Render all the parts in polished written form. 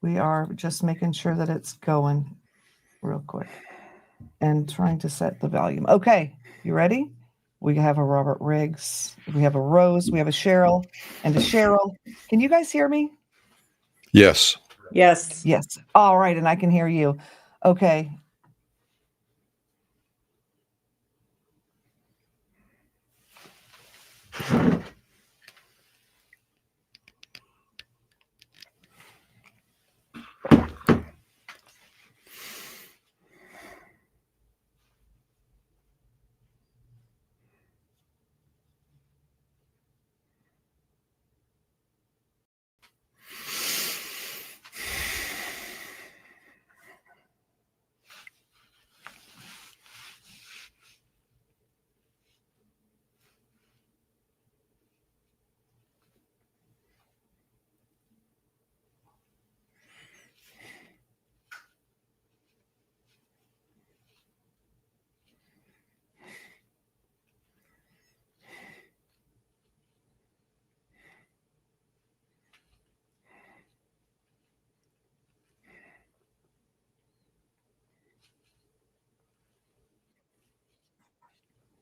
We are just making sure that it's going real quick and trying to set the volume. Okay, you ready? We have a Robert Riggs, we have a Rose, we have a Cheryl, and a Cheryl. Can you guys hear me? Yes. Yes. Yes. All right, and I can hear you. Okay.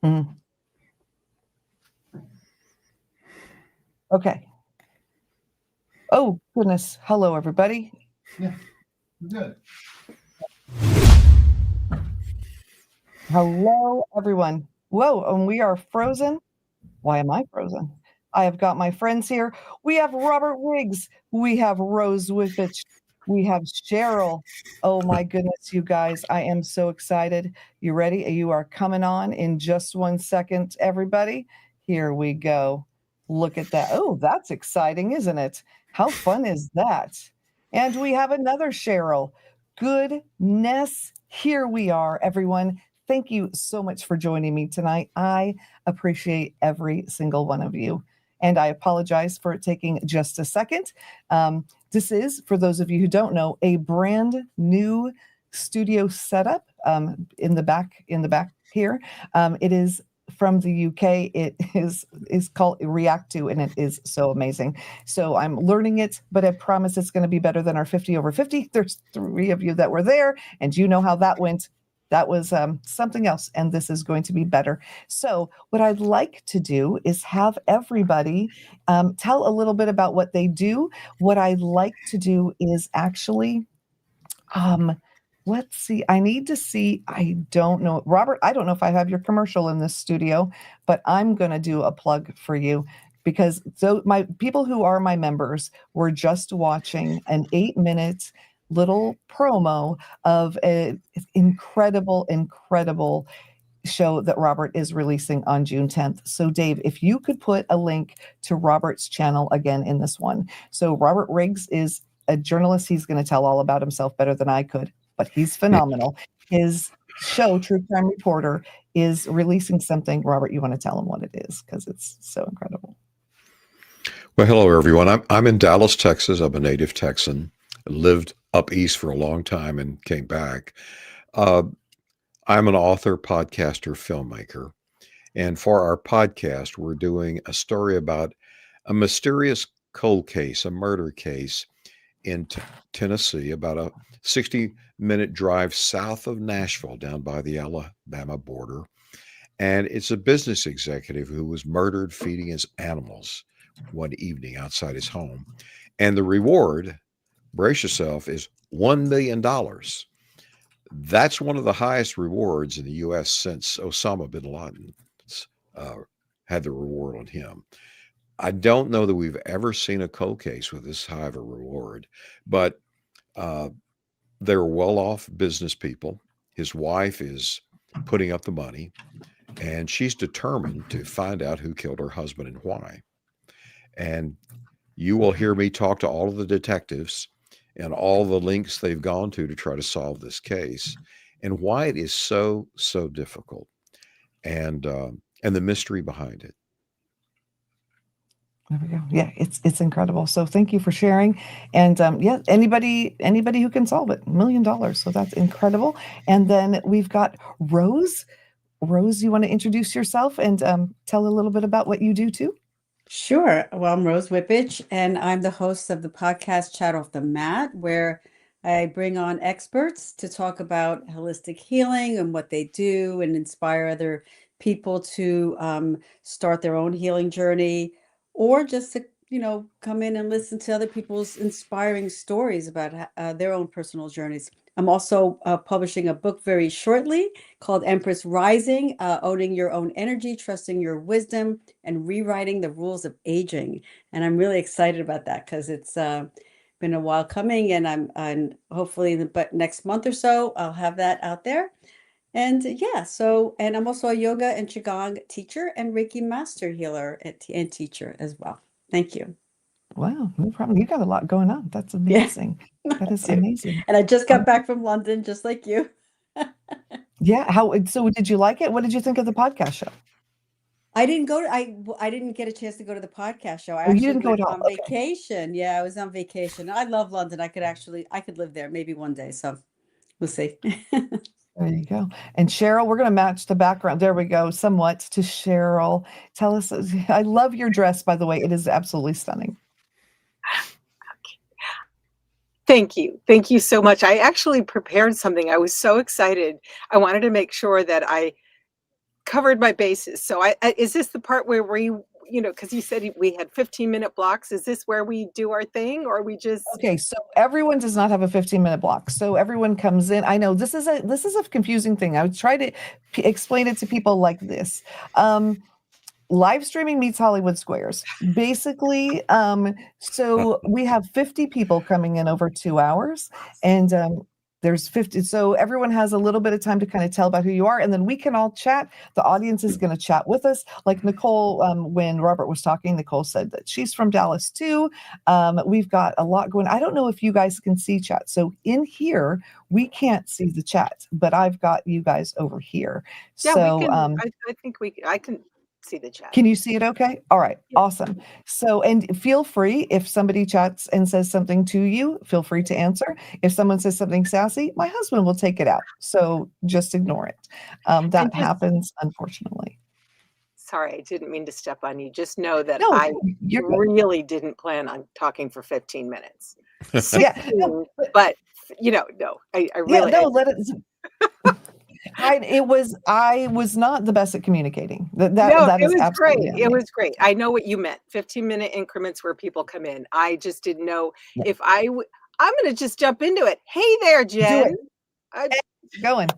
Mm. Okay. Oh, goodness. Hello, everybody. Yeah, good. Hello, everyone. Whoa, and we are frozen. Why am I frozen? I have got my friends here. We have Robert Riggs. We have Rose Whippich. We have Cheryl. Oh my goodness, you guys. I am so excited. You ready? You are coming on in just 1 second, everybody. Here we go. Look at that. Oh, that's exciting, isn't it? How fun is that? And we have another Cheryl. Goodness. Here we are, everyone. Thank you so much for joining me tonight. I appreciate every single one of you. And I apologize for it taking just a second. This is, for those of you who don't know, a brand new studio setup in the back here. It is from the UK. It is called React To, and it is so amazing. So I'm learning it, but I promise it's going to be better than our 50 over 50. There's 3 of you that were there, and you know how that went. That was something else, and this is going to be better. So what I'd like to do is have everybody tell a little bit about what they do. What I'd like to do is actually, let's see, I need to see, I don't know, Robert, I don't know if I have your commercial in this studio, but I'm going to do a plug for you. Because so my people who are my members were just watching an 8-minute little promo of an incredible show that Robert is releasing on June 10th. So Dave, if you could put a link to Robert's channel again in this one. So Robert Riggs is a journalist. He's going to tell all about himself better than I could, but he's phenomenal. His show, True Crime Reporter, is releasing something. Robert, you want to tell him what it is because it's so incredible. Well, hello, everyone. I'm in Dallas, Texas. I'm a native Texan. I lived up east for a long time and came back. I'm an author, podcaster, filmmaker. And for our podcast, we're doing a story about a mysterious cold case, a murder case in Tennessee, about a 60-minute drive south of Nashville, down by the Alabama border. And it's a business executive who was murdered feeding his animals one evening outside his home. And the reward, brace yourself, is $1 million. That's one of the highest rewards in the U.S. since Osama bin Laden had the reward on him. I don't know that we've ever seen a cold case with this high of a reward, but they're well-off business people. His wife is putting up the money, and she's determined to find out who killed her husband and why. And you will hear me talk to all of the detectives and all the links they've gone to try to solve this case and why it is so difficult, and the mystery behind it. There we go. Yeah, it's incredible. So thank you for sharing. And yeah, anybody who can solve it, $1 million. So that's incredible. And then we've got Rose. Rose, you want to introduce yourself and tell a little bit about what you do too? Sure. Well, I'm Rose Whippich, and I'm the host of the podcast Chat Off the Mat, where I bring on experts to talk about holistic healing and what they do and inspire other people to start their own healing journey or just to, come in and listen to other people's inspiring stories about their own personal journeys. I'm also publishing a book very shortly called Empress Rising, Owning Your Own Energy, Trusting Your Wisdom, and Rewriting the Rules of Aging. And I'm really excited about that because it's been a while coming, and I'm hopefully but next month or so I'll have that out there. And and I'm also a yoga and qigong teacher and Reiki master healer and teacher as well. Thank you. Wow, no problem. You got a lot going on. That's Yeah, amazing. That I is do. amazing. And I just got back from London, just like you. Yeah, so did you like it? What did you think of the podcast show? I didn't get a chance to go to the podcast show. I Oh, you actually didn't go went at all. on Okay. vacation. Yeah, I was on vacation. I love London. I could live there maybe one day. So we'll see. There you go. And Cheryl, we're going to match the background. There we go, somewhat to Cheryl. Tell us, I love your dress, by the way. It is absolutely stunning. Thank you. Thank you so much. I actually prepared something. I was so excited. I wanted to make sure that I covered my bases. So is this the part where because you said we had 15-minute blocks. Is this where we do our thing, or we just? Okay, so everyone does not have a 15-minute block. So everyone comes in. I know this is a confusing thing. I would try to explain it to people like this. Live streaming meets Hollywood Squares. Basically, so we have 50 people coming in over 2 hours, and there's 50. So everyone has a little bit of time to kind of tell about who you are, and then we can all chat. The audience is going to chat with us. Like Nicole, when Robert was talking, Nicole said that she's from Dallas too. We've got a lot going. I don't know if you guys can see chat. So in here, we can't see the chat, but I've got you guys over here. Yeah, so we can. I think I can see the chat. Can you see it okay? All right, Yeah. awesome. So, and feel free, if somebody chats and says something to you, feel free to answer. If someone says something sassy, my husband will take it out. So just ignore it. That happens, unfortunately. Sorry, I didn't mean to step on you. Just know that No, I you're good. really didn't plan on talking for 15 minutes. 16, Yeah, no, but no, I yeah, really. no, let it. I was not the best at communicating. No, That it is was absolutely great. It was great. I know what you meant. 15-minute increments where people come in. I just didn't know Yeah. if I'm going to just jump into it. Hey there, Do Jen. it. Going.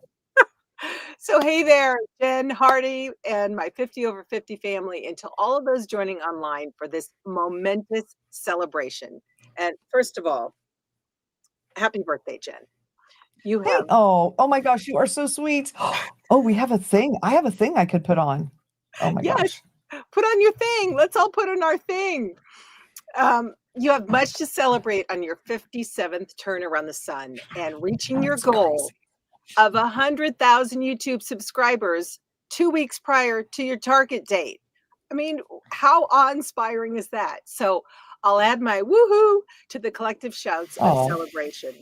So hey there, Jen Hardy and my 50 over 50 family, and to all of those joining online for this momentous celebration. And first of all, happy birthday, Jen. You have Oh my gosh, you are so sweet. Oh, we have a thing. I have a thing I could put on. Oh my yes, gosh. put on your thing. Let's all put on our thing. You have much to celebrate on your 57th turn around the sun and reaching your That's goal crazy. of 100,000 YouTube subscribers 2 weeks prior to your target date. I mean, how awe-inspiring is that? So I'll add my woohoo to the collective shouts of celebration.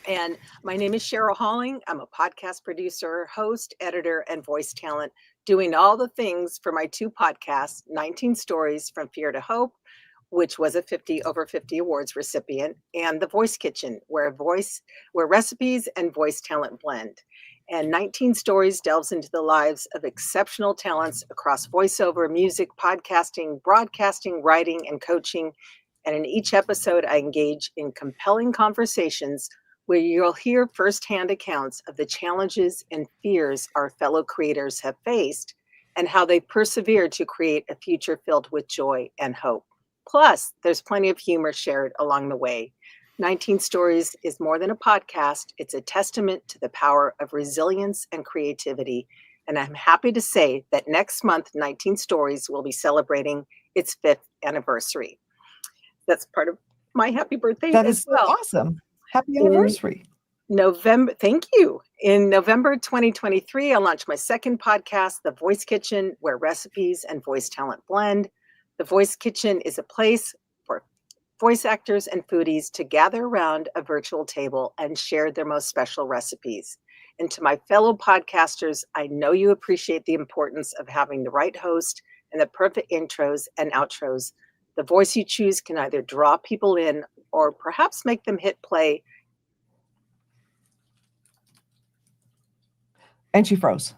And my name is Cheryl Holling. I'm a podcast producer, host, editor, and voice talent, doing all the things for my two podcasts, 19 Stories from Fear to Hope, which was a 50 over 50 awards recipient, and The Voice Kitchen, where recipes and voice talent blend. And 19 Stories delves into the lives of exceptional talents across voiceover, music, podcasting, broadcasting, writing, and coaching. And in each episode, I engage in compelling conversations where you'll hear firsthand accounts of the challenges and fears our fellow creators have faced and how they persevered to create a future filled with joy and hope. Plus, there's plenty of humor shared along the way. 19 Stories is more than a podcast. It's a testament to the power of resilience and creativity. And I'm happy to say that next month, 19 Stories will be celebrating its 5th anniversary. That's part of my happy birthday That as is well. awesome. Happy anniversary. November, thank you. In November 2023, I'll launch my second podcast, The Voice Kitchen, where recipes and voice talent blend. The Voice Kitchen is a place for voice actors and foodies to gather around a virtual table and share their most special recipes. And to my fellow podcasters, I know you appreciate the importance of having the right host and the perfect intros and outros. The voice you choose can either draw people in or perhaps make them hit play. And she froze.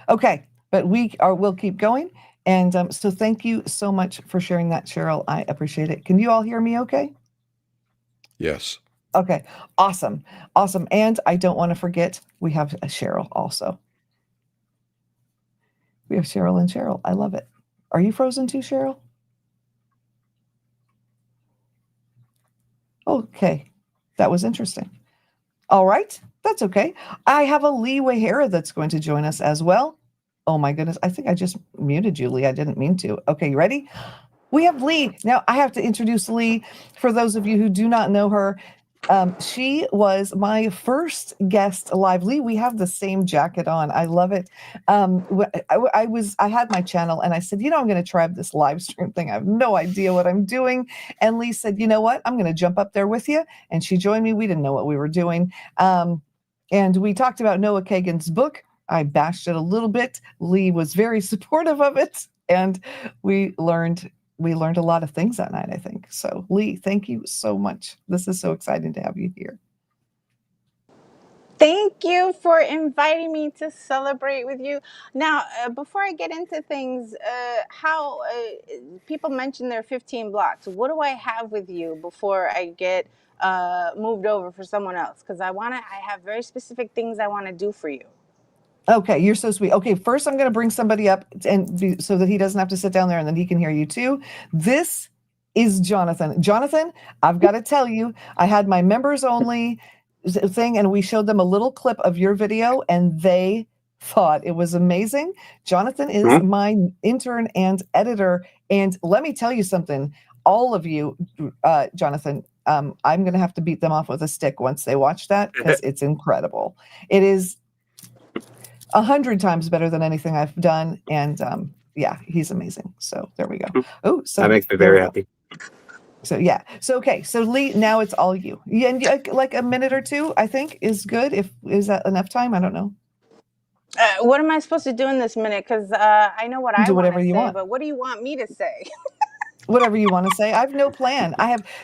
Okay, but we'll keep going. And so thank you so much for sharing that, Cheryl. I appreciate it. Can you all hear me okay? Yes. Okay, awesome. Awesome. And I don't want to forget, we have a Cheryl also. We have Cheryl and Cheryl. I love it. Are you frozen too, Cheryl? Okay, that was interesting. All right, that's okay. I have a Lee Uehara that's going to join us as well. Oh my goodness, I think I just muted you, Lee. I didn't mean to. Okay, you ready? We have Lee. Now, I have to introduce Lee. For those of you who do not know her, she was my first guest live. Lee, we have the same jacket on. I love it. I had my channel and I said, I'm going to try this live stream thing. I have no idea what I'm doing. And Lee said, you know what? I'm going to jump up there with you. And she joined me. We didn't know what we were doing. And we talked about Noah Kagan's book. I bashed it a little bit. Lee was very supportive of it. And we learned a lot of things that night, I think. So, Lee, thank you so much. This is so exciting to have you here. Thank you for inviting me to celebrate with you. Now, before I get into things, how people mention their 15 blocks. What do I have with you before I get moved over for someone else? Because I have very specific things I want to do for you. Okay, you're so sweet. Okay, first I'm going to bring somebody up so that he doesn't have to sit down there and then he can hear you too. This is Jonathan. Jonathan, I've got to tell you, I had my members only thing and we showed them a little clip of your video and they thought it was amazing. Jonathan is my intern and editor. And let me tell you something, all of you, Jonathan, I'm going to have to beat them off with a stick once they watch that because it's incredible. It is 100 times better than anything I've done. And yeah, he's amazing. So there we go. Oh, so that makes me very happy. So yeah. So okay. So Lee, now it's all you. Yeah, and like a minute or two, I think is good. Is that enough time? I don't know. What am I supposed to do in this minute? Because I know what I want to say, but what do you want me to say? Whatever you want to say. I have no plan.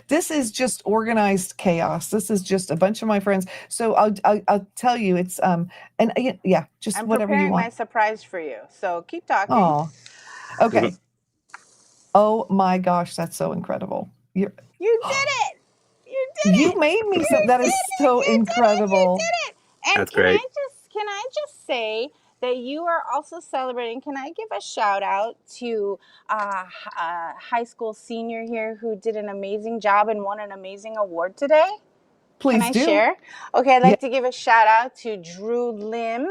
This is just organized chaos. This is just a bunch of my friends. So I'll tell you it's and yeah, just I'm whatever you want. I'm preparing my surprise for you. So keep talking. Oh, okay. Oh my gosh, that's so incredible. You did it. You did it. You made me so. That is so incredible. You did it. And that's great. Can I just say that you are also celebrating? Can I give a shout out to a high school senior here who did an amazing job and won an amazing award today? Please Can I do. share? Okay, I'd like to give a shout out to Drew Lim,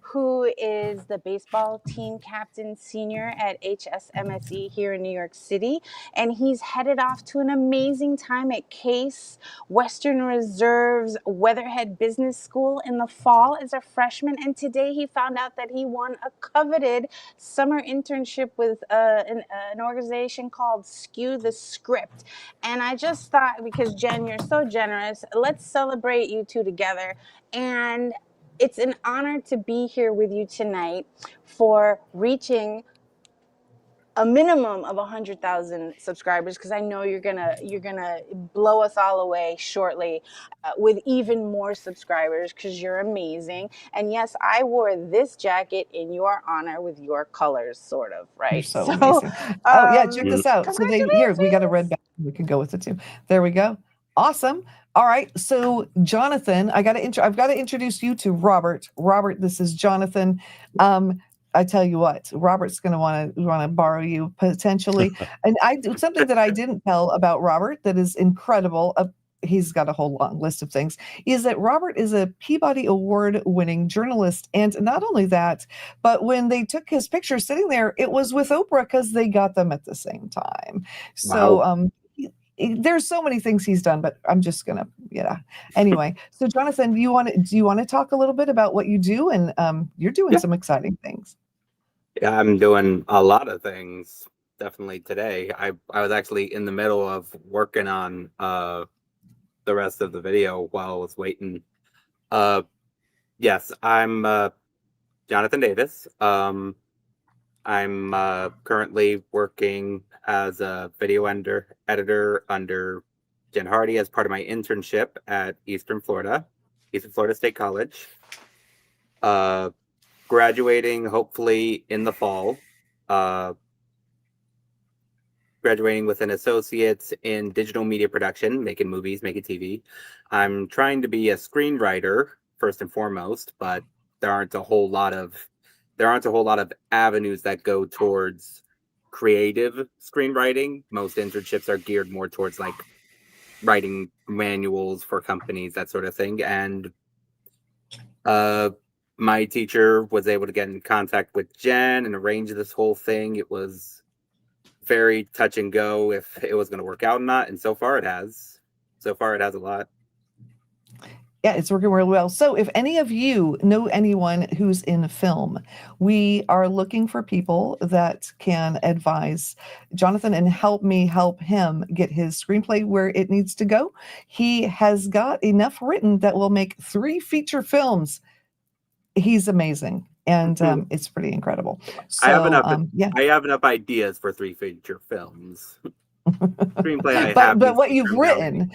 who is the baseball team captain senior at HSMSE here in New York City. And he's headed off to an amazing time at Case Western Reserve's Weatherhead Business School in the fall as a freshman. And today he found out that he won a coveted summer internship with an organization called Skew the Script. And I just thought, because Jen, you're so generous, let's celebrate you two together. And it's an honor to be here with you tonight for reaching a minimum of 100,000 subscribers, because I know you're gonna blow us all away shortly with even more subscribers, because you're amazing. And yes, I wore this jacket in your honor with your colors, sort of, right? You're so amazing. Oh yeah, check this out. So we got a red bag. We can go with it too. There we go. Awesome. All right. So Jonathan, I've got to introduce you to Robert. Robert, this is Jonathan. I tell you what, Robert's going to want to borrow you potentially. And something that I didn't tell about Robert that is incredible. He's got a whole long list of things, is that Robert is a Peabody Award-winning journalist. And not only that, but when they took his picture sitting there, it was with Oprah because they got them at the same time. So wow. There's so many things he's done, but I'm just going to, Anyway, so Jonathan, do you want to talk a little bit about what you do? And you're doing some exciting things. Yeah, I'm doing a lot of things. Definitely today. I was actually in the middle of working on the rest of the video while I was waiting. Yes, I'm Jonathan Davis. I'm currently working as a video editor under Jen Hardy as part of my internship at Eastern Florida State College. Graduating hopefully in the fall. Graduating with an associate's in digital media production, making movies, making TV. I'm trying to be a screenwriter first and foremost, but there aren't a whole lot of avenues that go towards creative screenwriting. Most internships are geared more towards like writing manuals for companies, that sort of thing. And my teacher was able to get in contact with Jen and arrange this whole thing. It was very touch and go if it was going to work out or not, and so far it has a lot. Yeah, it's working really well. So if any of you know anyone who's in film, we are looking for people that can advise Jonathan and help him get his screenplay where it needs to go. He has got enough written that will make 3 feature films. He's amazing. And it's pretty incredible. So I have enough ideas for 3 feature films. Screenplay but what you've written,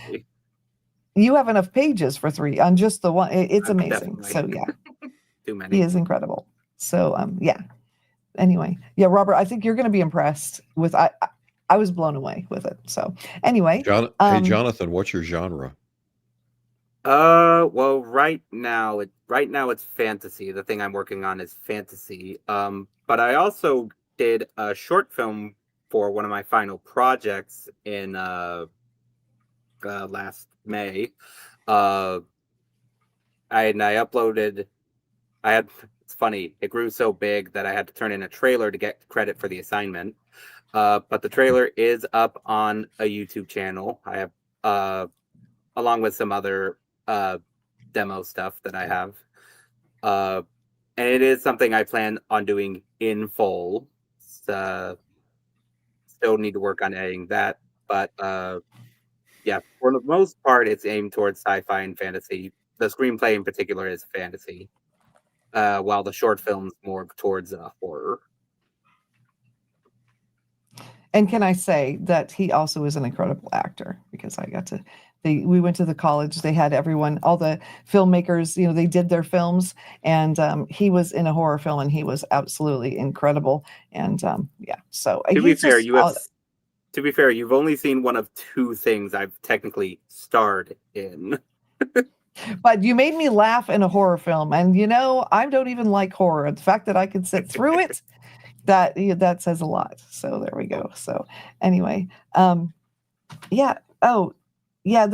you have enough pages for 3 on just the one. It's amazing. Definitely. So yeah, too many. He is incredible. So yeah. Anyway, yeah, Robert, I think you're going to be impressed with. I was blown away with it. So anyway, hey Jonathan, what's your genre? Well, right now it's fantasy. The thing I'm working on is fantasy. But I also did a short film for one of my final projects in last May. I uploaded. It's funny. It grew so big that I had to turn in a trailer to get credit for the assignment. But the trailer is up on a YouTube channel. I have, along with some other demo stuff that I have. And it is something I plan on doing in full. Still need to work on editing that, but yeah, for the most part, it's aimed towards sci-fi and fantasy. The screenplay in particular is fantasy, while the short film's more towards horror. And can I say that he also is an incredible actor, because I got to, we went to the college, they had everyone, all the filmmakers, they did their films, and he was in a horror film and he was absolutely incredible. And yeah, so to be fair, you've only seen one of 2 things I've technically starred in. But you made me laugh in a horror film, and I don't even like horror. The fact that I could sit through it, that says a lot. So there we go. So anyway, yeah. Oh, yeah.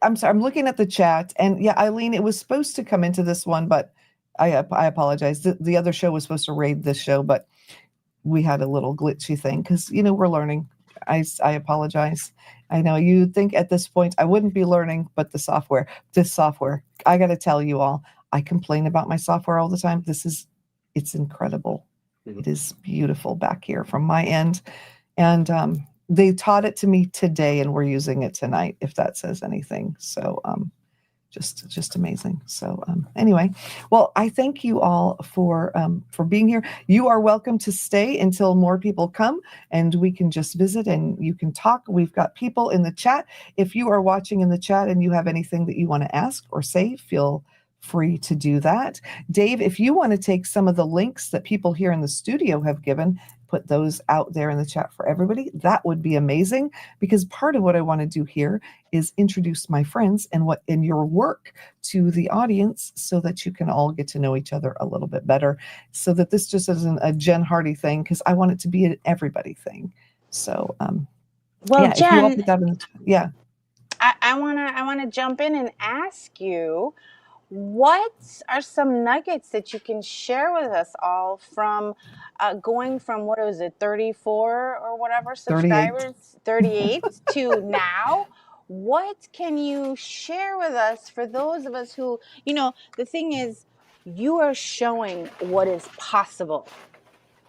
I'm sorry. I'm looking at the chat, and yeah, Eileen, it was supposed to come into this one, but I apologize. The other show was supposed to raid this show, but we had a little glitchy thing because we're learning. I apologize. I know you think at this point I wouldn't be learning, but this software, I got to tell you all, I complain about my software all the time. It's incredible. It is beautiful back here from my end. And they taught it to me today, and we're using it tonight, if that says anything. So just amazing. So anyway, well, I thank you all for being here. You are welcome to stay until more people come and we can just visit and you can talk. We've got people in the chat. If you are watching in the chat and you have anything that you want to ask or say, feel free to do that. Dave, if you want to take some of the links that people here in the studio have given, put those out there in the chat for everybody, that would be amazing, because part of what I want to do here is introduce my friends and what in your work to the audience, so that you can all get to know each other a little bit better, so that this just isn't a Jen Hardy thing, because I want it to be an everybody thing. So well, yeah, Jen, if you all put that in the chat, yeah. I wanna jump in and ask you, what are some nuggets that you can share with us all from going from, what was it, 34 or whatever subscribers, 38 to now? What can you share with us for those of us who, the thing is, you are showing what is possible.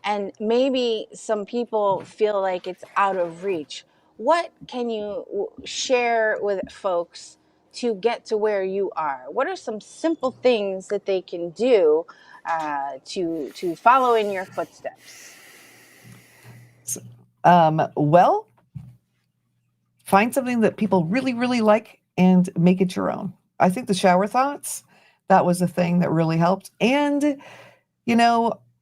And maybe some people feel like it's out of reach. What can you share with folks to get to where you are? What are some simple things that they can do to follow in your footsteps? Well, find something that people really, really like and make it your own. I think the shower thoughts, that was a thing that really helped. And,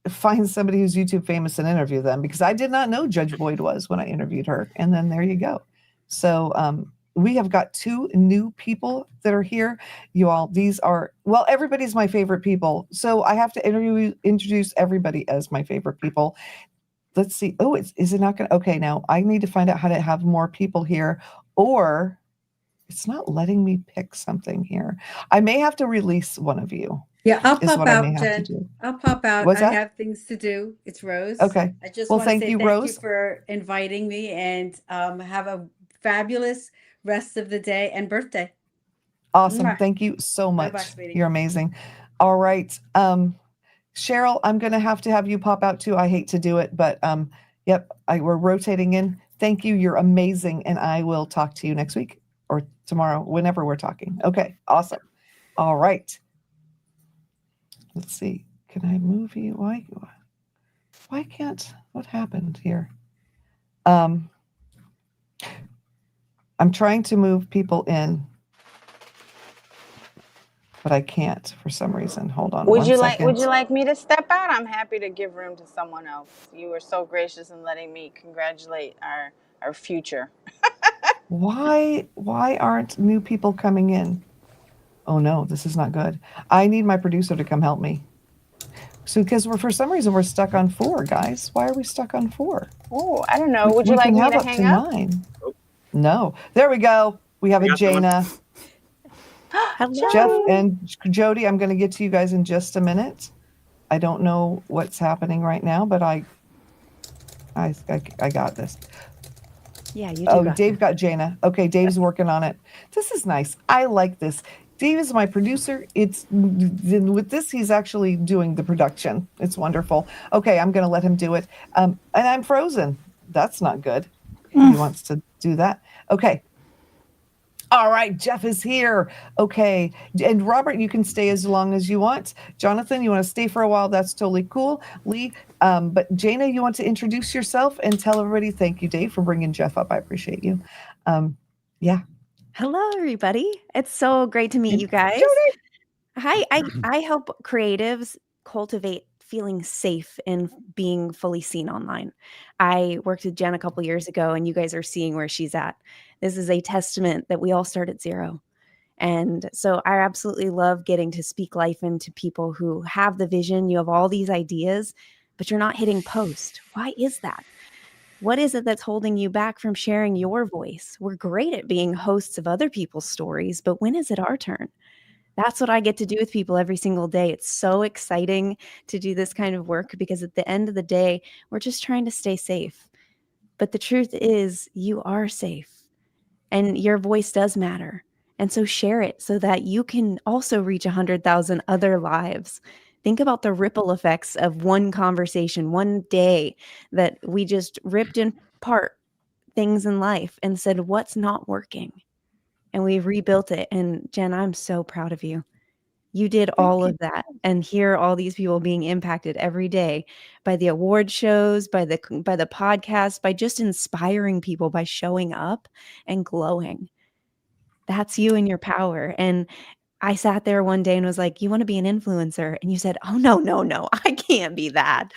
find somebody who's YouTube famous and interview them, because I did not know Judge Boyd was when I interviewed her. And then there you go. So we have got 2 new people that are here. You all, these are, well, everybody's my favorite people. So I have to introduce everybody as my favorite people. Let's see. Oh, is it not going to? Okay, now I need to find out how to have more people here, or it's not letting me pick something here. I may have to release one of you. Yeah, I'll Is pop what I may out, have to Jen. do. I'll pop out. What's I that? have things to do. It's Rose. Okay. I just Well, want to thank say you, thank you Rose. for inviting me, and have a fabulous rest of the day and birthday. Awesome. Mwah. Thank you so Bye-bye, much. sweetie. You're amazing. All right. Cheryl, I'm going to have you pop out too. I hate to do it, but yep, we're rotating in. Thank you. You're amazing. And I will talk to you next week or tomorrow, whenever we're talking. Okay. Awesome. All right. Let's see. Can I move you? Why can't, what happened here? I'm trying to move people in, but I can't for some reason. Hold on Would one you second. like me to step out? I'm happy to give room to someone else. You were so gracious in letting me congratulate our future. Why aren't new people coming in? Oh no, this is not good. I need my producer to come help me. So because for some reason we're stuck on 4, guys. Why are we stuck on 4? Oh, I don't know. Would you We like can me have to up hang to up? 9. No. There we go. We have a We got someone. Jayna. Hello. Jeff and Jodi, I'm going to get to you guys in just a minute. I don't know what's happening right now, but I got this. Yeah, you do. Oh, Dave got Jayna. Okay, Dave's working on it. This is nice. I like this. Dave is my producer. With this, he's actually doing the production. It's wonderful. Okay, I'm going to let him do it. And I'm frozen. That's not good. He wants to do that. Okay. All right, Jeff is here. Okay. And Robert, you can stay as long as you want. Jonathan, you want to stay for a while? That's totally cool. Lee, but Jayna, you want to introduce yourself and tell everybody, thank you, Dave, for bringing Jeff up. I appreciate you. Yeah. Hello, everybody. It's so great to meet you guys. Jodi. Hi, I help creatives cultivate feeling safe and being fully seen online. I worked with Jen a couple years ago, and you guys are seeing where she's at. This is a testament that we all start at 0. And so I absolutely love getting to speak life into people who have the vision. You have all these ideas, but you're not hitting post. Why is that? What is it that's holding you back from sharing your voice? We're great at being hosts of other people's stories, but when is it our turn? That's what I get to do with people every single day. It's so exciting to do this kind of work because at the end of the day, we're just trying to stay safe. But the truth is, you are safe and your voice does matter. And so share it so that you can also reach 100,000 other lives. Think about the ripple effects of one conversation, one day that we just ripped apart things in life and said, what's not working? And we rebuilt it. And Jen, I'm so proud of you. You did all of that. And here are all these people being impacted every day by the award shows, by the podcast, by just inspiring people, by showing up and glowing. That's you and your power. And I sat there one day and was like, you want to be an influencer? And you said, oh, no, I can't be that.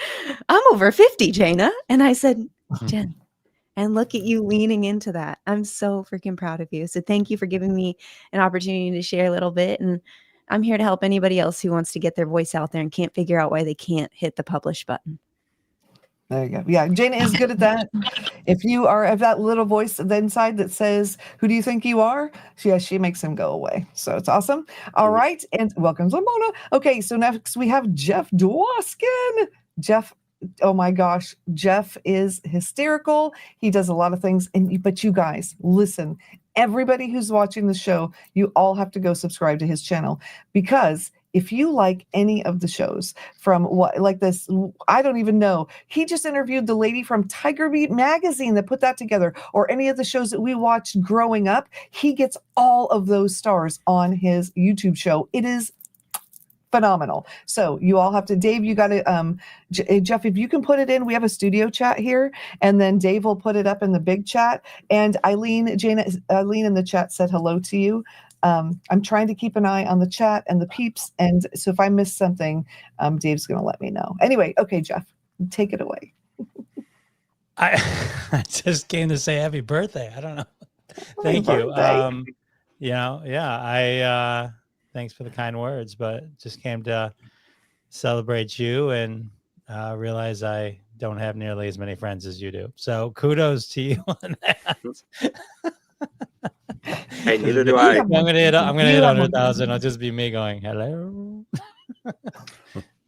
I'm over 50, Jayna. And I said, Jen, and look at you leaning into that. I'm so freaking proud of you. So thank you for giving me an opportunity to share a little bit. And I'm here to help anybody else who wants to get their voice out there and can't figure out why they can't hit the publish button. There you go. Yeah, Jayna is good at that. If you are of that little voice inside that says, who do you think you are? She makes him go away. So it's awesome. All right. And welcome to Mona. Okay, so next we have Jeff Dwoskin. Jeff, oh my gosh, Jeff is hysterical. He does a lot of things. But you guys, listen, everybody who's watching the show, you all have to go subscribe to his channel, because if you like any of the shows from this, I don't even know. He just interviewed the lady from Tiger Beat magazine that put that together, or any of the shows that we watched growing up. He gets all of those stars on his YouTube show. It is phenomenal. So you all have to, Dave, you got to, Jeff, if you can put it in, we have a studio chat here, and then Dave will put it up in the big chat. And Eileen in the chat said hello to you. I'm trying to keep an eye on the chat and the peeps. And so if I miss something, Dave's going to let me know. Anyway, okay, Jeff, take it away. I just came to say happy birthday. I don't know. Thank Happy you. birthday. Thanks for the kind words, but just came to celebrate you and realize I don't have nearly as many friends as you do. So kudos to you on that. Hey, neither do I. I'm gonna hit You have 100,000. It'll just be me going hello.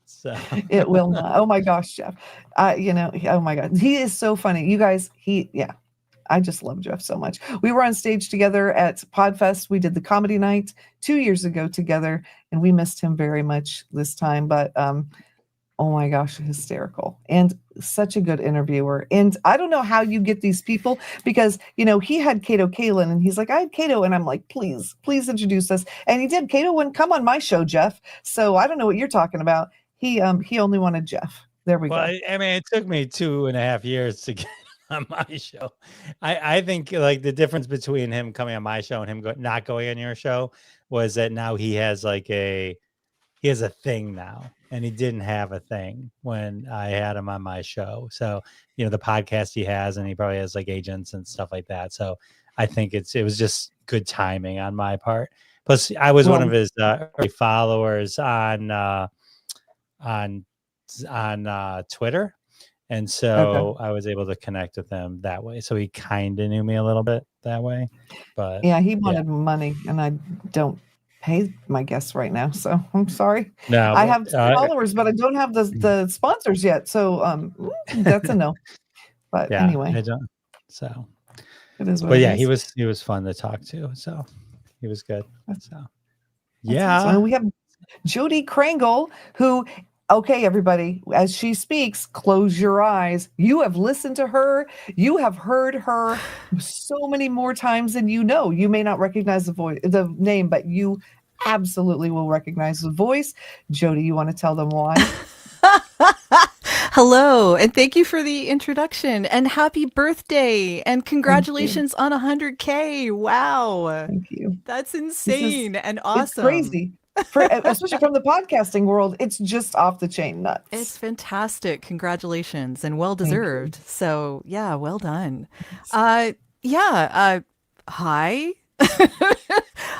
So It will not. Oh my gosh, Jeff. Oh my God. He is so funny. You guys, I just love Jeff so much. We were on stage together at Podfest. We did the comedy night 2 years ago together, and we missed him very much this time. But oh my gosh, hysterical and such a good interviewer. And I don't know how you get these people, because he had Kato Kalin, and he's like, I had Kato, and I'm like, please introduce us. And he did. Kato wouldn't come on my show, Jeff. So I don't know what you're talking about. He only wanted Jeff. There we go. I mean, it took me 2.5 years to get on my show. I think like the difference between him coming on my show and him not going on your show was that now he has a thing now, and he didn't have a thing when I had him on my show. So, the podcast he has, and he probably has like agents and stuff like that. So I think it was just good timing on my part. Plus I was one of his early followers on Twitter. And so I was able to connect with him that way. So he kind of knew me a little bit that way, but yeah, he wanted money, and I don't pay my guests right now. So I'm sorry. No, I have followers, but I don't have the sponsors yet. So that's a no. But yeah, anyway, I don't. So it is. But yeah, he was fun to talk to. So he was good. So yeah. Awesome. And we have Jodi Krangle, who, okay, everybody, as she speaks, close your eyes. You have listened to her. You have heard her so many more times than you know. You may not recognize the name, but you absolutely will recognize the voice. Jodi, you want to tell them why? Hello, and thank you for the introduction, and happy birthday, and congratulations on 100K. Wow. Thank you. That's insane and awesome. It's crazy. Especially from the podcasting world, it's just off the chain nuts. It's fantastic. Congratulations, and well deserved. So yeah, well done. Hi.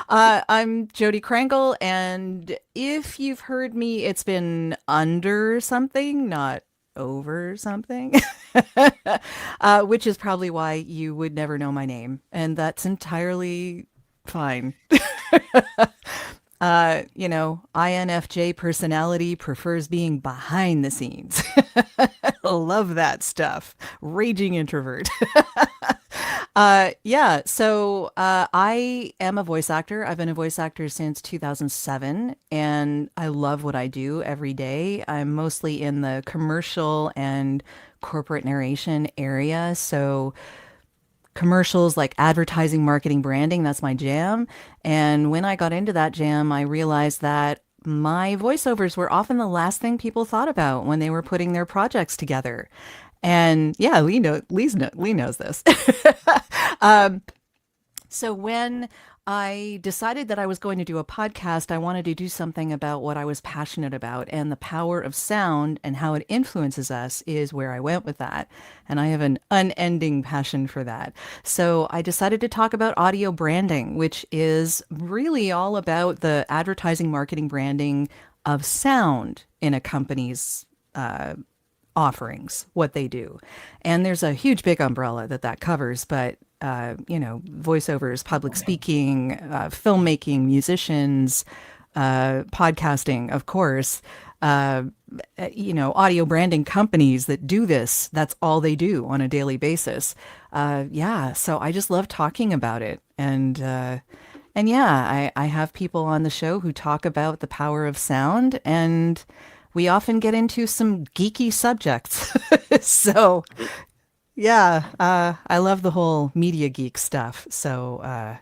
I'm Jodi Krangle, and if you've heard me, it's been under something, not over something, which is probably why you would never know my name, and that's entirely fine. INFJ personality prefers being behind the scenes. Love that stuff. Raging introvert. So I am a voice actor. I've been a voice actor since 2007, and I love what I do every day. I'm mostly in the commercial and corporate narration area. So commercials, like advertising, marketing, branding, that's my jam. And when I got into that jam, I realized that my voiceovers were often the last thing people thought about when they were putting their projects together. And yeah, Lee knows this. So when I decided that I was going to do a podcast, I wanted to do something about what I was passionate about, and the power of sound and how it influences us is where I went with that. And I have an unending passion for that. So I decided to talk about audio branding, which is really all about the advertising, marketing, branding of sound in a company's offerings, what they do. And there's a huge big umbrella that covers, but voiceovers, public speaking, filmmaking, musicians, podcasting, of course, audio branding companies that do this. That's all they do on a daily basis. So I just love talking about it. And I have people on the show who talk about the power of sound, and we often get into some geeky subjects. So yeah, I love the whole media geek stuff. So,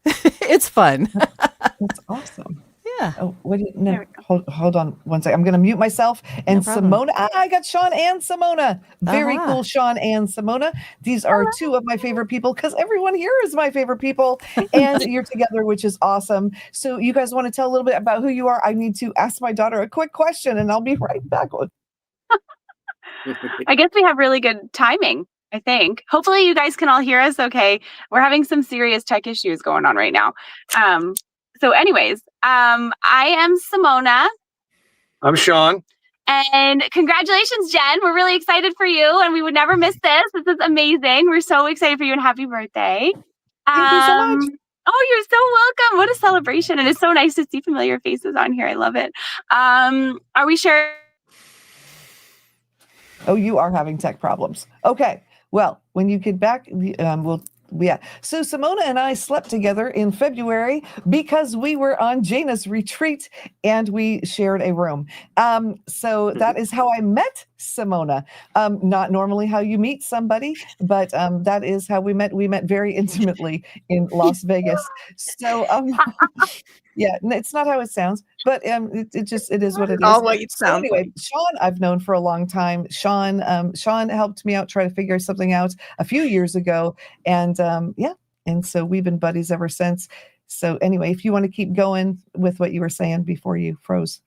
it's fun. That's awesome. Yeah. Oh, what do you, no, There we go. hold on one second. I'm going to mute myself. And problem. Simona, I got Sean and Simona. Very Aha. cool, Sean and Simona. These are two of my favorite people because everyone here is my favorite people. And you're together, which is awesome. So you guys want to tell a little bit about who you are? I need to ask my daughter a quick question and I'll be right back. I guess we have really good timing, I think. Hopefully you guys can all hear us okay. We're having some serious tech issues going on right now. So anyways, I am Simona. I'm Sean. And congratulations, Jen. We're really excited for you and we would never miss this. This is amazing. We're so excited for you and happy birthday. Thank you so much. Oh, you're so welcome. What a celebration. And it's so nice to see familiar faces on here. I love it. Are we sharing? Oh, you are having tech problems. Okay. Well, when you get back, So Simona and I slept together in February because we were on Jayna's retreat and we shared a room. So that is how I met Simona. Not normally how you meet somebody, but that is how we met. We met very intimately in Las Vegas. So yeah, it's not how it sounds, but it is what it is. All what it So sounds anyway, Sean, I've known for a long time. Sean helped me out, try to figure something out a few years ago, and and so we've been buddies ever since. So anyway, if you want to keep going with what you were saying before you froze.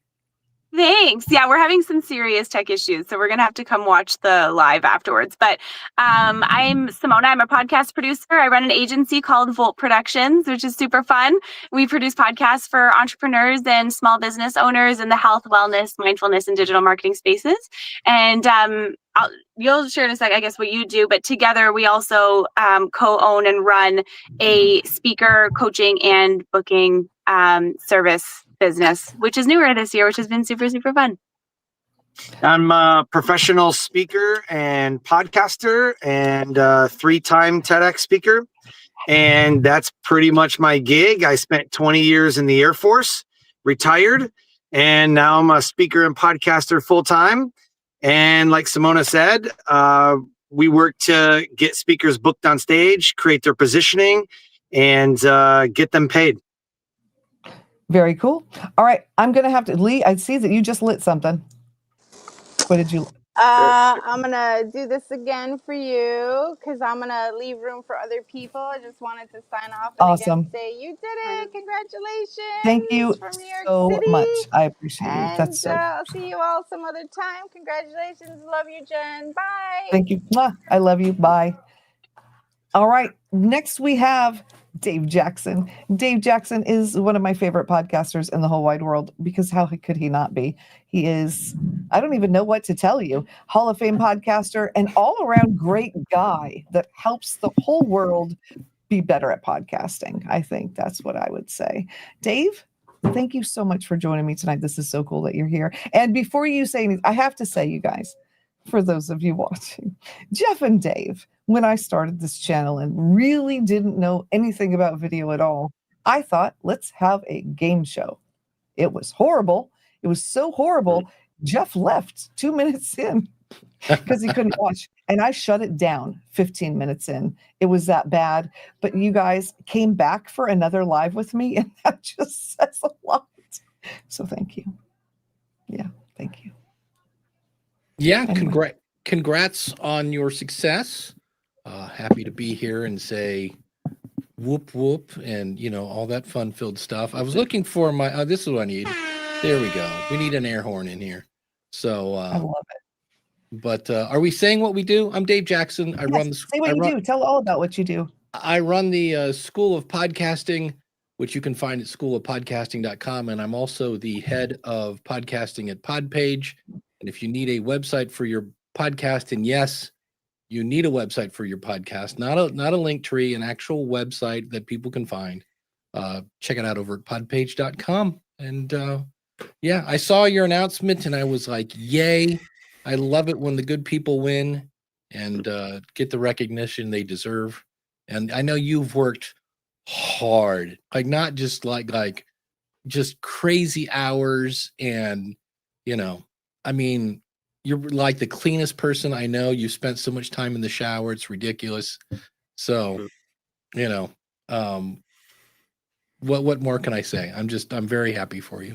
Thanks. Yeah, we're having some serious tech issues, so we're going to have to come watch the live afterwards. But I'm Simona. I'm a podcast producer. I run an agency called Volt Productions, which is super fun. We produce podcasts for entrepreneurs and small business owners in the health, wellness, mindfulness, and digital marketing spaces. And you'll share in a sec, I guess, what you do. But together, we also co-own and run a speaker coaching and booking service business, which is newer this year, which has been super, super fun. I'm a professional speaker and podcaster and 3-time TEDx speaker. And that's pretty much my gig. I spent 20 years in the Air Force, retired, and now I'm a speaker and podcaster full time. And like Simona said, we work to get speakers booked on stage, create their positioning, and get them paid. Very cool. All right, I'm gonna have to. Lee, I see that you just lit something. What did you? I'm gonna do this again for you because I'm gonna leave room for other people. I just wanted to sign off and Awesome. again say you did it. Congratulations! Thank you from New York so City. much. I appreciate you. And That's so. I'll see you all some other time. Congratulations. Love you, Jen. Bye. Thank you. Mwah. I love you. Bye. All right. Next we have Dave Jackson. Dave Jackson is one of my favorite podcasters in the whole wide world because how could he not be? He is, I don't even know what to tell you, Hall of Fame podcaster and all around great guy that helps the whole world be better at podcasting. I think that's what I would say. Dave, thank you so much for joining me tonight. This is so cool that you're here. And before you say anything, I have to say, you guys, for those of you watching, Jeff and Dave, when I started this channel and really didn't know anything about video at all, I thought, let's have a game show. It was horrible. It was so horrible. Jeff left 2 minutes in because he couldn't watch. And I shut it down 15 minutes in. It was that bad. But you guys came back for another live with me, and that just says a lot. So thank you. Yeah, thank you. Yeah, Anyway. congrats on your success. Happy to be here and say whoop whoop and all that fun-filled stuff. I was looking for my this is what I need. There we go. We need an air horn in here. So I love it. but are we saying what we do? I'm Dave Jackson. Yes, say what you do. Tell all about what you do. I run the School of Podcasting, which you can find at schoolofpodcasting.com, and I'm also the head of podcasting at Podpage. And if you need a website for your podcast, and yes, you need a website for your podcast, not a link tree, an actual website that people can find. Check it out over at podpage.com. And yeah, I saw your announcement and I was like, yay. I love it when the good people win and get the recognition they deserve. And I know you've worked hard, like not just like just crazy hours. And, I mean, you're like the cleanest person I know. You spent so much time in the shower. It's ridiculous. So, what more can I say? I'm very happy for you.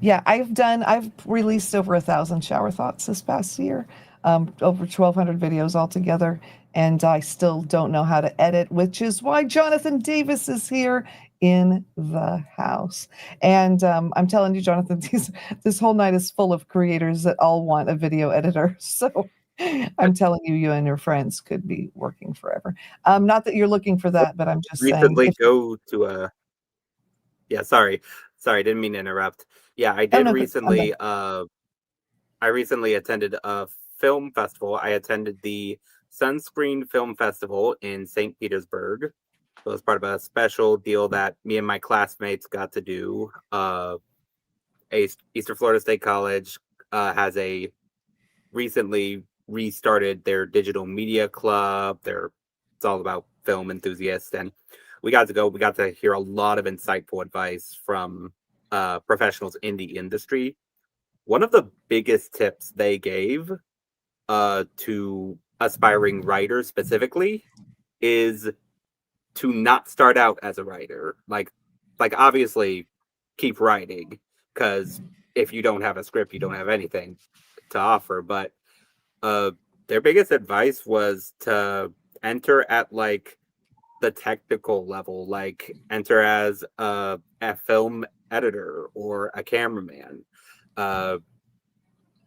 Yeah, I've released over 1,000 shower thoughts this past year, over 1,200 videos altogether, and I still don't know how to edit, which is why Jonathan Davis is here in the house. And I'm telling you, Jonathan, this whole night is full of creators that all want a video editor. So I'm telling you, you and your friends could be working forever. Not that you're looking for that, but I'm just saying. Recently go to a. Yeah, sorry, didn't mean to interrupt. Yeah, I did no, recently. I recently attended a film festival. I attended the Sunscreen Film Festival in St. Petersburg. So it was part of a special deal that me and my classmates got to do. Eastern Florida State College has a recently restarted their digital media club. It's all about film enthusiasts, and we got to go. We got to hear a lot of insightful advice from professionals in the industry. One of the biggest tips they gave to aspiring writers specifically is to not start out as a writer. Like obviously keep writing, because if you don't have a script, you don't have anything to offer. But their biggest advice was to enter at like the technical level, like enter as a film editor or a cameraman.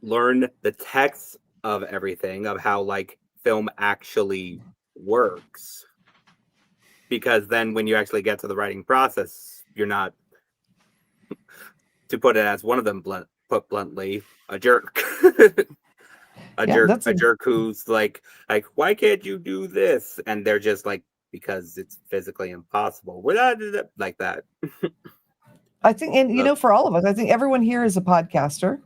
Learn the text of everything, of how like film actually works, because then when you actually get to the writing process, you're not, to put it as one of them put bluntly, a jerk. a jerk who's like why can't you do this, and they're just like, because it's physically impossible. We're not like that. I think, and for all of us, I think everyone here is a podcaster,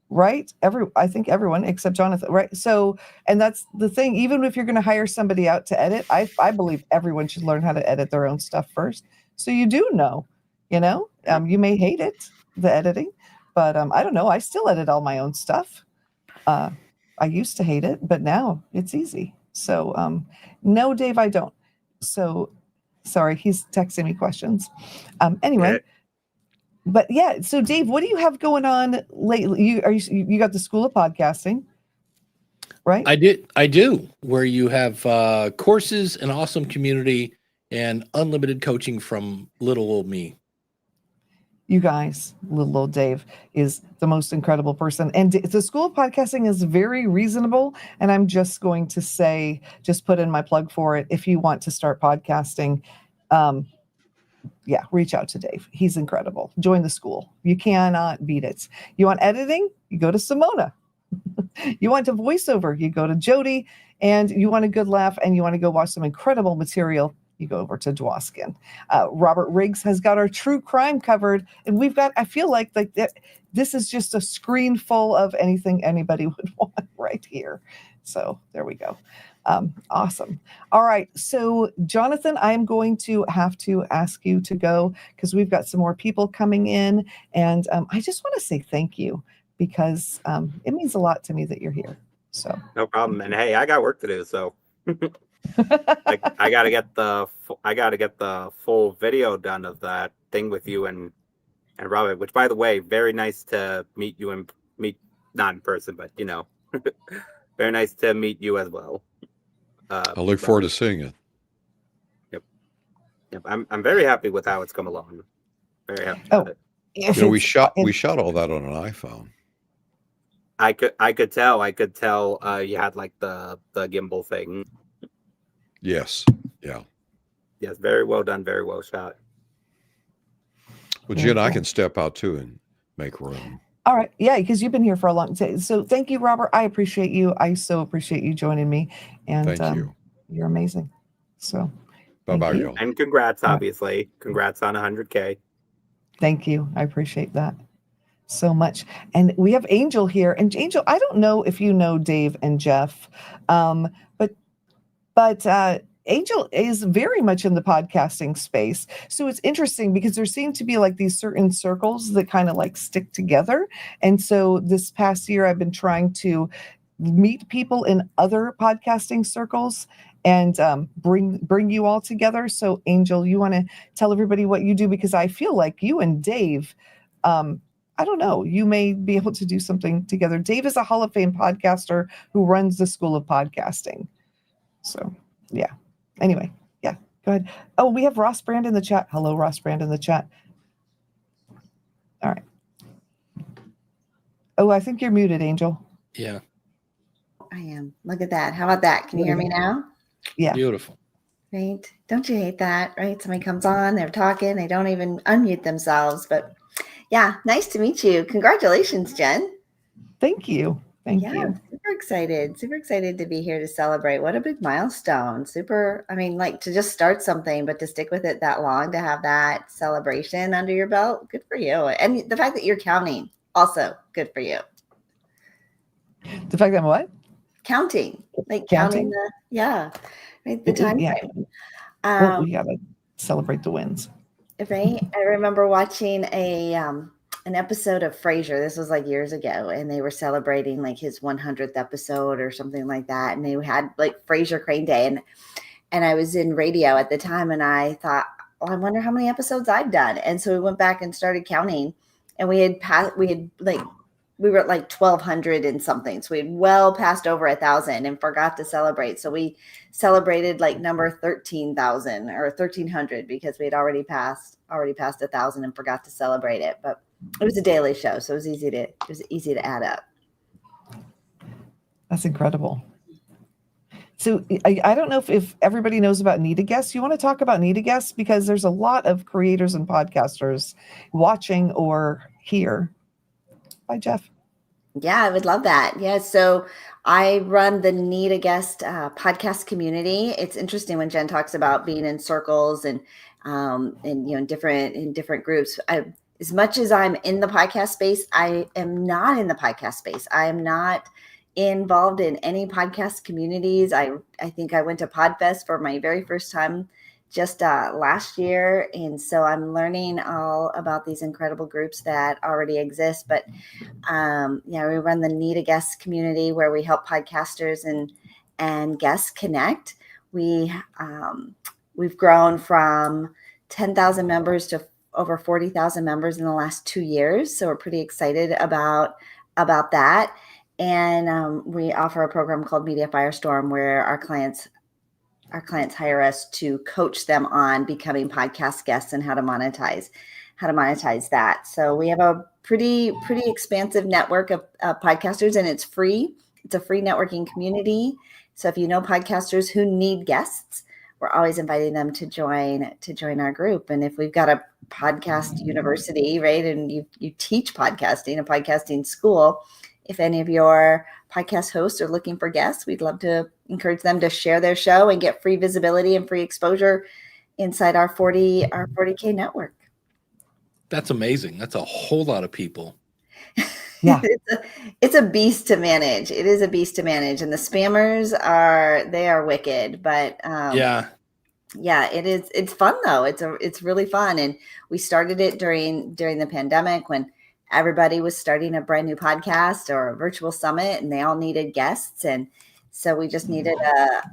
right? I think everyone except Jonathan, right? So, and that's the thing. Even if you're going to hire somebody out to edit, I believe everyone should learn how to edit their own stuff first, so you do know. You may hate it, the editing, but I don't know. I still edit all my own stuff. I used to hate it, but now it's easy. So, no, Dave, I don't. So, sorry, he's texting me questions. Anyway. But yeah, so Dave, what do you have going on lately? You got the School of Podcasting, right? I do, where you have courses, an awesome community, and unlimited coaching from little old me. You guys, little old Dave is the most incredible person. And the School of Podcasting is very reasonable. And I'm just going to say, just put in my plug for it. If you want to start podcasting, reach out to Dave. He's incredible. Join the school. You cannot beat it. You want editing? You go to Simona. You want a voiceover? You go to Jodi. And you want a good laugh and you want to go watch some incredible material? You go over to Dwoskin. Robert Riggs has got our true crime covered. And we've got, I feel like this is just a screen full of anything anybody would want right here. So there we go. Awesome. All right. So, Jonathan, I'm going to have to ask you to go because we've got some more people coming in. And I just want to say thank you because it means a lot to me that you're here. So no problem. And hey, I got work to do. So I gotta get the full video done of that thing with you and Robert, which, by the way, very nice to meet you and meet, not in person, but very nice to meet you as well. I look forward to seeing it. Yep. I'm very happy with how it's come along. Very happy with it. We shot all that on an iPhone. I could tell you had like the gimbal thing. Yes. Yeah. Yes, very well done, very well shot. Well, Jen, I can step out too and make room. All right. Yeah, because you've been here for a long time. So thank you, Robert. I appreciate you. I so appreciate you joining me. And thank you. You're amazing. So bye-bye, y'all. And congrats, obviously. Congrats on 100K. Thank you. I appreciate that so much. And we have Angel here. And Angel, I don't know if you know Dave and Jeff, but Angel is very much in the podcasting space. So it's interesting because there seem to be like these certain circles that kind of like stick together. And so this past year, I've been trying to meet people in other podcasting circles and bring you all together. So Angel, you want to tell everybody what you do, because I feel like you and Dave, I don't know, you may be able to do something together. Dave is a Hall of Fame podcaster who runs the School of Podcasting. So yeah. Anyway, yeah, go ahead. Oh, we have Ross Brand in the chat. Hello, Ross Brand in the chat. All right. Oh, I think you're muted, Angel. Yeah. I am. Look at that. How about that? Can you hear me now? Yeah. Beautiful. Right. Don't you hate that? Right. Somebody comes on, they're talking, they don't even unmute themselves. But yeah, nice to meet you. Congratulations, Jen. Thank you. Thank Yeah, you. super excited. Super excited to be here to celebrate. What a big milestone. Super. I mean, like, to just start something, but to stick with it that long, to have that celebration under your belt. Good for you. And the fact that you're counting, also good for you. The fact that I'm what? Counting. Like Counting? right, the time Yeah. frame. Well, we gotta celebrate the wins. Right. I remember watching an episode of Frasier. This was like years ago, and they were celebrating like his 100th episode or something like that. And they had like Frasier Crane Day, and I was in radio at the time, and I thought, well, I wonder how many episodes I've done. And so we went back and started counting, and we were at like 1,200 and something. So we had well passed over 1,000 and forgot to celebrate. So we celebrated like number 13,000 or 1,300 because we had already passed 1,000 and forgot to celebrate it. But it was a daily show, so it was easy to add up. That's incredible. So I don't know if everybody knows about Need a Guest. You want to talk about Need a Guest, because there's a lot of creators and podcasters watching or here. Bye, Jeff. Yeah, I would love that. Yeah, so I run the Need a Guest podcast community. It's interesting when Jen talks about being in circles and in different groups. As much as I'm in the podcast space, I am not in the podcast space. I am not involved in any podcast communities. I think I went to Podfest for my very first time just last year. And so I'm learning all about these incredible groups that already exist. But we run the Need a Guest community where we help podcasters and guests connect. We've grown from 10,000 members to over 40,000 members in the last 2 years. So we're pretty excited about that. And we offer a program called Media Firestorm, where our clients hire us to coach them on becoming podcast guests and how to monetize that. So we have a pretty expansive network of podcasters, and it's free. It's a free networking community. So if you know podcasters who need guests, we're always inviting them to join our group. And if we've got a podcast university, right, and you teach podcasting, a podcasting school, if any of your podcast hosts are looking for guests, we'd love to encourage them to share their show and get free visibility and free exposure inside our 40K network. That's amazing. That's a whole lot of people. Yeah. It's a beast to manage. It is a beast to manage. And the spammers are wicked, but yeah, it is. It's fun though. It's really fun. And we started it during the pandemic when everybody was starting a brand new podcast or a virtual summit, and they all needed guests. And so we just needed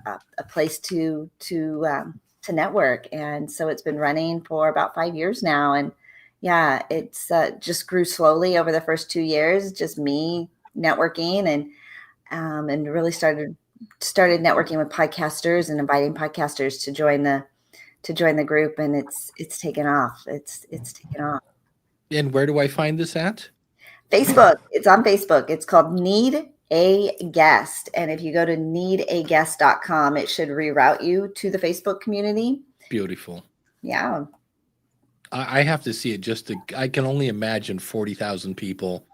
a place to network. And so it's been running for about 5 years now. And yeah, it's just grew slowly over the first 2 years, just me networking and really started networking with podcasters and inviting podcasters to join the group. And it's taken off. It's taken off. And where do I find this at? Facebook. It's on Facebook. It's called Need a Guest. And if you go to needaguest.com, it should reroute you to the Facebook community. Beautiful. Yeah. I have to see it I can only imagine 40,000 people.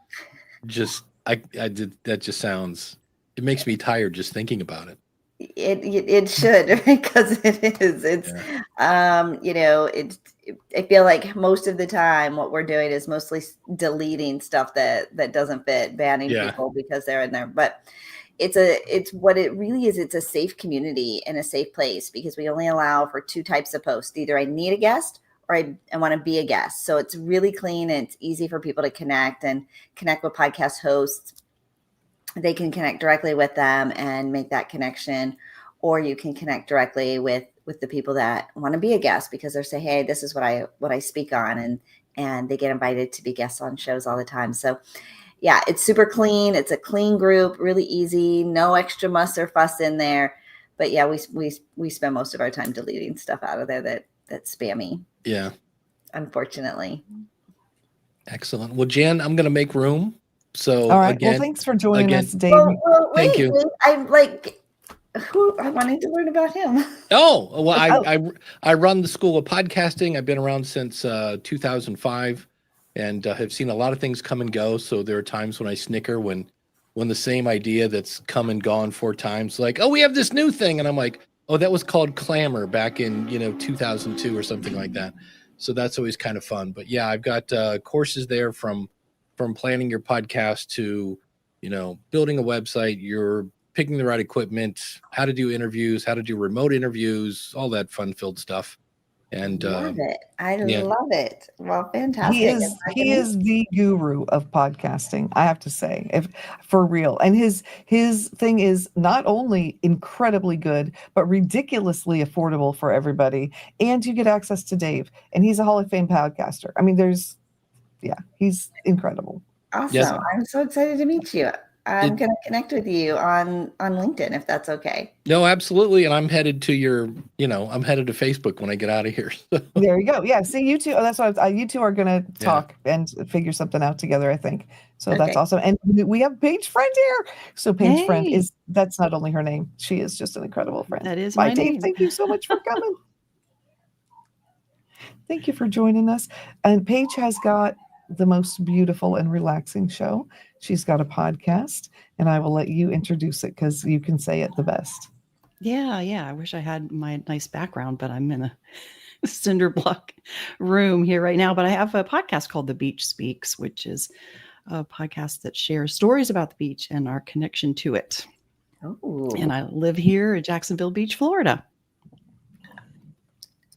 That just sounds, it makes me tired just thinking about it. It should, because it is. It's, I feel like most of the time what we're doing is mostly deleting stuff that doesn't fit, banning people because they're in there. But it's what it really is. It's a safe community and a safe place, because we only allow for 2 types of posts. Either I need a guest or I want to be a guest. So it's really clean and it's easy for people to connect with podcast hosts. They can connect directly with them and make that connection. or you can connect directly with the people that want to be a guest because they're saying, hey, this is what I speak on, and they get invited to be guests on shows all the time. So yeah, it's super clean. It's a clean group, really easy, no extra muss or fuss in there. But yeah, we spend most of our time deleting stuff out of there that's spammy. Yeah. Unfortunately. Excellent. Well, Jen, I'm going to make room. So all right. again, Well, thanks for joining us, Dave. Well, Thank wait, you. I'm like, I wanted to learn about him. Oh, well, I run the School of Podcasting. I've been around since 2005 and have seen a lot of things come and go. So there are times when I snicker when the same idea that's come and gone 4 times, like, oh, we have this new thing. And I'm like, oh, that was called Clamor back in, 2002 or something like that. So that's always kind of fun. But yeah, I've got courses there from planning your podcast to, building a website, you're picking the right equipment, how to do interviews, how to do remote interviews, all that fun-filled stuff. And love it. I love it. Well, fantastic. He is the guru of podcasting, I have to say, for real. And his thing is not only incredibly good, but ridiculously affordable for everybody. And you get access to Dave, and he's a Hall of Fame podcaster. I mean, he's incredible. Awesome. Yes. I'm so excited to meet you. I'm going to connect with you on LinkedIn if that's okay. No, absolutely. And I'm headed to I'm headed to Facebook when I get out of here. There you go. Yeah. See, you two, that's what you two are going to talk and figure something out together, I think. So that's awesome. And we have Paige Friend here. So Paige Friend that's not only her name. She is just an incredible friend. That is my my Dave. name. Thank you so much for coming. Thank you for joining us. And Paige has got the most beautiful and relaxing show. She's got a podcast, and I will let you introduce it because you can say it the best. Yeah. I wish I had my nice background, but I'm in a cinder block room here right now. But I have a podcast called The Beach Speaks, which is a podcast that shares stories about the beach and our connection to it. Oh. And I live here in Jacksonville Beach, Florida.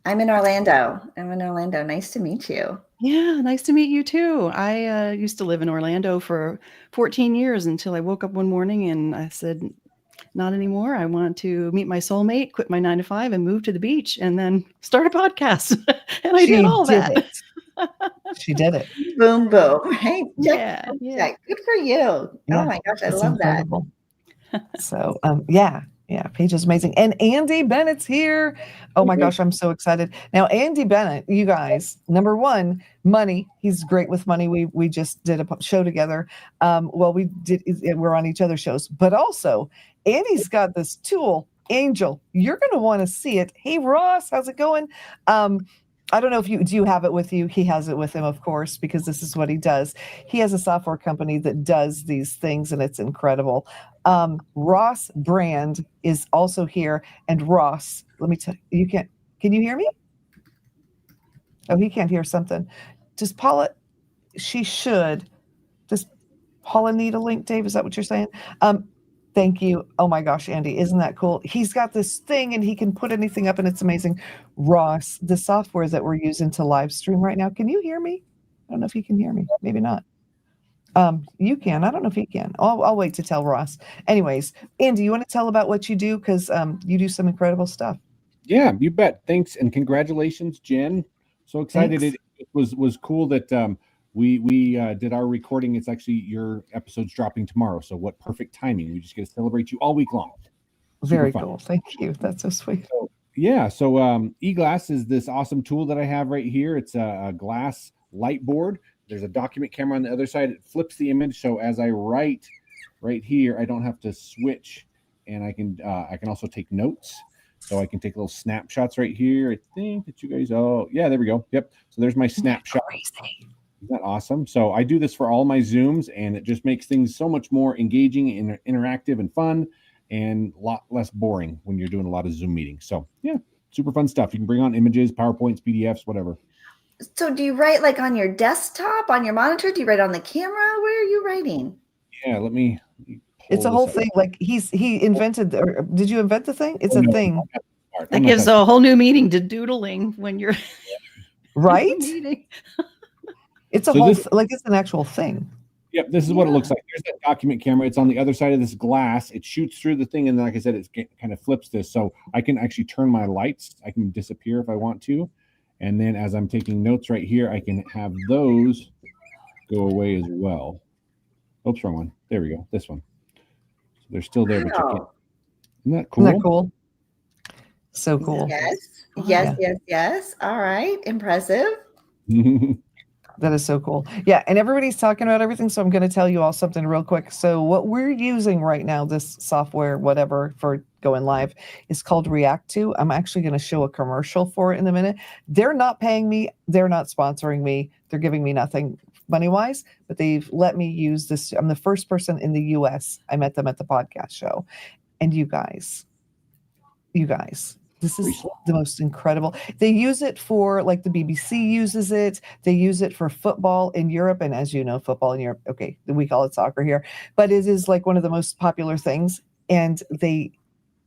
I'm in Orlando. Nice to meet you. Yeah, nice to meet you too. I used to live in Orlando for 14 years until I woke up one morning and I said, not anymore. I want to meet my soulmate, quit my 9 to 5 and move to the beach and then start a podcast. And I did all that. She did it. Boom, boom. Right? Yeah. Good for you. Yeah, Oh my gosh, I it's love incredible. So, yeah, Paige is amazing. And Andy Bennett's here. Oh my gosh, I'm so excited. Now, Andy Bennett, you guys, number one, money. He's great with money. We just did a show together. We're on each other's shows, but also Andy's got this tool, Angel. You're going to want to see it. Hey, Ross, how's it going? I don't know if do you have it with you? He has it with him, of course, because this is what he does. He has a software company that does these things, and it's incredible. Ross Brand is also here, and Ross, let me tell you, can you hear me? Oh, he can't hear something. Does Paula need a link, Dave? Is that what you're saying? Thank you. Oh my gosh, Andy, isn't that cool? He's got this thing and he can put anything up and it's amazing. Ross, the software that we're using to live stream right now, can you hear me? I don't know if you can hear me. Maybe not. You can. I don't know if he can. I'll wait to tell Ross. Anyways, Andy, you want to tell about what you do? Because you do some incredible stuff. Yeah, you bet. Thanks. And congratulations, Jen. So excited. Thanks. It was cool that we did our recording. It's actually your episode's dropping tomorrow. So what perfect timing. We just get to celebrate you all week long. Very cool. Thank you. That's so sweet. So eGlass is this awesome tool that I have right here. It's a glass light board. There's a document camera on the other side. It flips the image. So as I write right here, I don't have to switch, and I can also take notes. So I can take little snapshots right here. I think that you guys, there we go. Yep. So there's my snapshot. Isn't that awesome? So I do this for all my Zooms, and it just makes things so much more engaging and interactive and fun, and a lot less boring when you're doing a lot of Zoom meetings. So yeah, super fun stuff. You can bring on images, PowerPoints, PDFs, whatever. So do you write like on your desktop, on your monitor? Do you write on the camera? Where are you writing? Yeah, let me it's a whole thing. Like he invented, or did you invent the thing? It's a thing. That gives a whole new meaning to doodling when you're right. meeting. It's a whole it's an actual thing. Yep, this is what it looks like. There's that document camera. It's on the other side of this glass. It shoots through the thing, and then, like I said, it kind of flips this. So I can actually turn my lights. I can disappear if I want to. And then as I'm taking notes right here, I can have those go away as well. Oops, wrong one. There we go. This one. So they're still there, but you can't. Isn't that cool? Isn't that cool? So cool. Yes. All right. Impressive. That is so cool. Yeah. And everybody's talking about everything. So I'm going to tell you all something real quick. So what we're using right now, this software, whatever, for going live is called React to. I'm actually going to show a commercial for it in a minute. They're not paying me. They're not sponsoring me. They're giving me nothing money-wise, but they've let me use this. I'm the first person in the US. I met them at the podcast show. And you guys, this is the most incredible. They use it for, like, the BBC uses it. They use it for football in Europe. And as you know, football in Europe, okay, we call it soccer here, but it is like one of the most popular things. And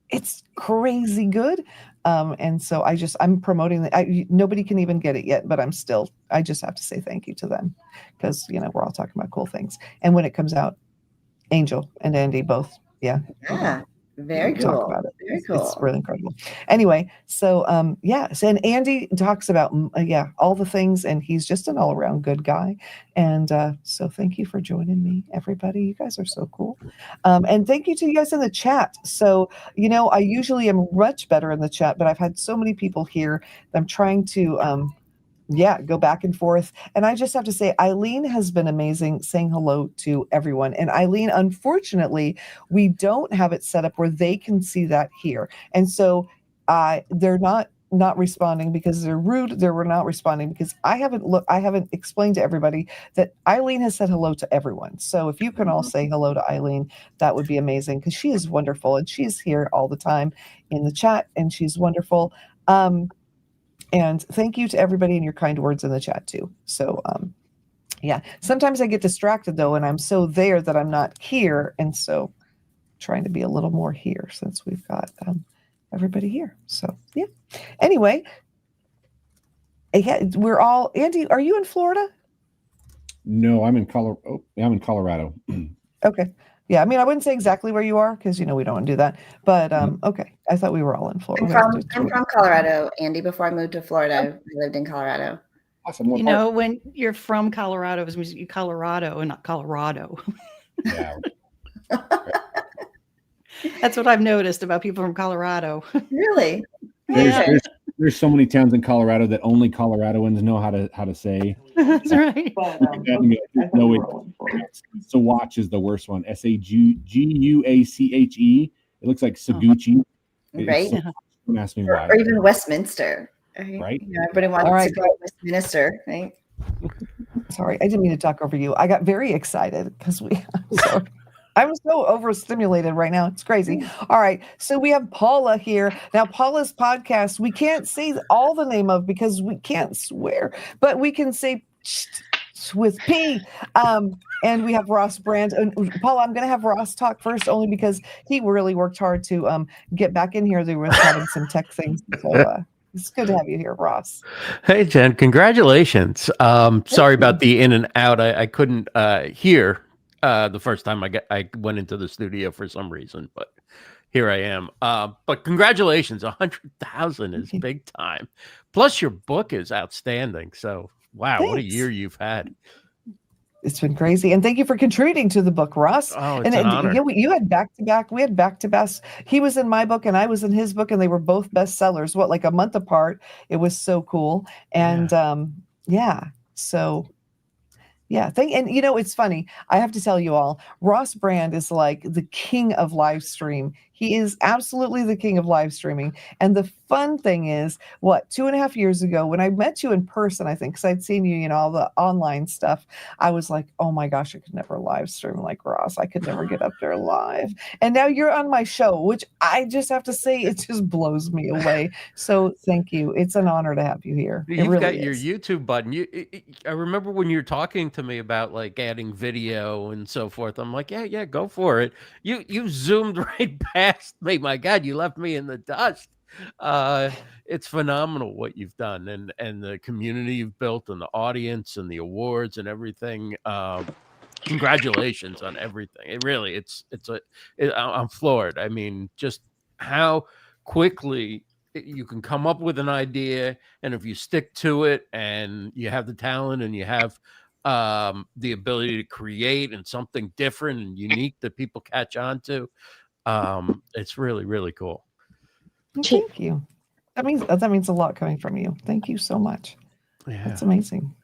it's crazy good. And so I'm promoting it. Nobody can even get it yet, but I just have to say thank you to them because, we're all talking about cool things. And when it comes out, Angel and Andy both. Yeah. Very cool. Talk about it. Very cool. It's really incredible. Anyway, so so and Andy talks about all the things, and he's just an all-around good guy. And so thank you for joining me, everybody. You guys are so cool. And thank you to you guys in the chat. So, I usually am much better in the chat, but I've had so many people here that I'm trying to go back and forth. And I just have to say, Eileen has been amazing saying hello to everyone. And Eileen, unfortunately, we don't have it set up where they can see that here. And so they're not responding because they're rude. They were not responding because I haven't explained to everybody that Eileen has said hello to everyone. So if you can all say hello to Eileen, that would be amazing because she is wonderful and she's here all the time in the chat and she's wonderful. And thank you to everybody in your kind words in the chat too. So, sometimes I get distracted though, and I'm so there that I'm not here. And so trying to be a little more here since we've got everybody here. So, anyway, we're all, Andy, are you in Florida? No, I'm in Colorado. Oh, I'm in Colorado. Okay. Yeah, I mean, I wouldn't say exactly where you are because, we don't want to do that. But, okay, I thought we were all in Florida. I'm from Colorado, Andy. Before I moved to Florida, I lived in Colorado. Awesome. When you're from Colorado, it means you Colorado and not Colorado. Yeah. That's what I've noticed about people from Colorado. Really? There's so many towns in Colorado that only Coloradoans know how to say. That's right. Saguache is the worst one. Saguache. It looks like Saguchi. Right. Don't ask me why. Or even Westminster. Right. Everybody wants to go to Westminster, right? Sorry, I didn't mean to talk over you. I got very excited because I'm so overstimulated right now. It's crazy. All right. So we have Paula here. Now, Paula's podcast, we can't say all the name of because we can't swear, but we can say with P. And we have Ross Brand. And Paula, I'm going to have Ross talk first only because he really worked hard to get back in here. They were having some tech things. So it's good to have you here, Ross. Hey, Jen. Congratulations. Sorry about the in and out. I couldn't hear the first time I went into the studio for some reason, but here I am. But congratulations, 100,000 is big time. Plus your book is outstanding. So wow, Thanks. What a year you've had. It's been crazy. And thank you for contributing to the book, Ross. Oh, it's an honor. You had back-to-back. We had back-to-back. He was in my book and I was in his book and they were both bestsellers. Like a month apart. It was so cool. And so and it's funny. I have to tell you all, Ross Brand is like the king of live stream. He is absolutely the king of live streaming. And the fun thing is, 2.5 years ago, when I met you in person, I think, because I'd seen you, all the online stuff, I was like, oh my gosh, I could never live stream like Ross. I could never get up there live. And now you're on my show, which I just have to say, it just blows me away. So thank you. It's an honor to have you here. You've got your YouTube button. I remember when you were talking to me about like adding video and so forth. I'm like, yeah, go for it. You zoomed right past me. My God, you left me in the dust. It's phenomenal what you've done and the community you've built and the audience and the awards and everything. congratulations on everything. It really, I'm floored. I mean, just how quickly you can come up with an idea, and if you stick to it and you have the talent and you have the ability to create and something different and unique that people catch on to, it's really, really cool. Thank you. That means a lot coming from you. Thank you so much. Yeah. That's amazing.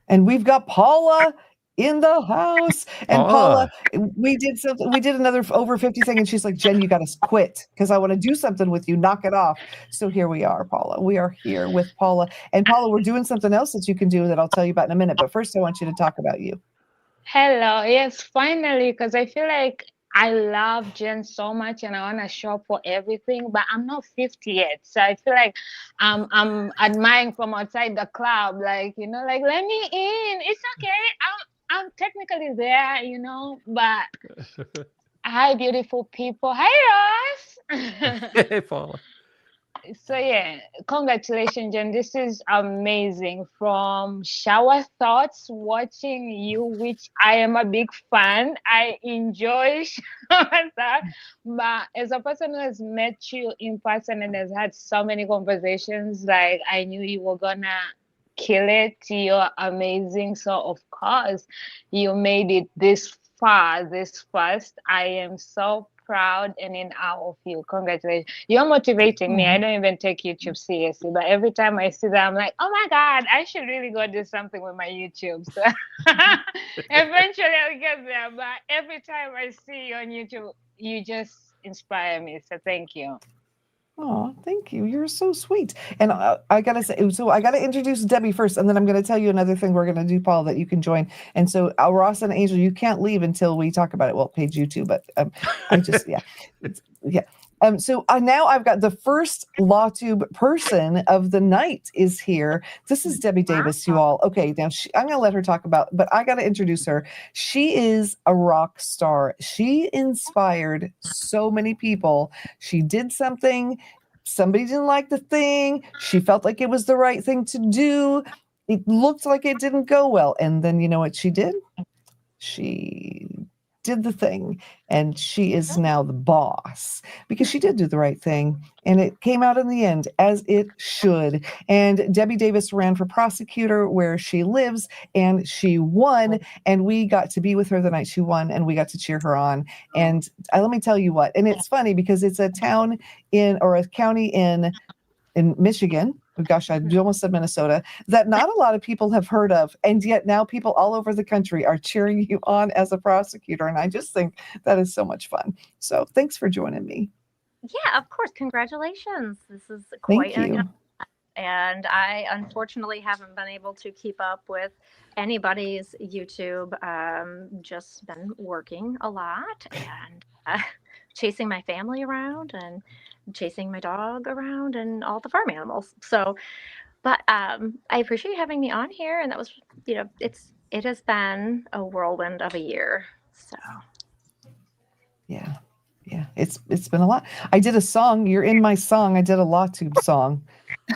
And we've got Paula in the house. And Paula, we did another over 50 thing, and she's like, Jen, you got to quit because I want to do something with you. Knock it off. So here we are, Paula. We are here with Paula. And Paula, we're doing something else that you can do that I'll tell you about in a minute. But first, I want you to talk about you. Hello. Yes, finally, because I feel like I love Jen so much and I want to show up for everything, but I'm not 50 yet. So I feel like I'm admiring from outside the club, like, you know, like, let me in. It's okay. I'm technically there, you know, but hi, beautiful people. Hi, Ross. Hey, Paula. So yeah, congratulations, Jen. This is amazing. From shower thoughts, watching you, which I am a big fan. I enjoy shower thoughts, but as a person who has met you in person and has had so many conversations, like I knew you were gonna kill it. You're amazing. So of course, you made it this far, this fast. I am so proud and in awe of you. Congratulations. You're motivating me. I don't even take YouTube seriously, but every time I see that, I'm like, oh my God, I should really go do something with my YouTube. So eventually I'll get there. But every time I see you on YouTube, you just inspire me. So thank you. Oh, thank you. You're so sweet. And I got to say, so I got to introduce Debbie first, and then I'm going to tell you another thing we're going to do, Paul, that you can join. And so Ross and Angel, you can't leave until we talk about it. Well, Paige, you too, but I just, yeah. So now I've got the first LawTube person of the night is here. This is Debbie Davis, you all. Okay, now I'm going to let her talk about, but I got to introduce her. She is a rock star. She inspired so many people. She did something. Somebody didn't like the thing. She felt like it was the right thing to do. It looked like it didn't go well. And then you know what she did? She did the thing, and she is now the boss because she did do the right thing, and it came out in the end as it should. And Debbie Davis ran for prosecutor where she lives, and she won, and we got to be with her the night she won, and we got to cheer her on. And let me tell you what, and it's funny because it's a town or a county in Michigan. Oh gosh, I almost said Minnesota, that not a lot of people have heard of. And yet now people all over the country are cheering you on as a prosecutor. And I just think that is so much fun. So thanks for joining me. Yeah, of course. Congratulations. This is quite Thank you. And I unfortunately haven't been able to keep up with anybody's YouTube. Just been working a lot and chasing my family around and chasing my dog around and all the farm animals. So, but I appreciate having me on here. And that was, you know, it has been a whirlwind of a year. So. Yeah. It's been a lot. I did a song. You're in my song. I did a LawTube song.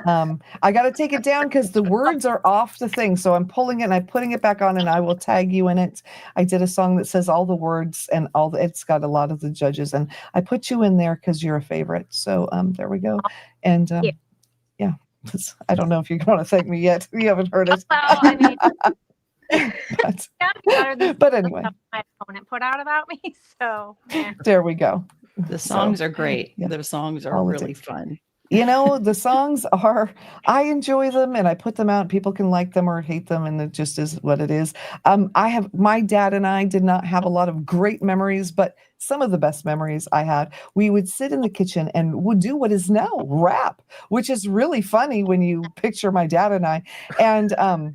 I got to take it down because the words are off the thing. So I'm pulling it and I'm putting it back on, and I will tag you in it. I did a song that says all the words and it's got a lot of the judges, and I put you in there because you're a favorite. So there we go. And yeah, I don't know if you're going to thank me yet. You haven't heard it. Well, I mean, but anyway, my opponent put out about me. So yeah. There we go. The songs are great. Yeah. The songs are really fun. You know, the songs are, I enjoy them and I put them out. People can like them or hate them, and it just is what it is. My dad and I did not have a lot of great memories, but some of the best memories I had, we would sit in the kitchen and would do what is now rap, which is really funny when you picture my dad and I. And,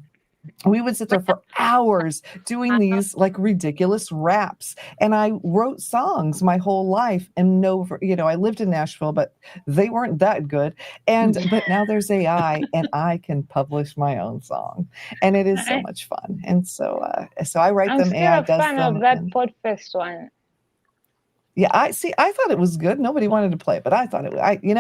we would sit there for hours doing these like ridiculous raps. And I wrote songs my whole life, and I lived in Nashville, but they weren't that good. But now there's AI and I can publish my own song, and it is so much fun. And so I write them, AI does them. I'm still a fan of that Podfest one. Yeah, I see. I thought it was good. Nobody wanted to play it, but I thought it. I It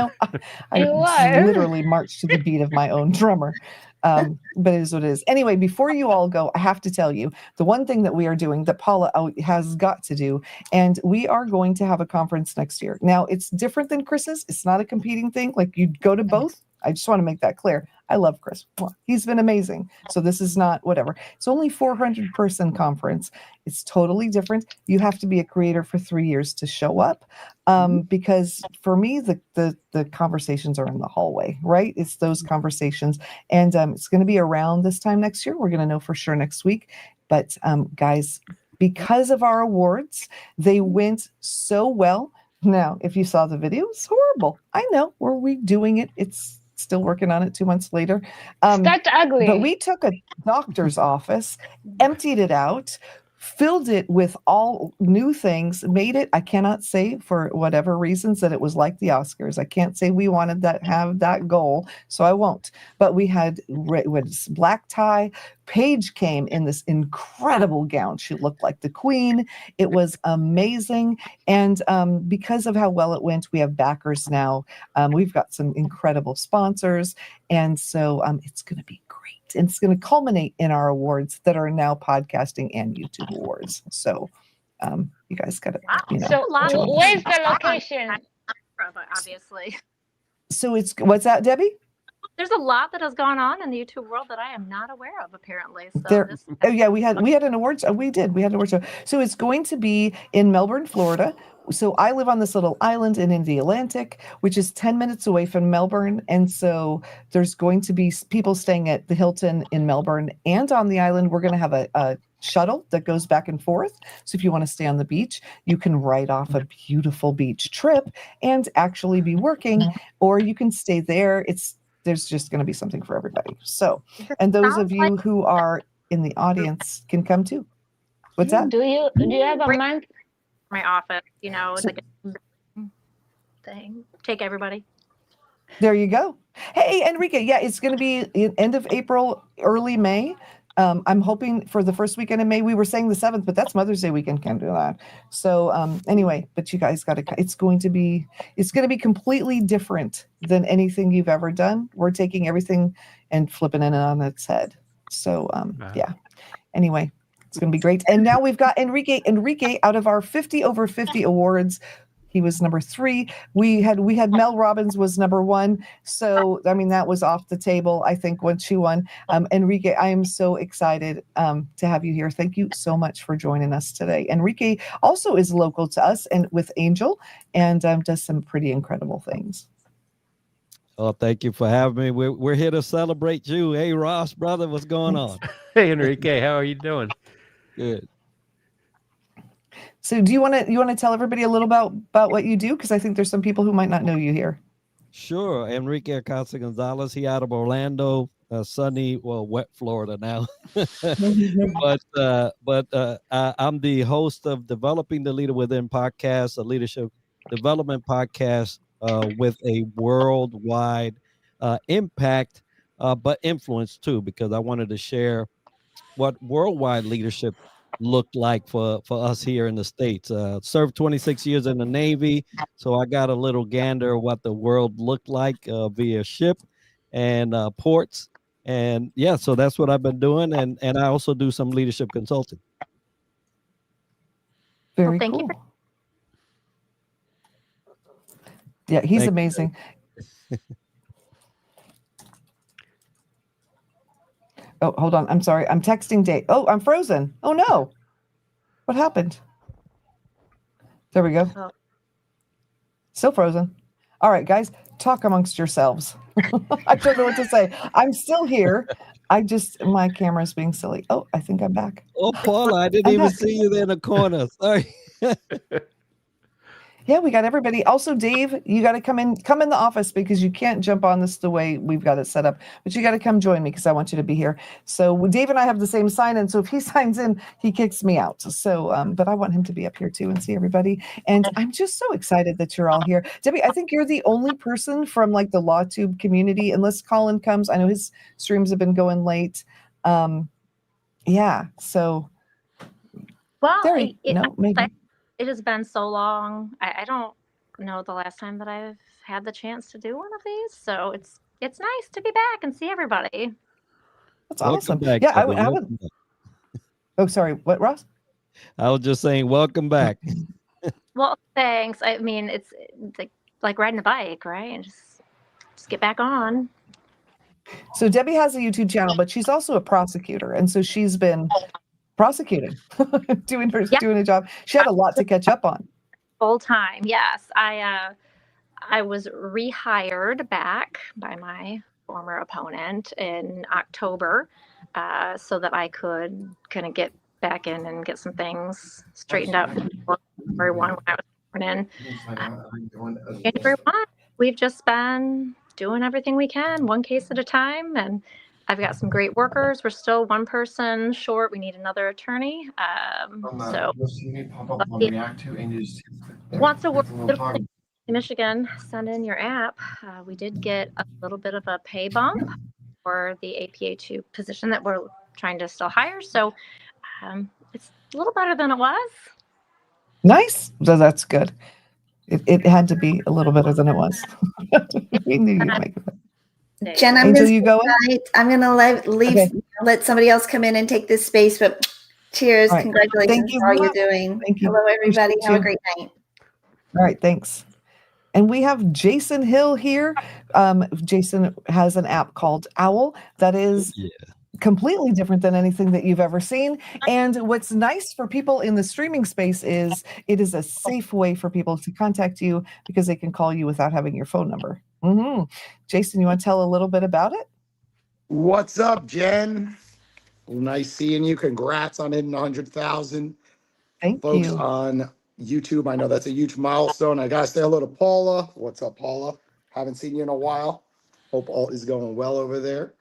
was. literally marched to the beat of my own drummer. But it is what it is. Anyway, before you all go, I have to tell you the one thing that we are doing that Paula has got to do, and we are going to have a conference next year. Now, it's different than Chris's. It's not a competing thing. Like you'd go to both. I just want to make that clear. I love Chris. He's been amazing. So this is not whatever. It's only 400 person conference. It's totally different. You have to be a creator for 3 years to show up. Because for me, the conversations are in the hallway, right? It's those conversations. And it's going to be around this time next year. We're going to know for sure next week. But guys, because of our awards, they went so well. Now, if you saw the video, it's horrible. I know. We're redoing it. It's still working on it 2 months later. That's ugly. But we took a doctor's office, emptied it out, filled it with all new things, made it, I cannot say for whatever reasons that it was like the Oscars. I can't say we wanted that, have that goal, so I won't. But we had with black tie. Paige came in this incredible gown. She looked like the queen. It was amazing. And because of how well it went, we have backers now. We've got some incredible sponsors. And so it's going to be great. And it's going to culminate in our awards that are now podcasting and YouTube awards. So you guys got to, So where's the location? Obviously. So it's, what's that, Debbie? There's a lot that has gone on in the YouTube world that I am not aware of, apparently. So we had an awards. We had an awards show. So it's going to be in Melbourne, Florida. So I live on this little island in the Atlantic, which is 10 minutes away from Melbourne. And so there's going to be people staying at the Hilton in Melbourne and on the island. We're going to have a shuttle that goes back and forth. So if you want to stay on the beach, you can write off a beautiful beach trip and actually be working, or you can stay there. There's just going to be something for everybody. So, and those of you who are in the audience can come too. What's that? Do you have a month? My office, it's like a thing. Take everybody. There you go. Hey, Enrique. Yeah, it's going to be end of April, early May. I'm hoping for the first weekend in May. We were saying the 7th, but that's Mother's Day weekend. Can't do that. So anyway, but you guys got to. It's going to be completely different than anything you've ever done. We're taking everything and flipping it on its head. So yeah. Anyway, it's going to be great. And now we've got Enrique. Enrique, out of our 50 over 50 awards, he was number 3. We had Mel Robbins was number 1. So, I mean, that was off the table, I think, when she won. Enrique, I am so excited to have you here. Thank you so much for joining us today. Enrique also is local to us and with Angel and does some pretty incredible things. Oh, thank you for having me. We're here to celebrate you. Hey, Ross, brother, what's going on? Hey, Enrique, how are you doing? Good. So do you want to tell everybody a little about what you do? Because I think there's some people who might not know you here. Sure. Enrique Acosta Gonzalez, he out of Orlando, sunny, wet Florida now. but I'm the host of Developing the Leader Within podcast, a leadership development podcast with a worldwide impact, but influence too, because I wanted to share what worldwide leadership looked like for us here in the States. Served 26 years in the Navy, so I got a little gander of what the world looked like via ship and ports. And yeah, so that's what I've been doing. And I also do some leadership consulting. Very cool. Yeah, he's amazing. Oh, hold on. I'm sorry. I'm texting Dave. Oh, I'm frozen. Oh, no. What happened? There we go. Oh. Still frozen. All right, guys, talk amongst yourselves. I don't know what to say. I'm still here. My camera's being silly. Oh, I think I'm back. Oh, Paula, I didn't even see you there in the corner. Sorry. Yeah, we got everybody. Also, Dave, you got to come in the office because you can't jump on this the way we've got it set up. But you got to come join me because I want you to be here. So Dave and I have the same sign in. So if he signs in, he kicks me out. So, but I want him to be up here too and see everybody. And I'm just so excited that you're all here. Debbie, I think you're the only person from like the LawTube community, unless Colin comes. I know his streams have been going late. Yeah. So, well, maybe. it has been so long. I don't know the last time that I've had the chance to do one of these, so it's nice to be back and see everybody. That's Welcome awesome. back, Yeah, I Debbie. would. Welcome back. Oh, sorry. What, Ross? I was just saying, welcome back. Well, thanks. I mean, it's like riding a bike, right? And just get back on. So Debbie has a YouTube channel, but she's also a prosecutor, and so she's been prosecuting, doing a job. She had a lot to catch up on. Full time, yes. I was rehired back by my former opponent in October, so that I could kind of get back in and get some things straightened out. January 1 when I was born in. January 1, we've just been doing everything we can, one case at a time, and I've got some great workers. We're still one person short. We need another attorney. So wants to work in Michigan, send in your app. We did get a little bit of a pay bump for the APA2 position that we're trying to still hire. So it's a little better than it was. Nice. So that's good. It had to be a little better than it was. We knew you'd make it. Jen, Angel, you going? I'm gonna let somebody else come in and take this space. But cheers, All right. congratulations Thank you. for all you're doing. Thank you. Hello, everybody. Appreciate Have a you. great night. All right, thanks. And we have Jason Hill here. Jason has an app called Owl that is completely different than anything that you've ever seen. And what's nice for people in the streaming space is it is a safe way for people to contact you because they can call you without having your phone number. Jason, you want to tell a little bit about it? What's up, Jen? Nice seeing you. Congrats on hitting 100,000 folks you. on YouTube. I know that's a huge milestone. I gotta say hello to Paula. What's up, Paula? Haven't seen you in a while. Hope all is going well over there.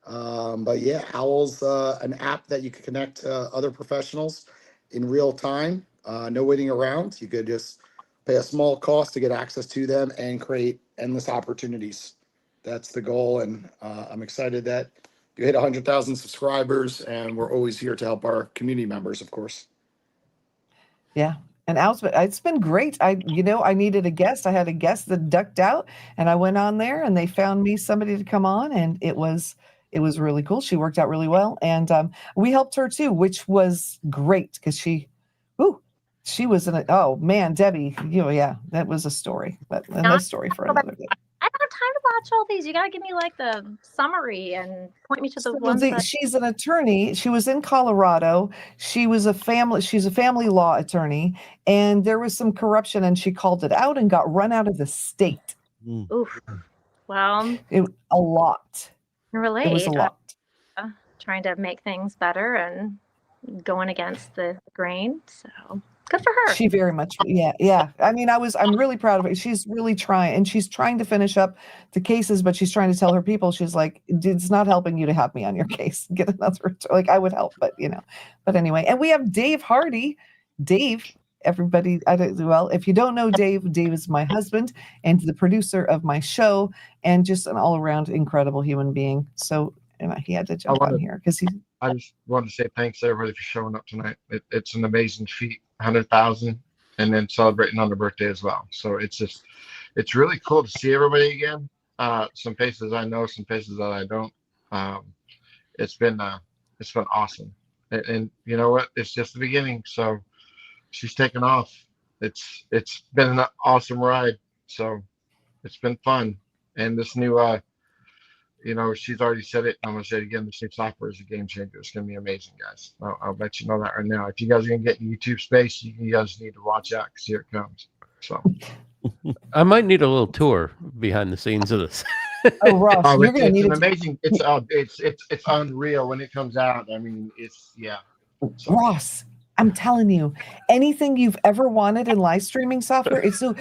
But yeah, Owl's an app that you can connect to other professionals in real time. No waiting around. You could just pay a small cost to get access to them and create endless opportunities. That's the goal, and I'm excited that you hit 100,000 subscribers, and we're always here to help our community members, of course. Yeah. And it's been great. I needed a guest. I had a guest that ducked out, and I went on there, and they found me somebody to come on, and it was really cool. She worked out really well, and we helped her too, which was great because she was in it. Oh man, Debbie, that was a story, but another story for another day. I don't have time to watch all these. You got to give me like the summary and point me to the ones that... She's an attorney. She was in Colorado. She's a family law attorney, and there was some corruption, and she called it out and got run out of the state. Oof. Well, a lot. Relate. It was a lot. Trying to make things better and going against the grain. So good for her. She very much, yeah. I mean, I'm really proud of her. She's really trying, and she's trying to finish up the cases, but she's trying to tell her people, she's like, it's not helping you to have me on your case. Get another, like I would help, but but anyway. And we have Dave Hardy. Dave, everybody, if you don't know Dave is my husband and the producer of my show and just an all around incredible human being. So he had to jump on here because I just wanted to say thanks to everybody for showing up tonight. It's an amazing feat, 100,000, and then celebrating on the birthday as well. So it's really cool to see everybody again. Some faces I know, some faces that I don't. It's been awesome, and you know what? It's just the beginning. So she's taken off. It's been an awesome ride. So it's been fun, and this new she's already said it. I'm going to say it again. This new software is a game changer. It's going to be amazing, guys. I'll let you know that right now. If you guys are going to get in YouTube space, you guys need to watch out because here it comes. So I might need a little tour behind the scenes of this. Oh, Ross, you're going to need an amazing. It's unreal when it comes out. I mean, Ross, I'm telling you, anything you've ever wanted in live streaming software, it's the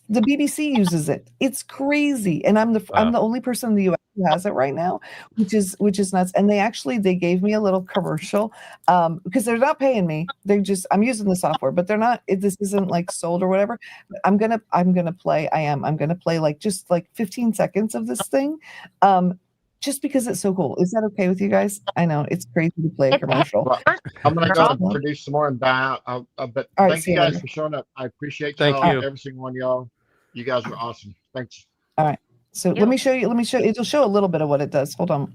BBC uses it. It's crazy, and I'm the only person in the US who has it right now, which is nuts. And they gave me a little commercial because they're not paying me. I'm using the software, but they're not. This isn't like sold or whatever. I'm gonna play. I'm gonna play like 15 seconds of this thing. just because it's so cool. Is that okay with you guys? I know it's crazy to play a commercial. Well, I'm gonna go and produce some more and die out. But All right, thank see you you guys later. for showing up. I appreciate Thank y'all, you. every single one of y'all. You guys are awesome. Thanks. All right. So let me show you. It'll show a little bit of what it does. Hold on.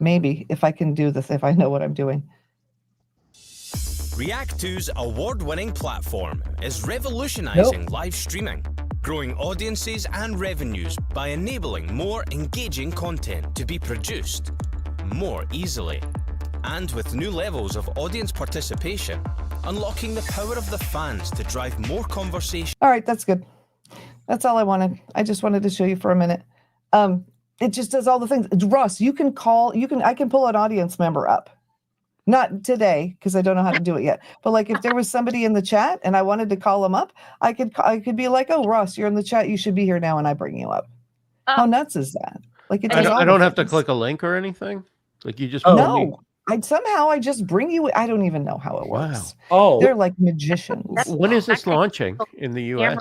Maybe if I can do this, if I know what I'm doing. React 2's award-winning platform is revolutionizing live streaming, growing audiences and revenues by enabling more engaging content to be produced more easily, and with new levels of audience participation, unlocking the power of the fans to drive more conversation. All right, that's good. That's all I wanted. I just wanted to show you for a minute. It just does all the things. Russ, I can pull an audience member up. Not today, because I don't know how to do it yet. But like if there was somebody in the chat and I wanted to call them up, I could be like, oh, Russ, you're in the chat. You should be here now. And I bring you up. How nuts is that? Like it does I all don't the have to things. click a link or anything. Like you just No. I just bring you. I don't even know how it works. Oh. They're like magicians. When is this launching in the U.S.?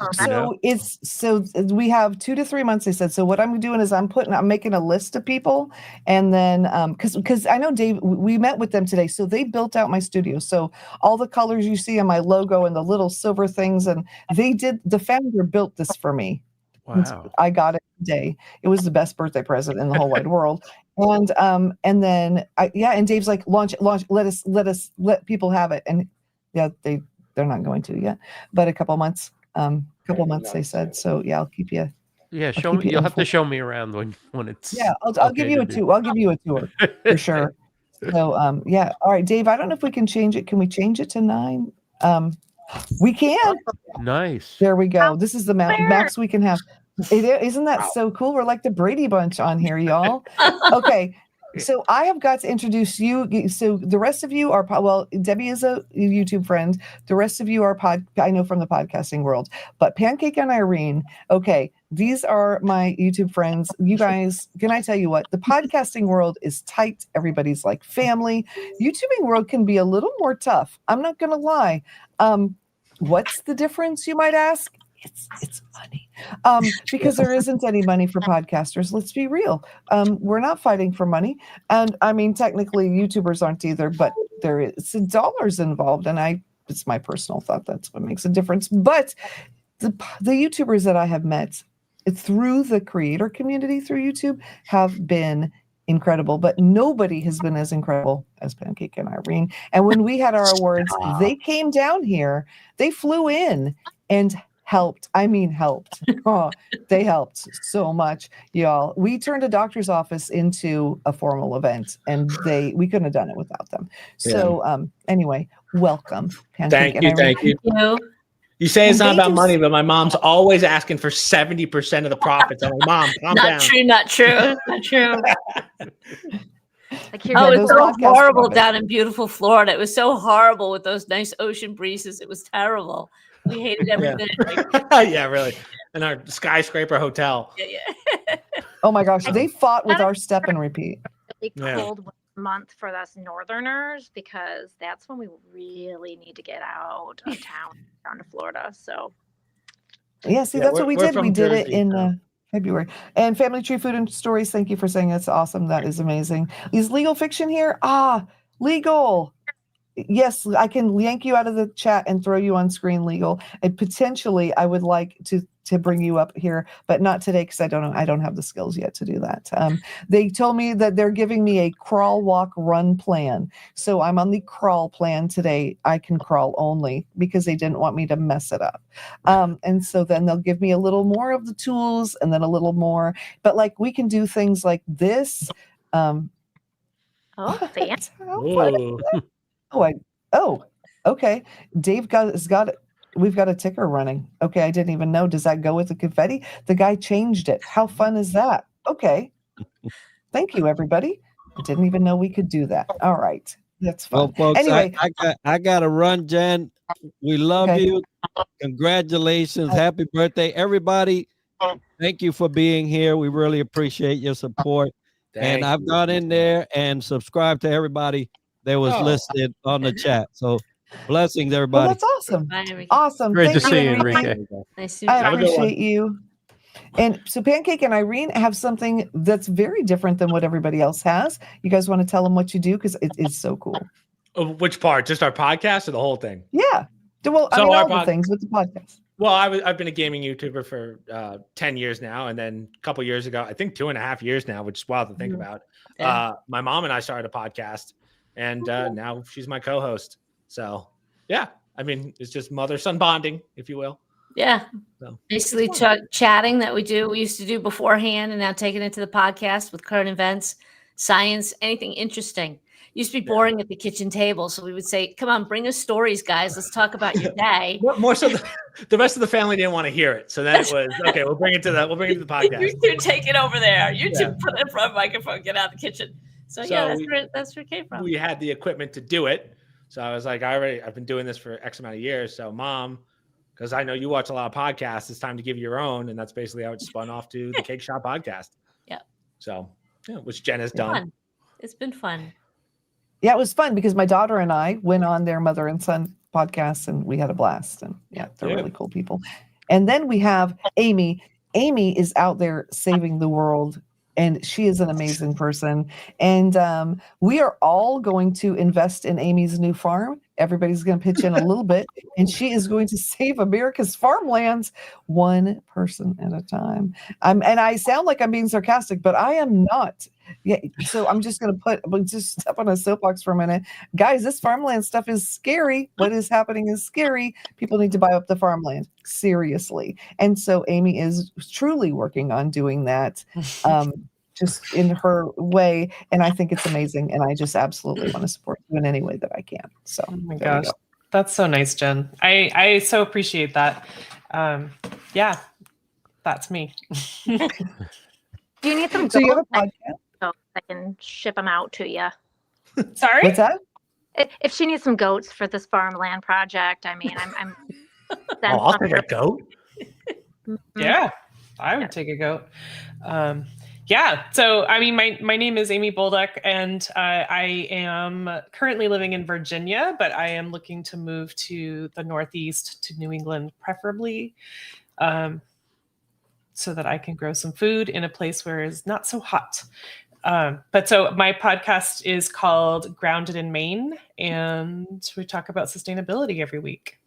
So we have 2 to 3 months. They said. So what I'm doing is I'm making a list of people, and then because I know Dave, we met with them today, so they built out my studio. So all the colors you see on my logo and the little silver things, and the founder built this for me. Wow. I got it today. It was the best birthday present in the whole wide world. And then and Dave's like, launch, let people have it. And yeah, they're not going to yet, but a couple months, they said. So yeah, I'll keep you. Yeah, show me. You'll have to show me around when it's. Yeah, I'll give you a tour. I'll give you a tour for sure. So yeah, all right, Dave. I don't know if we can change it. Can we change it to 9? We can. Nice. There we go. This is the max we can have. Isn't that so cool? We're like the Brady Bunch on here, y'all. Okay. So I have got to introduce you. So the rest of you are, Debbie is a YouTube friend. The rest of you are I know from the podcasting world, but Pancake and Irene. Okay. These are my YouTube friends. You guys, can I tell you what? The podcasting world is tight. Everybody's like family. YouTubing world can be a little more tough. I'm not going to lie. What's the difference, you might ask? It's money, because there isn't any money for podcasters. Let's be real. We're not fighting for money, and I mean technically YouTubers aren't either. But there is dollars involved, and it's my personal thought that's what makes a difference. But the YouTubers that I have met through the creator community through YouTube have been incredible, but nobody has been as incredible as Pancake and Irene. And when we had our awards, they came down here. They flew in and helped. Oh, they helped so much, y'all. We turned a doctor's office into a formal event, and we couldn't have done it without them. So anyway, welcome, Pancake and Irene. Thank you. You say it's not about money, but my mom's always asking for 70% of the profits. I'm like, Mom, calm down. Not true. Like it was so horrible down in beautiful Florida. It was so horrible with those nice ocean breezes. It was terrible. We hated every minute. Yeah, really. In our skyscraper hotel. Yeah. Oh my gosh, they fought with our step and repeat. Cold month for us northerners, because that's when we really need to get out of town, down to Florida. So yeah, see, that's what we did. We did it in February. And Family Tree Food and Stories, thank you for saying that's awesome. That is amazing. Is legal fiction here? Legal. Yes, I can yank you out of the chat and throw you on screen, legal. And potentially I would like to bring you up here, but not today because I don't have the skills yet to do that. They told me that they're giving me a crawl, walk, run plan. So I'm on the crawl plan today. I can crawl only because they didn't want me to mess it up. And so then they'll give me a little more of the tools and then a little more, but like we can do things like this. Fancy. Okay. Dave has got it. We've got a ticker running. Okay, I didn't even know. Does that go with the confetti? The guy changed it. How fun is that? Okay. Thank you, everybody. I didn't even know we could do that. All right. That's fun. Well, folks, anyway, I got to run, Jen. We love you. Congratulations. Happy birthday, everybody. Thank you for being here. We really appreciate your support. And I've gone in there and subscribed to everybody that was listed on the chat. So blessings, everybody. Well, that's awesome. Awesome. Great Thank to see you, Enrique. Enrique. Nice I appreciate you. And so Pancake and Irene have something that's very different than what everybody else has. You guys want to tell them what you do? Because it is so cool. Which part? Just our podcast or the whole thing? Yeah. Well, I mean, all the things with the podcast. Well, I've been a gaming YouTuber for 10 years now. And then a couple years ago, I think 2.5 years now, which is wild to think about. Yeah. My mom and I started a podcast, and now she's my co-host. So yeah, I mean, it's just mother-son bonding, if you will. Yeah. So basically chatting that we used to do beforehand, and now taking it to the podcast with current events, science, anything interesting. Used to be boring at the kitchen table, so we would say, come on, bring us stories, guys. Let's talk about your day. More so the rest of the family didn't want to hear it. So then it was, okay, we'll bring it to the podcast. You two take it over there. You two put it in front of the microphone, get out of the kitchen. So yeah, that's where it came from. We had the equipment to do it. So I was like, I've been doing this for X amount of years. So Mom, because I know you watch a lot of podcasts, it's time to give you your own. And that's basically how it spun off to the Cake Shop podcast. Yeah. So, which Jen has done. Fun. It's been fun. Yeah, it was fun because my daughter and I went on their mother and son podcasts and we had a blast. And they're really cool people. And then we have Amy. Amy is out there saving the world, and she is an amazing person. And we are all going to invest in Amy's new farm. Everybody's going to pitch in a little bit, and she is going to save America's farmlands one person at a time. And I sound like I'm being sarcastic, but I am not. Yeah, so I'm just going to just step on a soapbox for a minute. Guys, this farmland stuff is scary. What is happening is scary. People need to buy up the farmland. Seriously. And so Amy is truly working on doing that. Just in her way, and I think it's amazing, and I just absolutely want to support you in any way that I can. So oh my gosh, that's so nice, Jen. I so appreciate that. Yeah, that's me. Do you need some so you have a goats? podcast? So I can ship them out to you. Sorry, what's that? If she needs some goats for this farmland project, I mean, I'm I'll take a goat. Yeah, I would take a goat. Yeah, so I mean, my name is Amy Bolduc, and I am currently living in Virginia, but I am looking to move to the Northeast, to New England, preferably, so that I can grow some food in a place where it's not so hot. But so my podcast is called Grounded in Maine, and we talk about sustainability every week.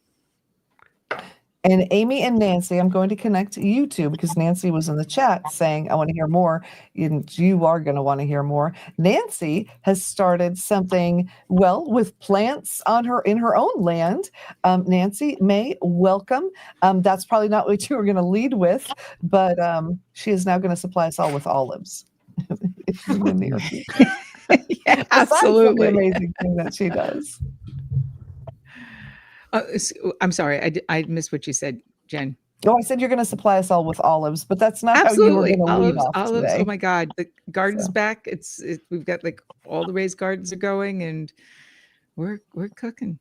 And Amy and Nancy, I'm going to connect you two because Nancy was in the chat saying, I want to hear more. And you are going to want to hear more. Nancy has started something, with plants in her own land. Nancy, May, welcome. That's probably not what you were going to lead with, but she is now going to supply us all with olives. In the near future. Yeah, absolutely. That's the amazing thing that she does. I'm sorry, I missed what you said, Jen. Oh, I said you're going to supply us all with olives, but that's not how you were going to lead off olives. today. Oh my God, the garden's back. We've got like all the raised gardens are going, and we're cooking.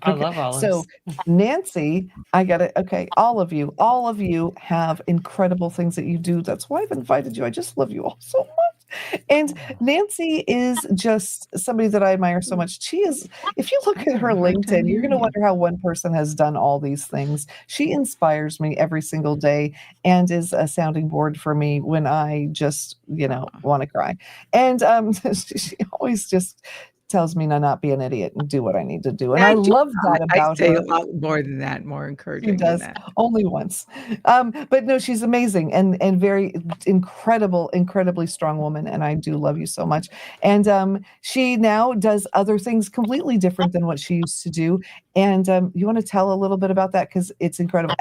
I love olives. So Nancy, all of you have incredible things that you do. That's why I've invited you. I just love you all so much. And Nancy is just somebody that I admire so much. She is, if you look at her LinkedIn, you're going to wonder how one person has done all these things. She inspires me every single day and is a sounding board for me when I just, want to cry. And she always just tells me to not be an idiot and do what I need to do. And I love that about her. I say a lot more than that, more encouraging. She does, than that. only once. But no, she's amazing and very incredibly strong woman. And I do love you so much. And she now does other things completely different than what she used to do. And you want to tell a little bit about that? Because it's incredible.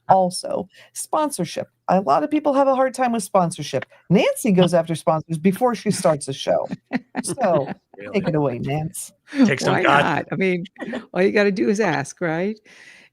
Also, sponsorship. A lot of people have a hard time with sponsorship. Nancy goes after sponsors before she starts a show. So take it away, Nance. Take some Why not? I mean, all you got to do is ask, right?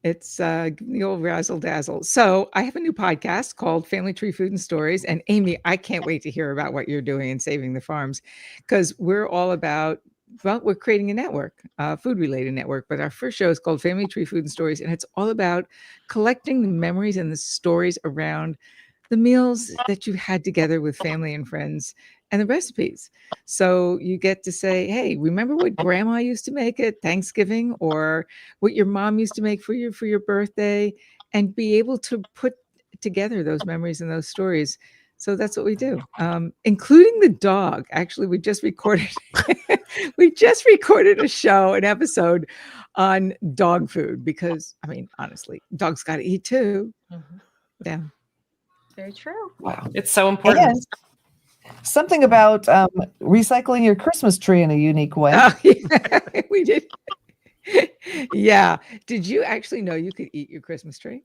It's the old razzle dazzle. So I have a new podcast called Family Tree Food and Stories. And Amy, I can't wait to hear about what you're doing in saving the farms, because we're all about, we're creating a network, a food-related network. But our first show is called Family Tree Food and Stories, and it's all about collecting the memories and the stories around the meals that you had together with family and friends and the recipes. So you get to say, hey, remember what grandma used to make at Thanksgiving, or what your mom used to make for your birthday, and be able to put together those memories and those stories. So that's what we do, including the dog. Actually, we just recorded a show, an episode on dog food, because I mean, honestly, dogs got to eat too. Yeah. Very true. Wow. It's so important. And something about recycling your Christmas tree in a unique way. Oh, yeah, we did. Yeah. Did you actually know you could eat your Christmas tree?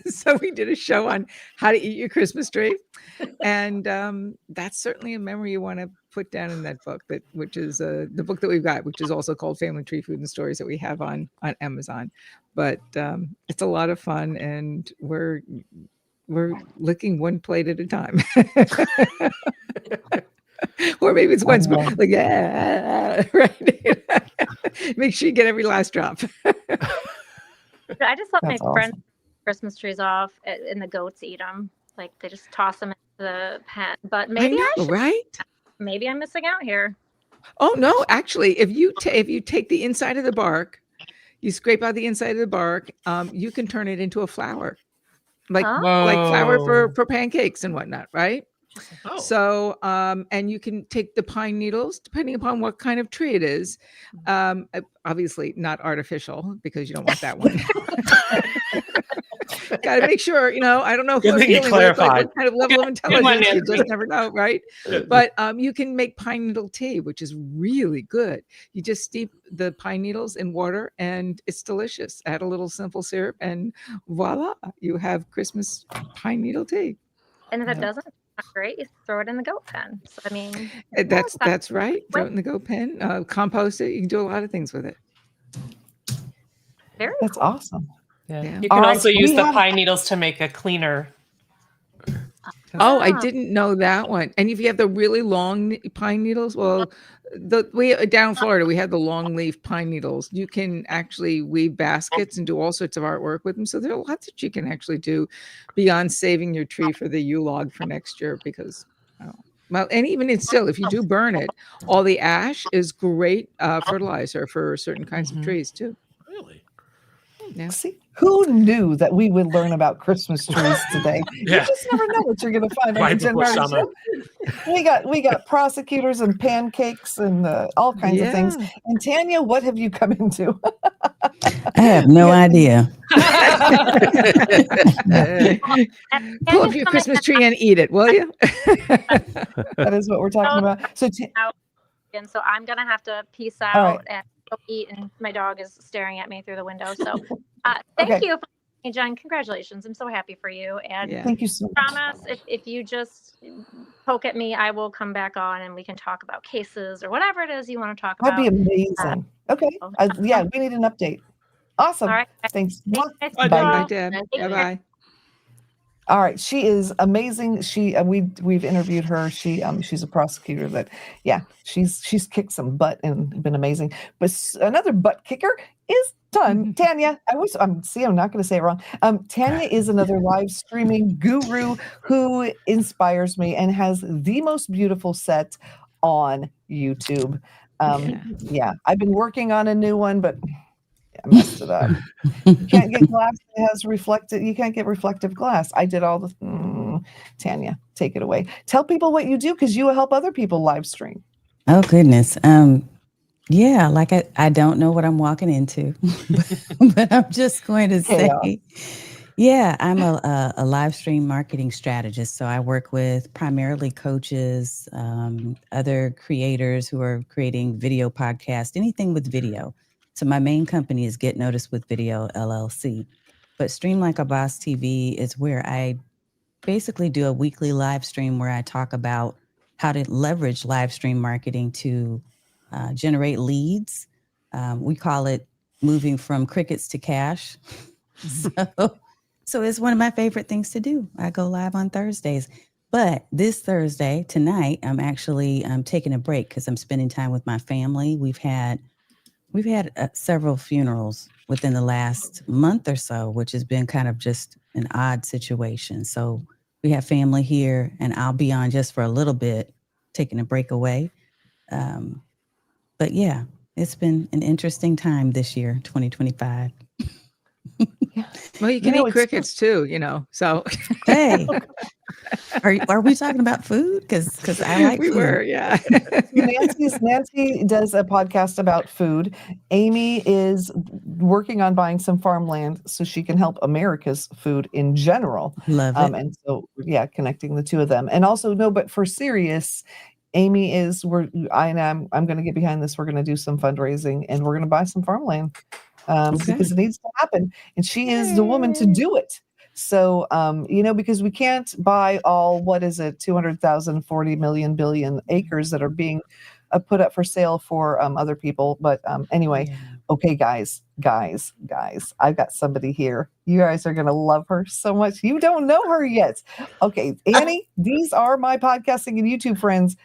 So we did a show on how to eat your Christmas tree. And that's certainly a memory you want to put down in that book, which is the book that we've got, which is also called Family Tree Food and Stories, that we have on Amazon. But it's a lot of fun, and we're licking one plate at a time. Or maybe it's one spoon. Like, right. Make sure you get every last drop. I just let That's my friends Christmas trees off, and the goats eat them. Like, they just toss them into the pen. But maybe I should, right? Maybe I'm missing out here. Oh no, actually, if you take the inside of the bark, you scrape out the inside of the bark, you can turn it into a flour, like flour for pancakes and whatnot, right? Oh. So, and you can take the pine needles, depending upon what kind of tree it is. Obviously not artificial, because you don't want that one. Got to make sure, I don't know who I'm dealing with, like, what kind of level of intelligence, you just never know, right? But you can make pine needle tea, which is really good. You just steep the pine needles in water, and it's delicious. Add a little simple syrup, and voila, you have Christmas pine needle tea. And if it doesn't, not great, you throw it in the goat pen. So, I mean, that's right. Throw it in the goat pen, compost it. You can do a lot of things with it. That's awesome. Yeah. You can also use the pine needles to make a cleaner. Oh, I didn't know that one. And if you have the really long pine needles, well, we down in Florida, we had the long leaf pine needles. You can actually weave baskets and do all sorts of artwork with them. So there are lots that you can actually do beyond saving your tree for the Yule log for next year, because well, and even still, if you do burn it, all the ash is great fertilizer for certain kinds of trees too. Really? Yeah. See, who knew that we would learn about Christmas trees today? You just never know what you're going to find on Right the Jen before Martin summer. Show. We got prosecutors and pancakes and all kinds of things. And Tanya, what have you come into? I have no idea. Pull up your Christmas tree and eat it, will you? That is what we're talking about. So, and so I'm gonna have to peace out and go eat, and my dog is staring at me through the window. So, thank you, Jen. Congratulations! I'm so happy for you. And thank you so much. Promise, if you just poke at me, I will come back on and we can talk about cases or whatever it is you want to talk about. That'd be amazing. Okay. Yeah, we need an update. Awesome. All right. Thanks. Bye, Deb. Bye-bye. All right, she is amazing. She we've interviewed her. She's a prosecutor that, she's kicked some butt and been amazing. But another butt kicker is Tanya. I'm not going to say it wrong. Tanya is another live streaming guru who inspires me and has the most beautiful set on YouTube. I've been working on a new one, but I messed it up. You can't get glass that has reflective. You can't get reflective glass. I did all the. Tanya, take it away. Tell people what you do, because you help other people live stream. Oh goodness. Like I don't know what I'm walking into, but I'm just going to say, I'm a live stream marketing strategist. So I work with primarily coaches, other creators who are creating video podcasts, anything with video. So my main company is Get Noticed with Video LLC, but Stream Like a Boss TV is where I basically do a weekly live stream where I talk about how to leverage live stream marketing to generate leads. We call it moving from crickets to cash. So it's one of my favorite things to do. I go live on Thursdays, but this Thursday, tonight, I'm actually taking a break because I'm spending time with my family. We've had several funerals within the last month or so, which has been kind of just an odd situation. So we have family here, and I'll be on just for a little bit, taking a break away. But it's been an interesting time this year, 2025. Well, you can eat crickets too, so. Hey, are we talking about food? Because I like we food. were, yeah. Nancy does a podcast about food. Amy is working on buying some farmland so she can help America's food in general. Love it. And so, yeah, connecting the two of them. And also, no, but for serious, Amy is, I'm going to get behind this. We're going to do some fundraising and we're going to buy some farmland because it needs to happen. And she is the woman to do it. So, because we can't buy all, 200,000, 40 million, billion acres that are being put up for sale for other people. But anyway, okay, guys, I've got somebody here. You guys are going to love her so much. You don't know her yet. Okay, Annie, these are my podcasting and YouTube friends.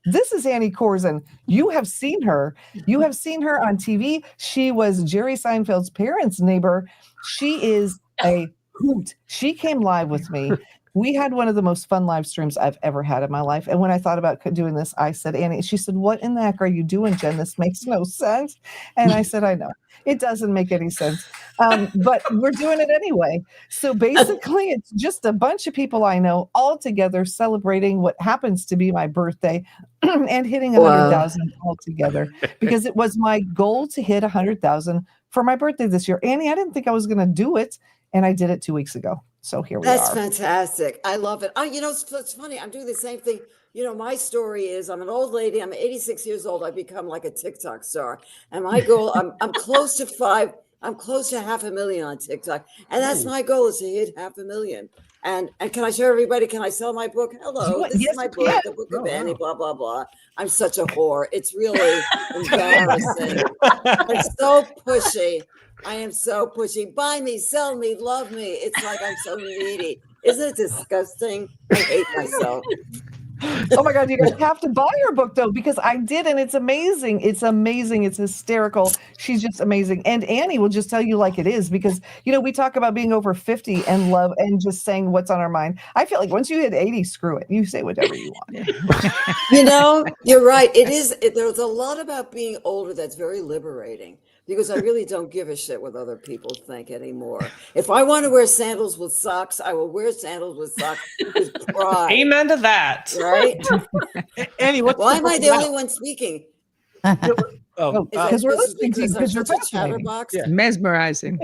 This is Annie Korzan. You have seen her. You have seen her on TV. She was Jerry Seinfeld's parents' neighbor. She is a hoot. She came live with me. We had one of the most fun live streams I've ever had in my life. And when I thought about doing this, I said, Annie, she said, what in the heck are you doing, Jen? This makes no sense. And I said, I know. It doesn't make any sense. But we're doing it anyway. So basically, it's just a bunch of people I know all together celebrating what happens to be my birthday and hitting 100,000 all together, because it was my goal to hit 100,000 for my birthday this year. Annie, I didn't think I was going to do it. And I did it 2 weeks ago. So here we are. That's fantastic. I love it. It's funny. I'm doing the same thing. My story is I'm an old lady. I'm 86 years old. I've become like a TikTok star. And my goal, I'm close to 500,000 on TikTok. And that's my goal, is to hit 500,000. And can I show everybody, can I sell my book? Hello, this is my book, The Book of Annie, blah, blah, blah. I'm such a whore. It's really embarrassing. I'm so pushy. I am so pushy. Buy me, sell me, love me. It's like I'm so needy. Isn't it disgusting? I hate myself. Oh my God, you guys have to buy her book though, because I did, and it's amazing. It's amazing. It's hysterical. She's just amazing. And Annie will just tell you like it is, because we talk about being over 50 and love and just saying what's on our mind. I feel like once you hit 80, screw it. You say whatever you want. You're right. There's a lot about being older that's very liberating, because I really don't give a shit what other people think anymore. If I want to wear sandals with socks, I will wear sandals with socks with pride. Amen to that. Right? Annie, why am I the only one speaking? Because we're listening to you, because you're such a chatterbox. Yeah. Mesmerizing.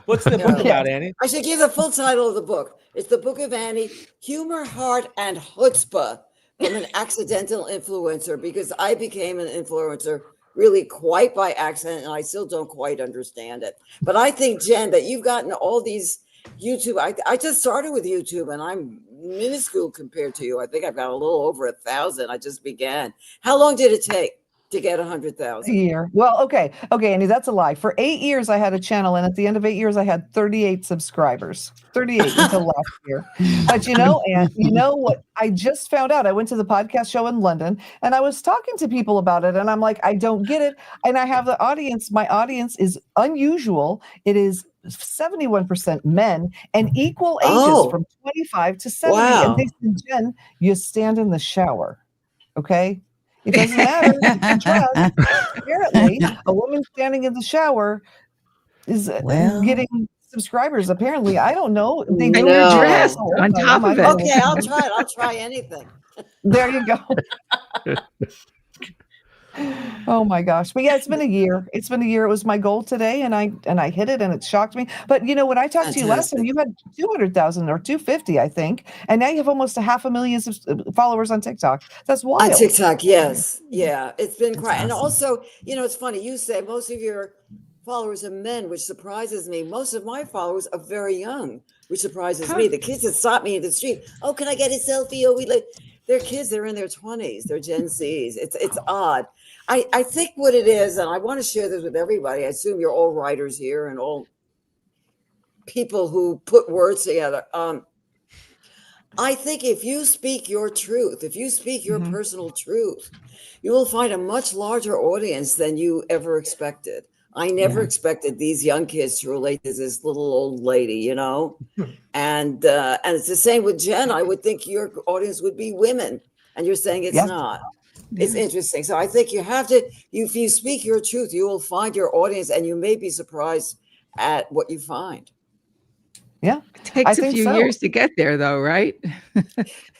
What's the book about, Annie? I should give the full title of the book. It's The Book of Annie, Humor, Heart, and Chutzpah from an Accidental Influencer, because I became an influencer really quite by accident, and I still don't quite understand it. But I think, Jen, that you've gotten all these YouTube. I just started with YouTube, and I'm minuscule compared to you. I think I've got a little over 1,000. I just began. How long did it take to get 100,000? A year. Well, okay, Annie, that's a lie. For 8 years, I had a channel, and at the end of 8 years, I had 38 subscribers. 38 until last year. But and you know what? I just found out. I went to the podcast show in London, and I was talking to people about it, and I'm like, I don't get it. And I have the audience. My audience is unusual. It is 71% men and equal ages from 25 to 70. Wow. And they said, Jen, you stand in the shower. Okay. It doesn't matter. Apparently, a woman standing in the shower is getting subscribers. Apparently, I don't know. They do your dress on top of it. Okay, I'll try it. I'll try anything. There you go. Oh my gosh. But yeah, it's been a year. It was my goal today, and I hit it, and it shocked me. But when I talked to you last time, you had 200,000 or 250, I think. And now you have almost 500,000 followers on TikTok. That's wild. On TikTok, yes. Yeah, it's been great. Awesome. And also, it's funny. You say most of your followers are men, which surprises me. Most of my followers are very young, which surprises me. The kids that stop me in the street, oh, can I get a selfie? Oh, they're kids. They're in their 20s. They're Gen Zs. It's odd. I think what it is, and I want to share this with everybody. I assume you're all writers here and all people who put words together. I think if you speak your truth, if you speak your personal truth, you will find a much larger audience than you ever expected. I never expected these young kids to relate to this little old lady, and it's the same with Jen. I would think your audience would be women, and you're saying it's not. It's interesting. So I think you have to, if you speak your truth, you will find your audience, and you may be surprised at what you find. Yeah. It takes a think few so. years to get there, though, right?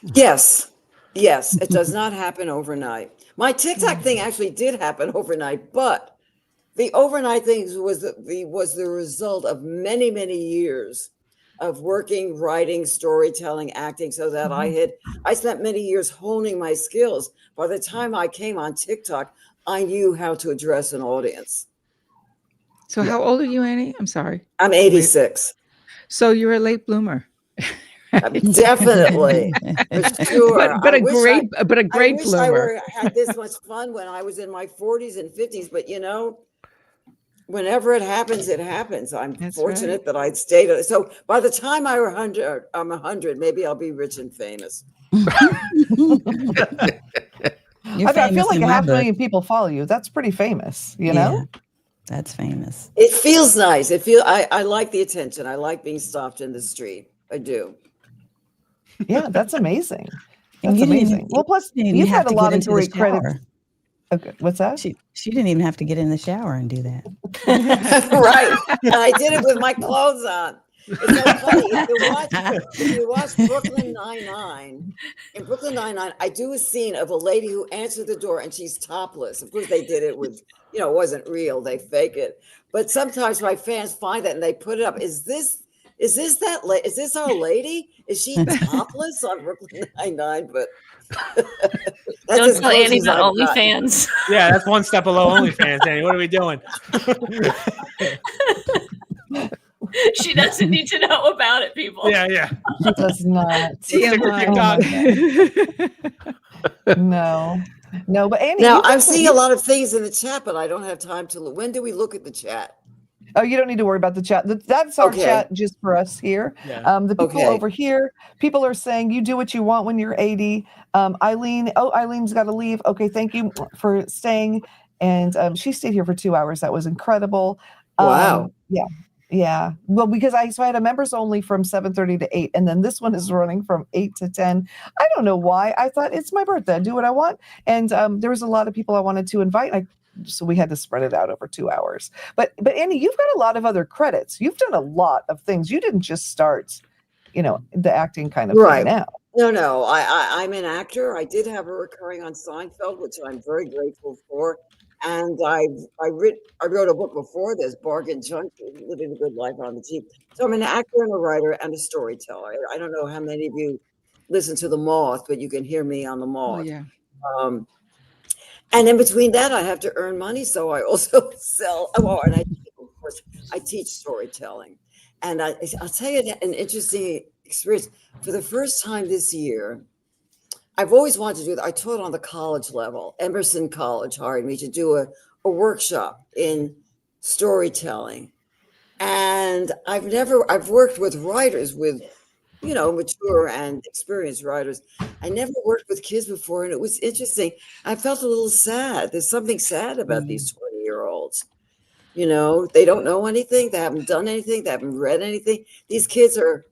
Yes. Yes. It does not happen overnight. My TikTok thing actually did happen overnight, but the overnight thing was the result of many, many years of working, writing, storytelling, acting, so that I spent many years honing my skills. By the time I came on TikTok, I knew how to address an audience. So how old are you, Annie? I'm sorry. I'm 86. So you're a late bloomer. Definitely, for sure. But I a wish great I bloomer. had this much fun when I was in my 40s and 50s, but whenever it happens, it happens. I'm fortunate that I'd stayed. So by the time I'm 100, maybe I'll be rich and famous. I feel like 500,000 people follow you. That's pretty famous, you know? That's famous. It feels nice. I like the attention. I like being stopped in the street. I do. Yeah, that's amazing. And That's you didn't amazing. even- Well, plus you didn't you've have had a to lot get of into the great credits. shower. Okay, what's that? She didn't even have to get in the shower and do that. Right. And I did it with my clothes on. It's so funny. If you watch Brooklyn Nine-Nine, in Brooklyn Nine-Nine, I do a scene of a lady who answered the door and she's topless. Of course, they did it with, it wasn't real. They fake it. But sometimes my fans find that and they put it up. Is this our lady? Is she topless on Brooklyn Nine-Nine? But that's Don't as tell close Annie as about I've gotten. OnlyFans. Yeah, that's one step below OnlyFans, Annie. What are we doing? She doesn't need to know about it, people. Yeah. She does not. No, but Annie, Now you've I'm got seeing a lot of things in the chat, but I don't have time to look. When do we look at the chat? Oh, you don't need to worry about the chat. That's our Okay. chat just for us here. Yeah. The people over here, people are saying you do what you want when you're 80. Eileen's got to leave. Okay, thank you for staying. And she stayed here for 2 hours. That was incredible. Wow. Yeah. Well, because I had a members only from 7:30 to 8, and then this one is running from 8 to 10. I don't know why. I thought it's my birthday. I do what I want. And there was a lot of people I wanted to invite. So we had to spread it out over 2 hours. But Annie, you've got a lot of other credits. You've done a lot of things. You didn't just start, the acting kind of thing now. No. I'm an actor. I did have a recurring on Seinfeld, which I'm very grateful for. And I wrote a book before this, Bargain Junkie, Living a Good Life on the Cheap. So I'm an actor and a writer and a storyteller. I don't know how many of you listen to The Moth, but you can hear me on The Moth. Oh, yeah. And in between that, I have to earn money. So I also sell, and of course, I teach storytelling. And I'll tell you an interesting experience. For the first time this year, I've always wanted to do that. I taught on the college level. Emerson College hired me to do a workshop in storytelling. And I've worked with writers with, mature and experienced writers. I never worked with kids before, and it was interesting. I felt a little sad. There's something sad about these 20-year-olds. They don't know anything. They haven't done anything. They haven't read anything. These kids are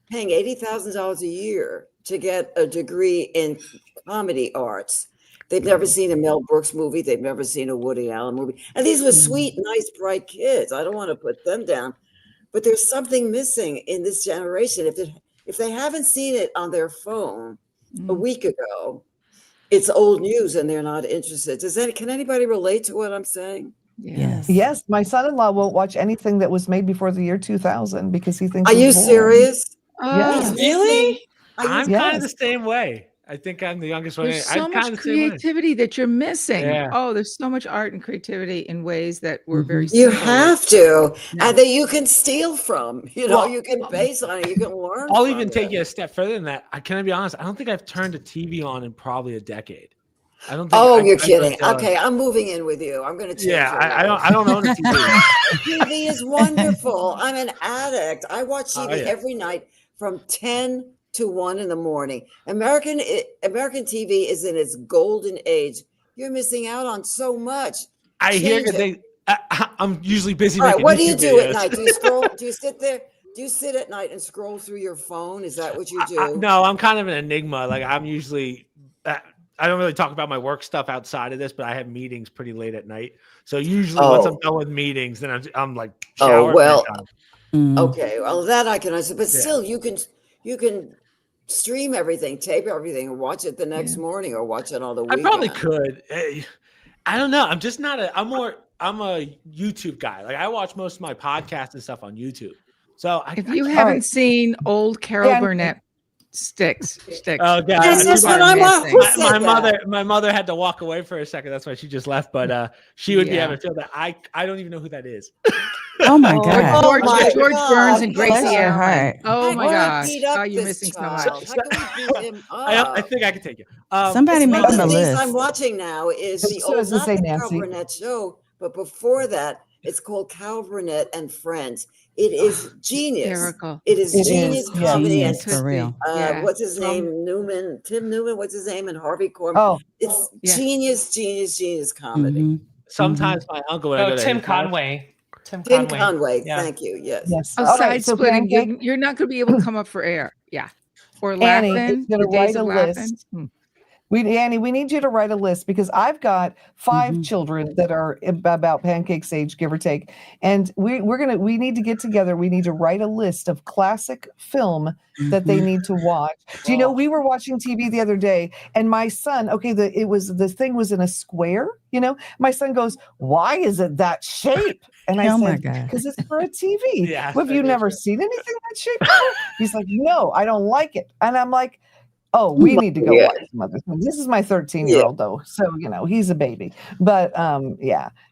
paying $80,000 a year to get a degree in comedy arts. They've never seen a Mel Brooks movie. They've never seen a Woody Allen movie. And these were sweet, nice, bright kids. I don't want to put them down. But there's something missing in this generation. If they haven't seen it on their phone a week ago, it's old news and they're not interested. Can anybody relate to what I'm saying? Yes. My son-in-law won't watch anything that was made before the year 2000 because he thinks Are it's you boring. serious? Yeah. Really? I'm kind of the same way. I think I'm the youngest one. There's so much creativity that you're missing. Yeah. Oh, there's so much art and creativity in ways that were very You simple. have to, and that you can steal from. You can base on it. You can learn. I'll from even it. take you a step further than that. Can I be honest? I don't think I've turned a TV on in probably a decade. I don't think. Oh, you're kidding. Okay, I'm moving in with you. I'm going to change. Yeah, I don't own a TV. TV is wonderful. I'm an addict. I watch TV yeah. every night from 10 to 1 in the morning. American TV is in its golden age. You're missing out on so much. I hear Change that I'm usually busy. All right, making what do you YouTube do at videos. night? Do you scroll? Do you sit there? Do you sit at night and scroll through your phone? Is that what you do? No, I'm kind of an enigma. Like I'm usually, I don't really talk about my work stuff outside of this, but I have meetings pretty late at night. So usually once I'm done with meetings, then I'm like, shower. well, Okay, well that I can understand, but still, you can stream everything, tape everything, and watch it the next morning, or watch it on the I weekend. probably could. I don't know. I'm just not I'm a YouTube guy. Like I watch most of my podcasts and stuff on YouTube. So if you haven't seen old Carol Burnett sticks. Oh God! That's what My mother had to walk away for a second. That's why she just left. But she would be able to feel that. I don't even know who that is. Oh my God! George Burns and Gracie Bless your Allen. heart. Oh my gosh! Beat up You're this missing so child. much. How can we beat him up? I think I can take it. Somebody One make of him the a things list. I'm watching now is the So old, as to not say, the Carol Nancy. Burnett show, but before that, it's called Carol Burnett and Friends. It is genius. Hysterical. It is genius comedy. Genius, and for real. What's his name? Tim Newman. What's his name? And Harvey Korman. Oh, it's genius comedy. Mm-hmm. Sometimes my uncle would go to Tim his house. Conway. Tim Conway. Yeah. Thank you. Yes. Yes. Oh, All side right, so splitting. Pancake, You're not going to be able to come up for air. Yeah. Or Annie laughing. is going to The days write a of laughing. list. Annie, we need you to write a list because I've got 5 children that are about Pancake's age, give or take, and we need to get together. We need to write a list of classic film that they need to watch. Do you know, we were watching TV the other day, and my son, the thing was in a square. You know, my son goes, "Why is it that shape?" And I said, "Because it's for a TV. Yeah, Have you never seen anything that shape before?" He's like, "No, I don't like it," and I'm like, oh, we need to go watch some other things. This is my 13-year-old though. So, he's a baby. But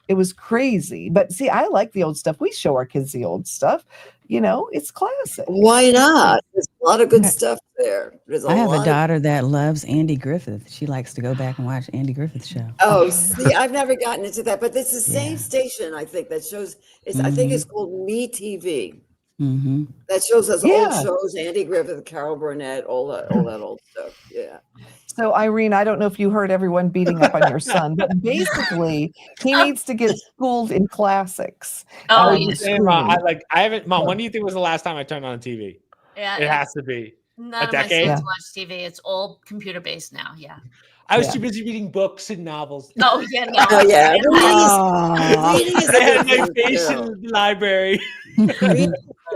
it was crazy. But see, I like the old stuff. We show our kids the old stuff. It's classic. Why not? There's a lot of good stuff there. I have a daughter that loves Andy Griffith. She likes to go back and watch Andy Griffith's show. Oh, see, I've never gotten into that, but it's the same station, I think, that shows. I think it's called Me TV. Mm-hmm. That shows us old shows, Andy Griffith, Carol Burnett, all that old stuff. Yeah. So Irene, I don't know if you heard everyone beating up on your son, but basically he needs to get schooled in classics. Oh, I haven't. Mom, when do you think was the last time I turned on TV? Yeah, it has to be none a of my decade. sons watch TV. It's all computer based now. Yeah. I was too busy reading books and novels. Oh yeah, no. Oh yeah. Reading is I had my face in the library.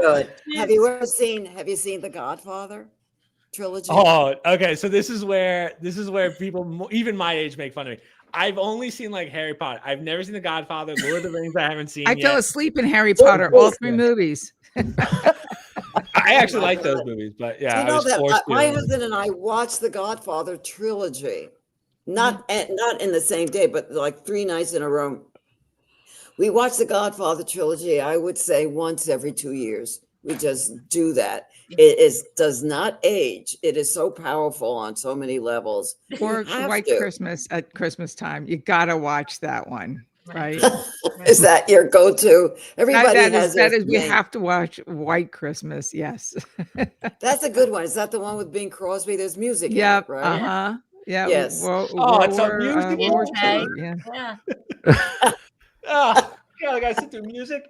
Good. Have you seen The Godfather trilogy? Oh, okay. So this is where people, even my age, make fun of me. I've only seen like Harry Potter. I've never seen The Godfather. Lord of the Rings, I haven't seen. I yet. fell asleep in Harry Potter, all 3 movies. I actually like those movies, but yeah, my husband and I watched The Godfather trilogy, not in the same day, but like 3 nights in a row. We watch The Godfather trilogy, I would say once every 2 years. We just do that. It does not age. It is so powerful on so many levels. Or White Christmas at Christmas time. You got to watch that one, right? Is that your go-to? Everybody that is we have to watch White Christmas. Yes. That's a good one. Is that the one with Bing Crosby? There's music in it, right? Uh-huh. Yeah. Yes. It's a music. Yeah. Oh, God, I gotta sit through music.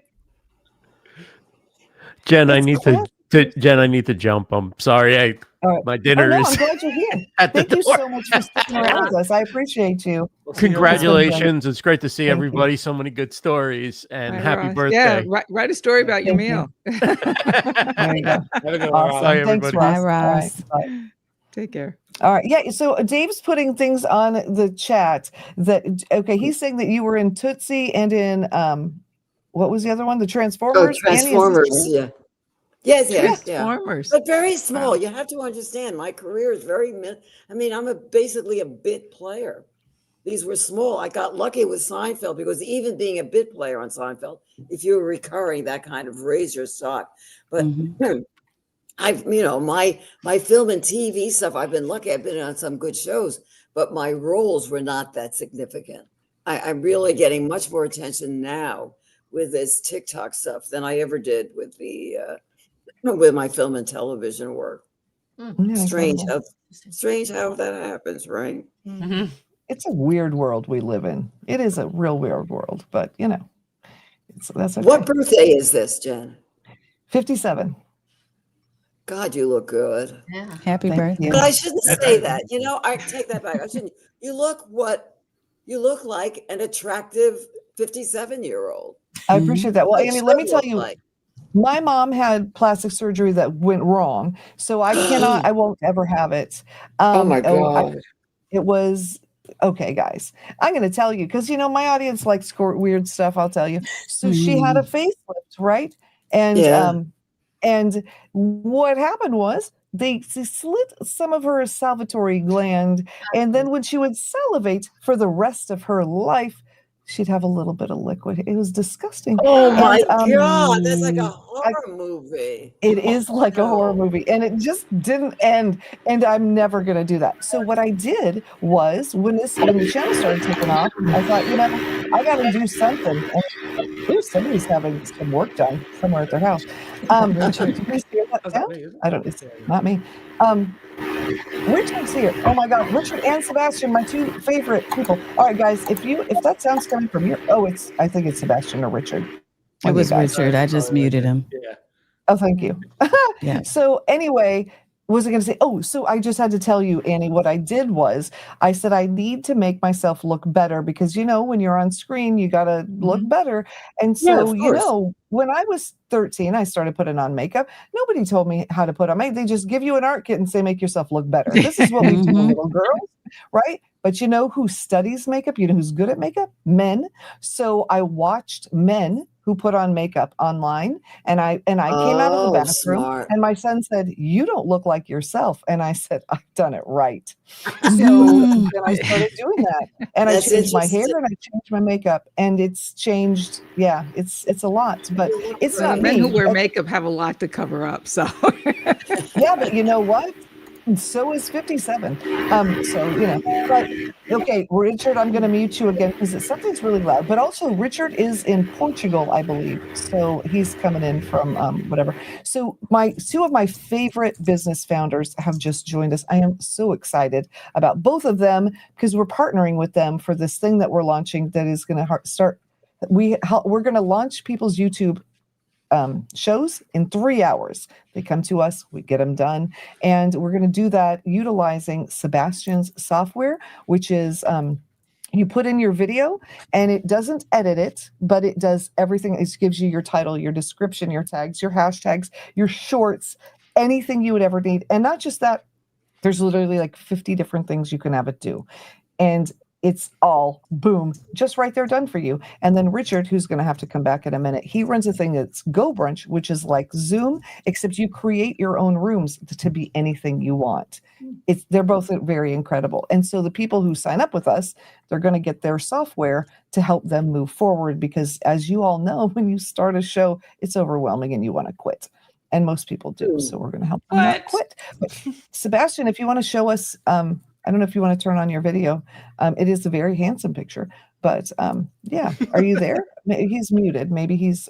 Jen, I need to jump. I'm sorry. My dinner is. I'm glad you're here. Thank you so much for sticking around with us. I appreciate you. Congratulations. It's great to see everybody. So many good stories and happy birthday. Yeah, write a story about your meal. There you go. Awesome. Bye, Thanks, Ross. Bye, Ross. Bye. Take care. All right. Yeah. So Dave's putting things on the chat he's saying that you were in Tuccy and in what was the other one? The Transformers? Oh, Transformers. Yeah. Yes. Transformers. But very small. You have to understand my career is I'm basically a bit player. These were small. I got lucky with Seinfeld because even being a bit player on Seinfeld, if you're recurring, that kind of raised your stock. But I've, my film and TV stuff, I've been lucky. I've been on some good shows, but my roles were not that significant. I'm really getting much more attention now with this TikTok stuff than I ever did with with my film and television work. Strange how that happens, right? Mm-hmm. It's a weird world we live in. It is a real weird world, but that's okay. What birthday is this, Jen? 57. God, you look good. Yeah. Happy birthday. But I shouldn't say that. I take that back. I shouldn't. You look like an attractive 57-year-old. I appreciate that. Well, Annie, let me tell you. My mom had plastic surgery that went wrong, so I won't ever have it. Oh my God. It was okay, guys. I'm going to tell you because my audience likes weird stuff. I'll tell you. So she had a facelift, right? And Yeah. and what happened was they slit some of her salivatory gland, and then when she would salivate for the rest of her life, she'd have a little bit of liquid. It was disgusting. Oh my And, God, that's like a horror movie. it is like a horror movie, and it just didn't end. And I'm never going to do that. So what I did was when the channel started taking off, I thought, I got to do something. And somebody's having some work done somewhere at their house. Richard, did you hear that sound? I don't. It's not me. Richard's here. Oh my God, Richard and Sebastian, my two favorite people. All right, guys, if that sound's coming from here, I think it's Sebastian or Richard. It was Richard. I just muted him. Yeah. Oh, thank you. Yeah. So anyway, was I going to say, so I just had to tell you, Annie, what I did was I said, I need to make myself look better because, when you're on screen, you got to look better. And so, when I was 13, I started putting on makeup. Nobody told me how to put on makeup. They just give you an art kit and say, make yourself look better. This is what we do, little girls, right? But who studies makeup? You know who's good at makeup? Men. So I watched men who put on makeup online, and I came out of the bathroom, and my son said, "You don't look like yourself," and I said, "I've done it right." So then I started doing that, and I changed my hair and I changed my makeup, and it's changed. Yeah, it's a lot, but it's not men me. who wear makeup have a lot to cover up. So Yeah, but you know what? So is 57. But okay, Richard, I'm going to mute you again because something's really loud. But also, Richard is in Portugal, I believe. So he's coming in from whatever. So two of my favorite business founders have just joined us. I am so excited about both of them because we're partnering with them for this thing that we're launching that is going to start. We're going to launch people's YouTube shows in 3 hours. They come to us, we get them done, and we're going to do that utilizing Sebastian's software, which is you put in your video and it doesn't edit it, but it does everything. It gives you your title, your description, your tags, your hashtags, your shorts, anything you would ever need. And not just that, there's literally like 50 different things you can have it do. And it's all boom, just right there done for you. And then Richard, who's going to have to come back in a minute, he runs a thing that's Go Brunch, which is like Zoom, except you create your own rooms to be anything you want. They're both very incredible. And so the people who sign up with us, they're going to get their software to help them move forward because as you all know, when you start a show, it's overwhelming and you want to quit. And most people do. So we're going to help them not quit. But Sebastian, if you want to show us, I don't know if you want to turn on your video. It is a very handsome picture, but yeah, are you there? He's muted. Maybe he's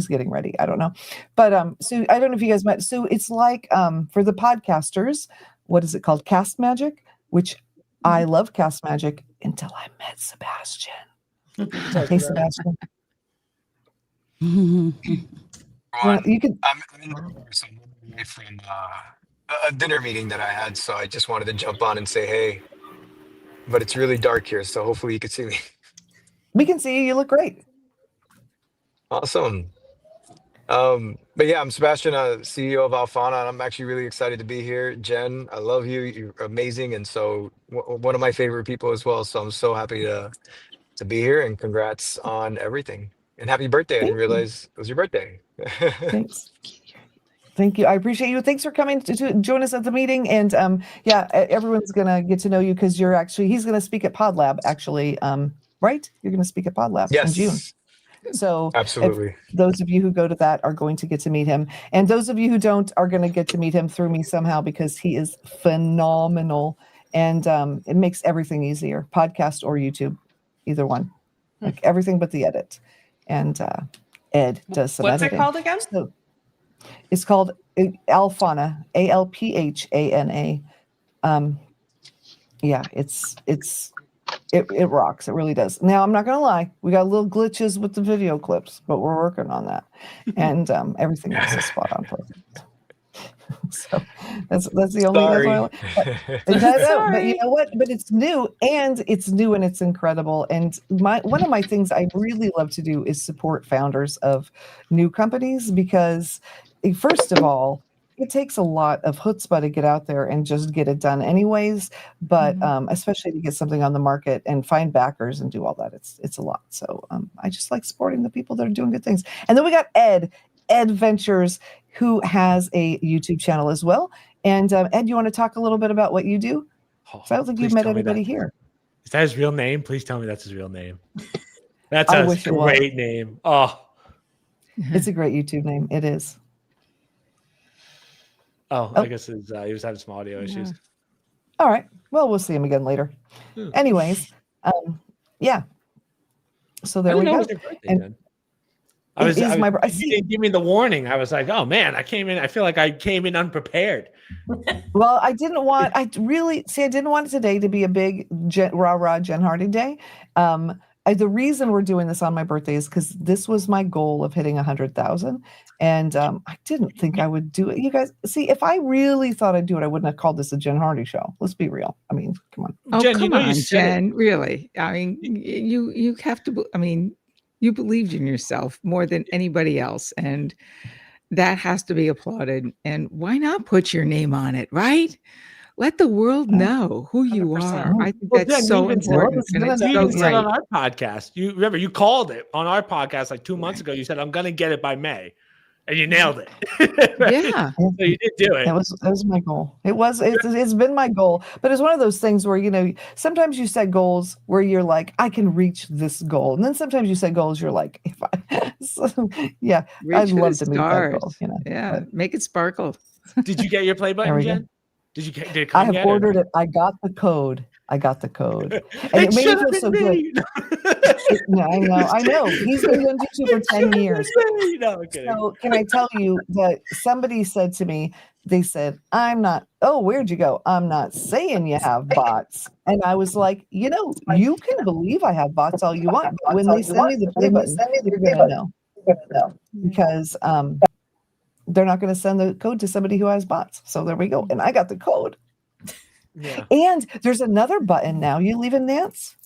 getting ready. I don't know. But so I don't know if you guys met. So it's like for the podcasters, what is it called? Cast Magic, which I love Cast Magic until I met Sebastian. Hey, Sebastian. You could. I'm away from a dinner meeting that I had, so I just wanted to jump on and say hey. But it's really dark here, so hopefully you can see me. We can see you. You look great. Awesome. But yeah, I'm Sebastian, CEO of Alfana, and I'm actually really excited to be here. Jen, I love you. You're amazing, and so one of my favorite people as well. So I'm so happy to be here, and congrats on everything. And happy birthday! I didn't realize it was your birthday. Thanks. Thank you. I appreciate you. Thanks for coming to join us at the meeting. And yeah, everyone's going to get to know you because he's going to speak at PodLab actually, right? You're going to speak at PodLab in June. So absolutely, those of you who go to that are going to get to meet him. And those of you who don't are going to get to meet him through me somehow because he is phenomenal. And it makes everything easier, podcast or YouTube, either one, like everything but the edit. And Ed does some editing. What's it called again? So, it's called Alfana, Alphana. Yeah, it rocks. It really does. Now, I'm not going to lie. We got little glitches with the video clips, but we're working on that. And everything else is spot on perfect. So That's the only. Sorry. But you know what? But it's new and it's incredible. And one of my things I really love to do is support founders of new companies because, first of all, it takes a lot of chutzpah to get out there and just get it done anyways. But especially to get something on the market and find backers and do all that, it's a lot. So I just like supporting the people that are doing good things. And then we got Ed Ventures, who has a YouTube channel as well. And Ed, you want to talk a little bit about what you do? I don't think you've met anybody here. Is that his real name? Please tell me that's his real name. That's a great name. Oh, it's a great YouTube name. It is. I guess he was having some audio issues. All right. Well, we'll see him again later. Anyways, yeah. So there we go. You didn't give me the warning. I was like, oh man, I feel like I came in unprepared. Well, I didn't want it today to be a big rah-rah Jen Hardy day. The reason we're doing this on my birthday is because this was my goal of hitting 100,000. And I didn't think I would do it. You guys, see, if I really thought I'd do it, I wouldn't have called this a Jen Hardy show. Let's be real. I mean, come on. Oh, Jen, come on, Jen, really. I mean, you have to, you believed in yourself more than anybody else. And that has to be applauded. And why not put your name on it, right? Let the world know who you 100%. Are. I think that's Jen, so important. And it's so great. On our podcast, you remember you called it on our podcast like 2 months ago. You said, I'm going to get it by May. And you nailed it. Yeah. So you did do it. That was my goal. It's been my goal. But it's one of those things where, sometimes you set goals where you're like, I can reach this goal. And then sometimes you set goals, you're like, I'd love to meet that goal. Yeah. Make it sparkle. Did you get your play button, Jen? Did it come I have ordered it. I got the code. And it made me feel so good. I know. He's been doing YouTube for 10 years. No, so can I tell you that somebody said to me, they said, where'd you go? I'm not saying you have bots. And I was like, you can believe I have bots all you want. But when they send me the play button, you're going to know. Because they're not going to send the code to somebody who has bots. So there we go. And I got the code. Yeah. And there's another button now. You leaving, Nance?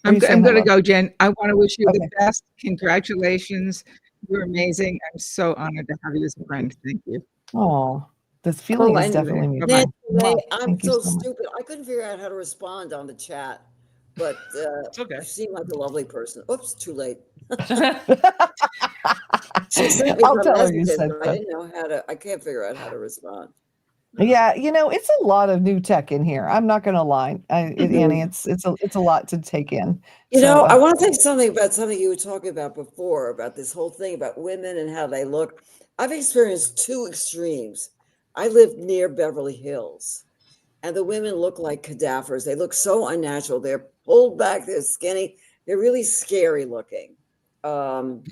I'm going to go, Jen. I want to wish you the best. Congratulations. You're amazing. I'm so honored to have you as a friend. Thank you. Oh, this feeling is definitely me. I'm so stupid. I couldn't figure out how to respond on the chat, but it's okay. You seem like a lovely person. Oops, too late. I'll tell her you said I didn't know how to. I can't figure out how to respond. Yeah, it's a lot of new tech in here. I'm not going to lie, Annie. It's a lot to take in. I want to say something about something you were talking about before, about this whole thing about women and how they look. I've experienced two extremes. I lived near Beverly Hills, and the women look like cadavers. They look so unnatural. They're pulled back. They're skinny. They're really scary looking. And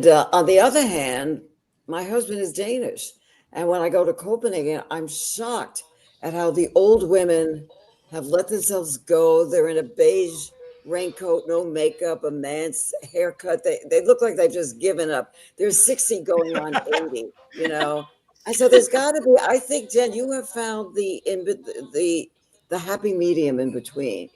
on the other hand, my husband is Danish. And when I go to Copenhagen, I'm shocked at how the old women have let themselves go. They're in a beige raincoat, no makeup, a man's haircut. They look like they've just given up. They're 60 going on 80, And so there's got to be, I think, Jen, you have found the happy medium in between.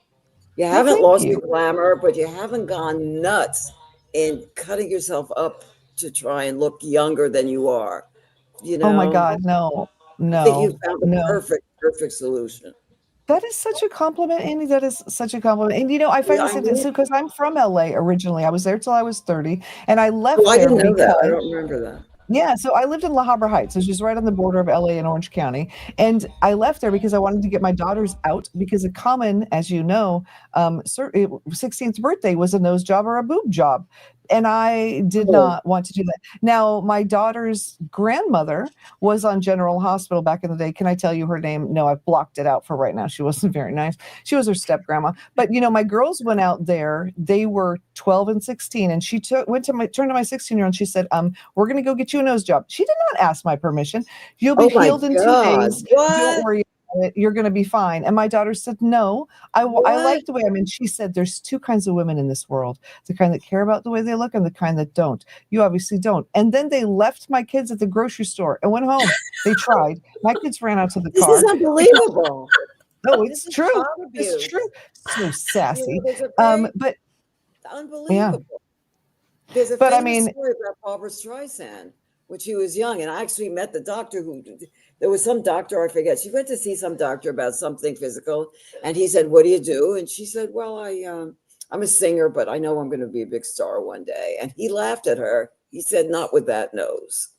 You haven't lost your glamour, but you haven't gone nuts in cutting yourself up to try and look younger than you are. Oh my God, no. I think you found the perfect solution. That is such a compliment, Andy. That is such a compliment. And I find this interesting because I'm from LA originally. I was there till I was 30, and I left there. I didn't know that. I don't remember that. Yeah, so I lived in La Habra Heights, which is right on the border of LA and Orange County. And I left there because I wanted to get my daughters out because a common, as you know, 16th birthday was a nose job or a boob job. And I did not want to do that. Now, my daughter's grandmother was on General Hospital back in the day. Can I tell you her name? No, I've blocked it out for right now. She wasn't very nice. She was her step grandma. But, my girls went out there. They were 12 and 16. And she turned to my 16-year-old and she said, we're going to go get you a nose job. She did not ask my permission. You'll be healed in 2 days. What? Don't worry. You're going to be fine. And my daughter said, no, I like the way I'm in. She said, there's two kinds of women in this world, the kind that care about the way they look and the kind that don't. You obviously don't. And then they left my kids at the grocery store and went home. They tried. My kids ran out to the car. This is unbelievable. No, it's true. It's true. So sassy. But unbelievable. Yeah. There's a But, famous story about Barbara Streisand when she was young, and I actually met the doctor there was some doctor, I forget. She went to see some doctor about something physical, and he said, "What do you do?" And she said, "Well, I'm a singer, but I know I'm going to be a big star one day." And he laughed at her. He said, "Not with that nose."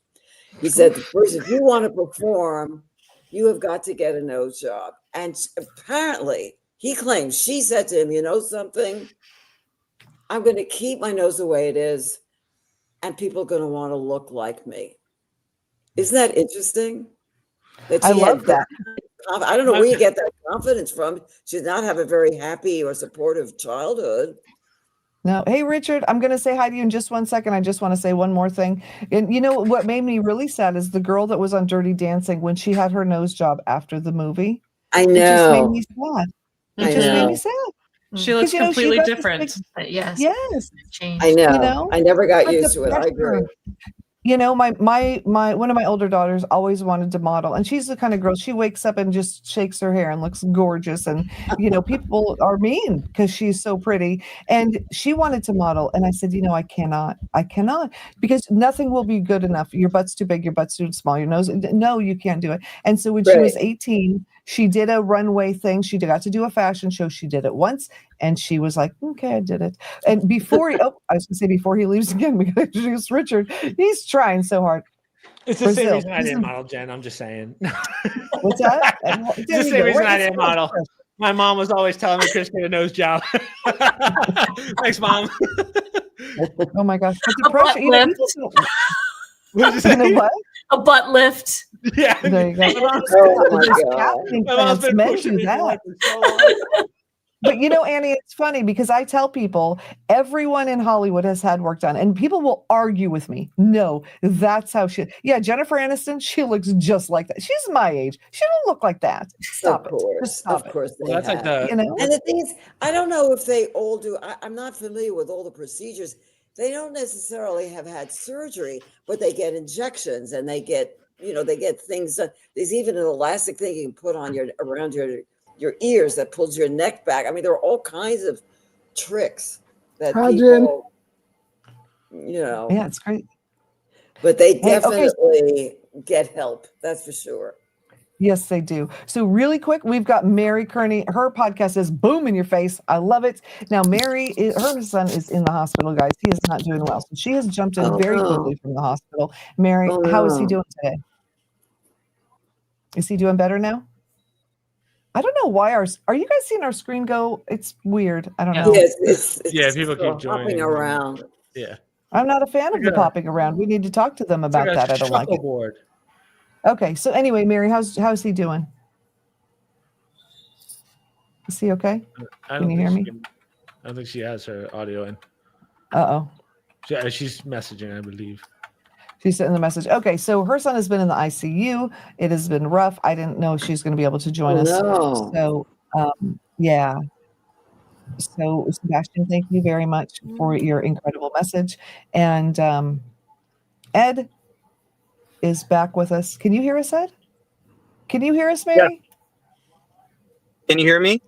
He said, "First, if you want to perform, you have got to get a nose job." And apparently, he claims she said to him, "You know something? I'm going to keep my nose the way it is, and people are going to want to look like me." Isn't that interesting? That I love that. I don't know where you get that confidence from. She did not have a very happy or supportive childhood. No. Hey, Richard, I'm going to say hi to you in just 1 second. I just want to say one more thing. And you know what made me really sad is the girl that was on Dirty Dancing when she had her nose job after the movie. I It just made know. me sad. It I just made me know. sad. She looks 'Cause, you know, completely got this different. big- Yes. Yes. Changed. I know. You know? I never got But the used to it. I agree. pressure. You know, my one of my older daughters always wanted to model, and she's the kind of girl, she wakes up and just shakes her hair and looks gorgeous. And, you know, people are mean because she's so pretty. And she wanted to model. And I said, you know, I cannot, because nothing will be good enough. Your butt's too big, your butt's too small, your nose. No, you can't do it. And so when she was 18, she did a runway thing. She got to do a fashion show. She did it once. And she was like, okay, I did it. And before I was going to say before he leaves again, we got to introduce Richard. He's trying so hard. It's the same Brazil. reason I didn't model, Jen. I'm just saying. What's that? It's the same reason I didn't model. My mom was always telling me, Chris, get a nose job. Thanks, Mom. Oh my gosh. But the A butt pressure, you know, lift. what did you say? What? A butt lift. Yeah. There you go. Oh my God. Casting My mom's plans, been men pushing do me for that. like so long. But you know, Annie, it's funny because I tell people everyone in Hollywood has had work done, and people will argue with me. No, that's how she. Yeah, Jennifer Aniston, she looks just like that. She's my age. She don't look like that. Stop Of it. course. Just stop Of it. course. Well, that's like the. You know? And the thing is, I don't know if they all do. I'm not familiar with all the procedures. They don't necessarily have had surgery, but they get injections and they get, you know, they get things. There's even an elastic thing you can put on around your ears that pulls your neck back. I mean, there are all kinds of tricks that Hi, people, you know. Yeah, it's great. But they Hey, okay. definitely get help. That's for sure. Yes, they do. So really quick, we've got Mary Kearney. Her podcast is Boom in Your Face. I love it. Now, her son is in the hospital, guys. He is not doing well. So she has jumped in very quickly from the hospital. Mary, how is he doing today? Is he doing better now? I don't know why are you guys seeing our screen go? It's weird. I don't know. Yes, it's People keep joining hopping around. Yeah. I'm not a fan of the popping around. We need to talk to them about that. I don't like it. Shuffleboard. Okay. So anyway, Mary, how's he doing? Is he okay? Can you hear me? I don't think she has her audio in. Uh-oh. She's messaging, I believe. She sent in the message. Okay, so her son has been in the ICU. It has been rough. I didn't know if she's going to be able to join us. No. So, yeah. So, Sebastian, thank you very much for your incredible message. And Ed is back with us. Can you hear us, Ed? Can you hear us, Mary? Yeah. Can you hear me?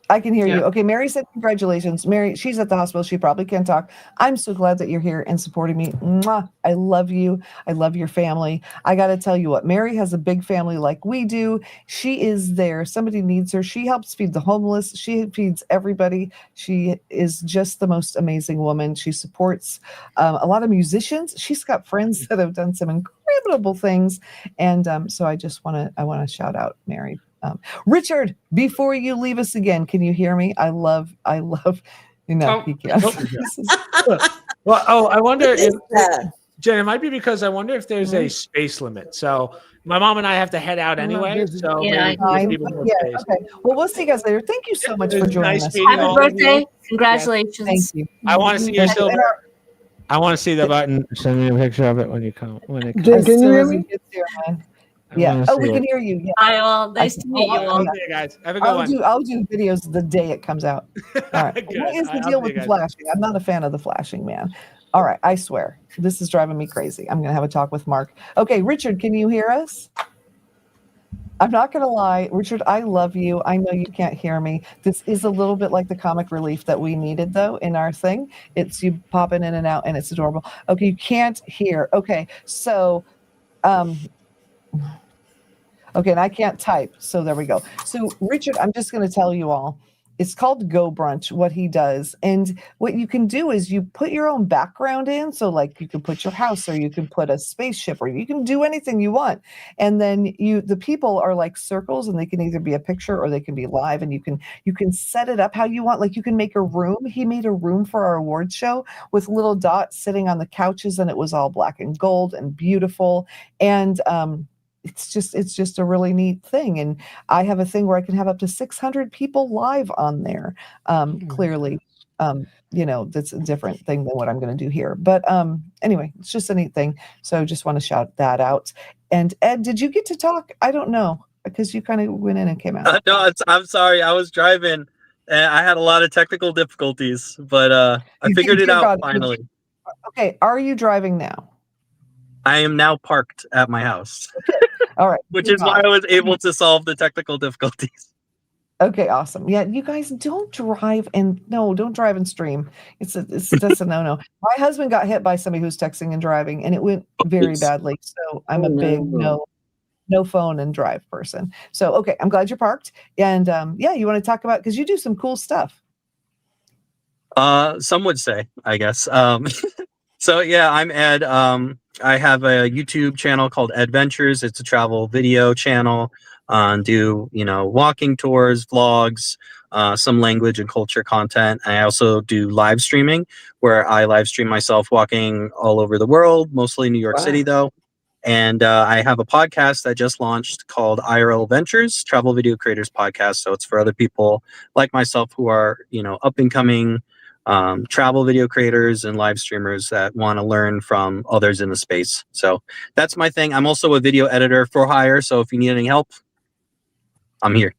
I can hear you. Okay, Mary said congratulations. Mary, she's at the hospital. She probably can't talk. I'm so glad that you're here and supporting me. Mwah. I love you. I love your family. I got to tell you what, Mary has a big family like we do. She is there. Somebody needs her. She helps feed the homeless. She feeds everybody. She is just the most amazing woman. She supports a lot of musicians. She's got friends that have done some incredible things. And so I want to shout out Mary. Richard, before you leave us again, can you hear me? I love, you know, he can. Well, I wonder if, Jen, it might be because I wonder if there's a space limit. So my mom and I have to head out anyway. So Okay. Well, we'll see you guys later. Thank you so much for joining us. Happy birthday. Congratulations. Thank you. I want to see your silver. I want to see the button. Send me a picture of it when you come. When it comes. Jen, can you hear me? Yeah. Oh, we can hear you. Yeah. Hi, all. Nice to meet you all. See you guys. Have a good one. I'll do videos the day it comes out. All right. Good. What is the I'll deal see with you the guys. flashing? I'm not a fan of the flashing, man. All right. I swear. This is driving me crazy. I'm going to have a talk with Mark. Okay. Richard, can you hear us? I'm not going to lie. Richard, I love you. I know you can't hear me. This is a little bit like the comic relief that we needed, though, in our thing. It's you popping in and out, and it's adorable. Okay. You can't hear. Okay. So, okay, and I can't type, so there we go. So, Richard, I'm just going to tell you all, it's called Go Brunch, what he does. And what you can do is you put your own background in. So, like, you can put your house, or you can put a spaceship, or you can do anything you want. And then the people are like circles, and they can either be a picture or they can be live, and you can set it up how you want. Like, you can make a room. He made a room for our award show with little dots sitting on the couches, and it was all black and gold and beautiful. And it's just a really neat thing. And I have a thing where I can have up to 600 people live on there. Clearly, that's a different thing than what I'm going to do here. But anyway, it's just a neat thing. So just want to shout that out. And Ed, did you get to talk? I don't know, because you kind of went in and came out. No, I'm sorry. I was driving and I had a lot of technical difficulties, but I figured it out finally. Okay. Are you driving now? I am now parked at my house. All right. Which is why I was able to solve the technical difficulties. Okay, awesome. Yeah, you guys don't drive and stream. That's a no-no. My husband got hit by somebody who's texting and driving, and it went very badly. So I'm a big no phone and drive person. So okay, I'm glad you're parked. And you want to talk about, because you do some cool stuff. Some would say, I guess. So yeah, I'm Ed. I have a YouTube channel called Adventures. It's a travel video channel. Do walking tours, vlogs, some language and culture content. I also do live streaming, where I live stream myself walking all over the world, mostly New York City though. And I have a podcast that just launched called IRL Ventures, Travel Video Creators Podcast. So it's for other people like myself who are up and coming travel video creators and live streamers that want to learn from others in the space. So that's my thing. I'm also a video editor for hire. So if you need any help, I'm here.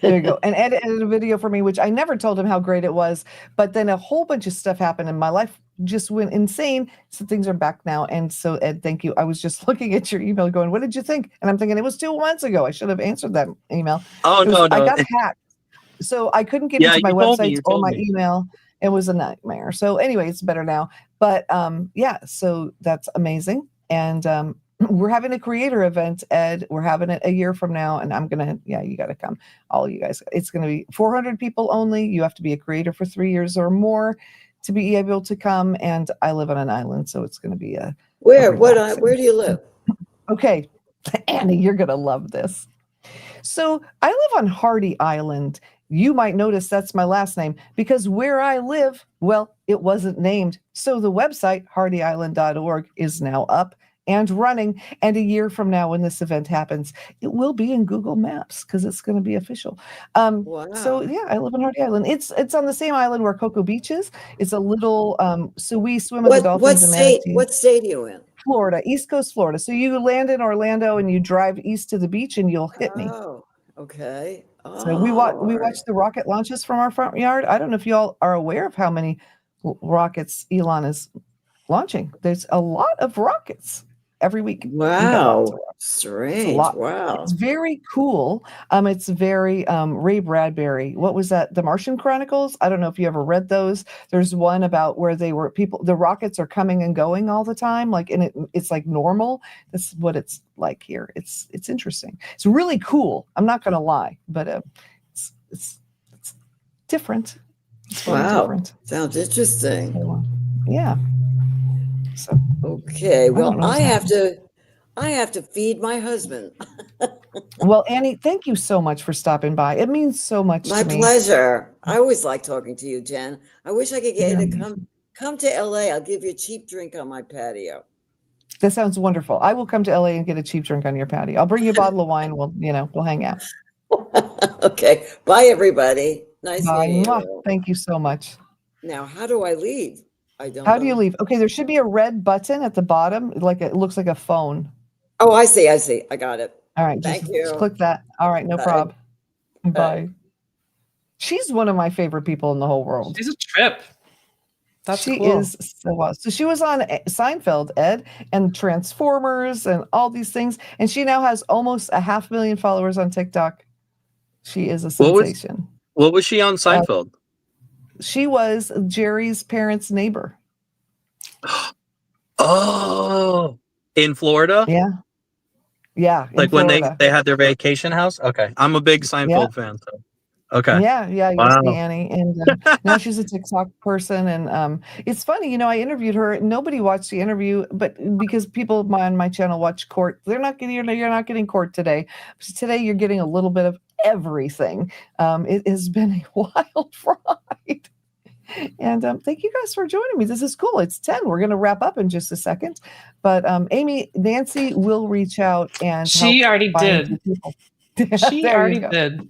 There you go. And Ed edited a video for me, which I never told him how great it was. But then a whole bunch of stuff happened and my life just went insane. So things are back now. And so Ed, thank you. I was just looking at your email going, what did you think? And I'm thinking it was 2 months ago. I should have answered that email. No. I got hacked. So I couldn't get into my websites or my email. It was a nightmare. So anyway, it's better now. But so that's amazing. And we're having a creator event, Ed. We're having it a year from now. And I'm going to, you got to come. All you guys. It's going to be 400 people only. You have to be a creator for 3 years or more to be able to come. And I live on an island. So it's going to be where do you live? Okay. Annie, you're going to love this. So I live on Hardy Island. You might notice that's my last name because where I live, well, it wasn't named. So the website, hardyisland.org, is now up and running. And a year from now, when this event happens, it will be in Google Maps because it's going to be official. Wow. So yeah, I live on Hardy Island. It's on the same island where Cocoa Beach is. It's a little, so we swim with the dolphins and manatees. What state are you in? Florida, East Coast Florida. So you land in Orlando and you drive east to the beach and you'll hit me. Oh, okay. So we watch the rocket launches from our front yard. I don't know if you all are aware of how many rockets Elon is launching. There's a lot of rockets every week. Wow. Strange. Wow. It's very cool. It's very Ray Bradbury. What was that? The Martian Chronicles? I don't know if you ever read those. There's one about where the rockets are coming and going all the time. It's like normal. That's what it's like here. It's interesting. It's really cool. I'm not going to lie, but it's different. It's different. Sounds interesting. So, yeah. So, okay. Well, I have to feed my husband. Well, Annie, thank you so much for stopping by. It means so much to me. My pleasure. I always like talking to you, Jen. I wish I could get you to come to LA. I'll give you a cheap drink on my patio. That sounds wonderful. I will come to LA and get a cheap drink on your patio. I'll bring you a bottle of wine. We'll hang out. Okay. Bye, everybody. Nice meeting you. Thank you so much. Now, how do I leave? I don't How know. do you leave? Okay, there should be a red button at the bottom. It looks like a phone. Oh, I see. I got it. All right. Thank Just you. click that. All right. No Bye. problem. Bye. Bye. She's one of my favorite people in the whole world. She's a trip. That's she cool. is so awesome. So she was on Seinfeld, Ed, and Transformers and all these things. And she now has almost 500,000 followers on TikTok. She is a sensation. What was she on Seinfeld? She was Jerry's parents' neighbor. Oh, in Florida? Yeah. Yeah. Like when they had their vacation house? Okay. I'm a big Seinfeld fan. So. Okay. Yeah, you'll Wow. see Annie, and now she's a TikTok person, and it's funny, I interviewed her. Nobody watched the interview, but because people on my channel watch court, you're not getting court today. Today, you're getting a little bit of everything. It has been a wild ride, and thank you guys for joining me. This is cool. It's 10. We're going to wrap up in just a second, but Amy, Nancy will reach out, and she already did. She already did.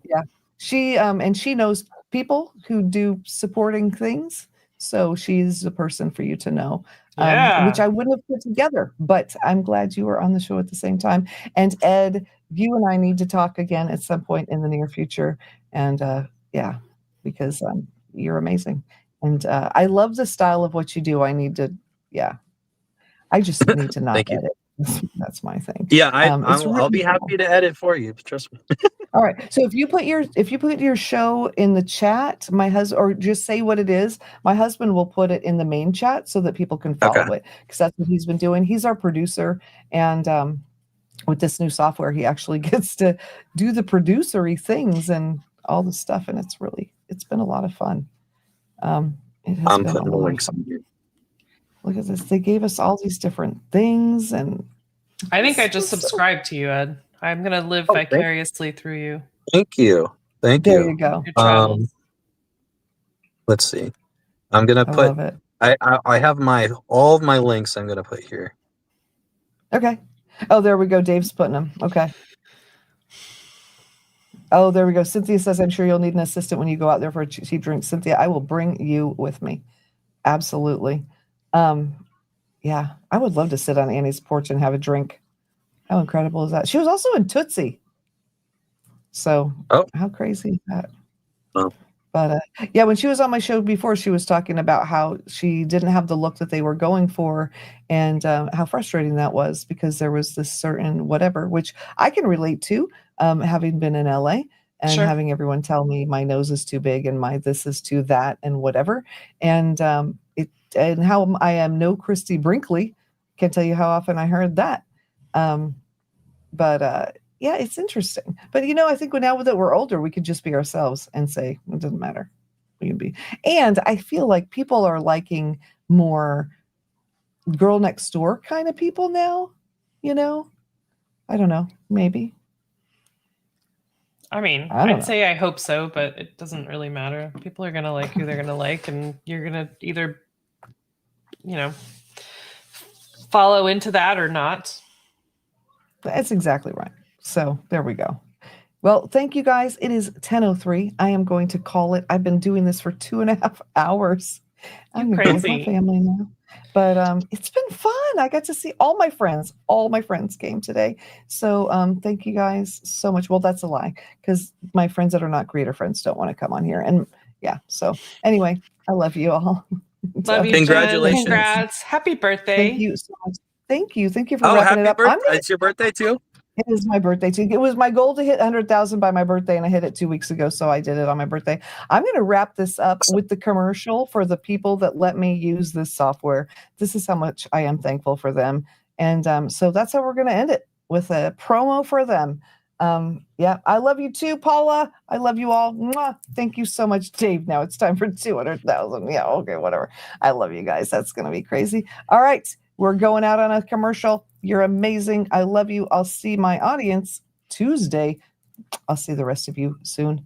Yeah. She and she knows people who do supporting things, so she's a person for you to know, which I wouldn't have put together, but I'm glad you were on the show at the same time. And Ed, you and I need to talk again at some point in the near future, and because you're amazing, and I love the style of what you do. I just need to not edit. That's my thing. Yeah, I'll be happy to edit for you. Trust me. All right. So if you put your show in the chat, my husband, or just say what it is, my husband will put it in the main chat so that people can follow it, because that's what he's been doing. He's our producer, and with this new software, he actually gets to do the producery things and all the stuff, and it's been a lot of fun. It has been a lot of fun. Look at this. They gave us all these different things, and I think I just subscribed to you, Ed. I'm gonna live vicariously through you. Thank you. There you go. Let's see. I'm gonna put. Love it. I have all of my links. I'm gonna put here. Okay. Oh, there we go. Dave's putting them. Okay. Oh, there we go. Cynthia says, "I'm sure you'll need an assistant when you go out there for a cheap drink." Cynthia, I will bring you with me. Absolutely. Yeah, I would love to sit on Annie's porch and have a drink. How incredible is that? She was also in Tuccy. So how crazy is that? Oh. But yeah, when she was on my show before, she was talking about how she didn't have the look that they were going for, and how frustrating that was, because there was this certain whatever, which I can relate to, having been in LA and having everyone tell me my nose is too big and my this is too that and whatever. And and how I am no Christy Brinkley. Can't tell you how often I heard that. Yeah, it's interesting. But I think now that we're older, we could just be ourselves and say it doesn't matter. We can be. And I feel like people are liking more girl next door kind of people now. I don't know. Maybe. I mean, I'd say I hope so, but it doesn't really matter. People are gonna like who they're gonna like, and you're gonna either follow into that or not. That's exactly right. So there we go. Well, thank you guys. It is 10:03. I am going to call it. I've been doing this for 2.5 hours. I'm going to go with my family now. But it's been fun. I got to see all my friends. All my friends came today. So thank you guys so much. Well, that's a lie, because my friends that are not creator friends don't want to come on here. And yeah. So anyway, I love you all. Love you. Congratulations. Congrats. Happy birthday. Thank you so much. Thank you. Thank you for happy wrapping it up. birthday. It's your birthday too? It is my birthday too. It was my goal to hit 100,000 by my birthday, and I hit it 2 weeks ago. So I did it on my birthday. I'm going to wrap this up with the commercial for the people that let me use this software. This is how much I am thankful for them. And so that's how we're going to end it, with a promo for them. Yeah, I love you too, Paula. I love you all. Mwah. Thank you so much, Dave. Now it's time for 200,000. Yeah, okay, whatever. I love you guys. That's going to be crazy. All right, we're going out on a commercial. You're amazing. I love you. I'll see my audience Tuesday. I'll see the rest of you soon.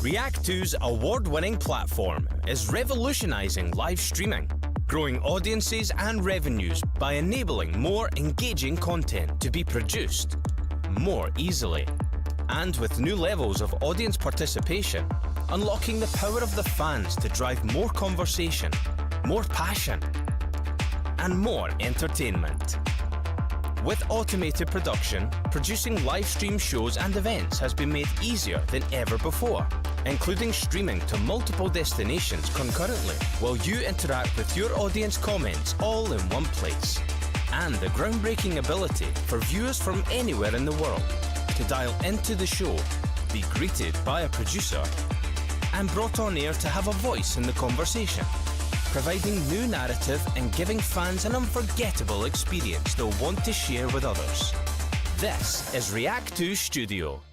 React 2's award-winning platform is revolutionizing live streaming, growing audiences and revenues by enabling more engaging content to be produced more easily, and with new levels of audience participation, unlocking the power of the fans to drive more conversation, more passion, and more entertainment. With automated production, producing live stream shows and events has been made easier than ever before, including streaming to multiple destinations concurrently, while you interact with your audience comments all in one place. And the groundbreaking ability for viewers from anywhere in the world to dial into the show, be greeted by a producer, and brought on air to have a voice in the conversation, providing new narrative and giving fans an unforgettable experience they'll want to share with others. This is React 2 Studio.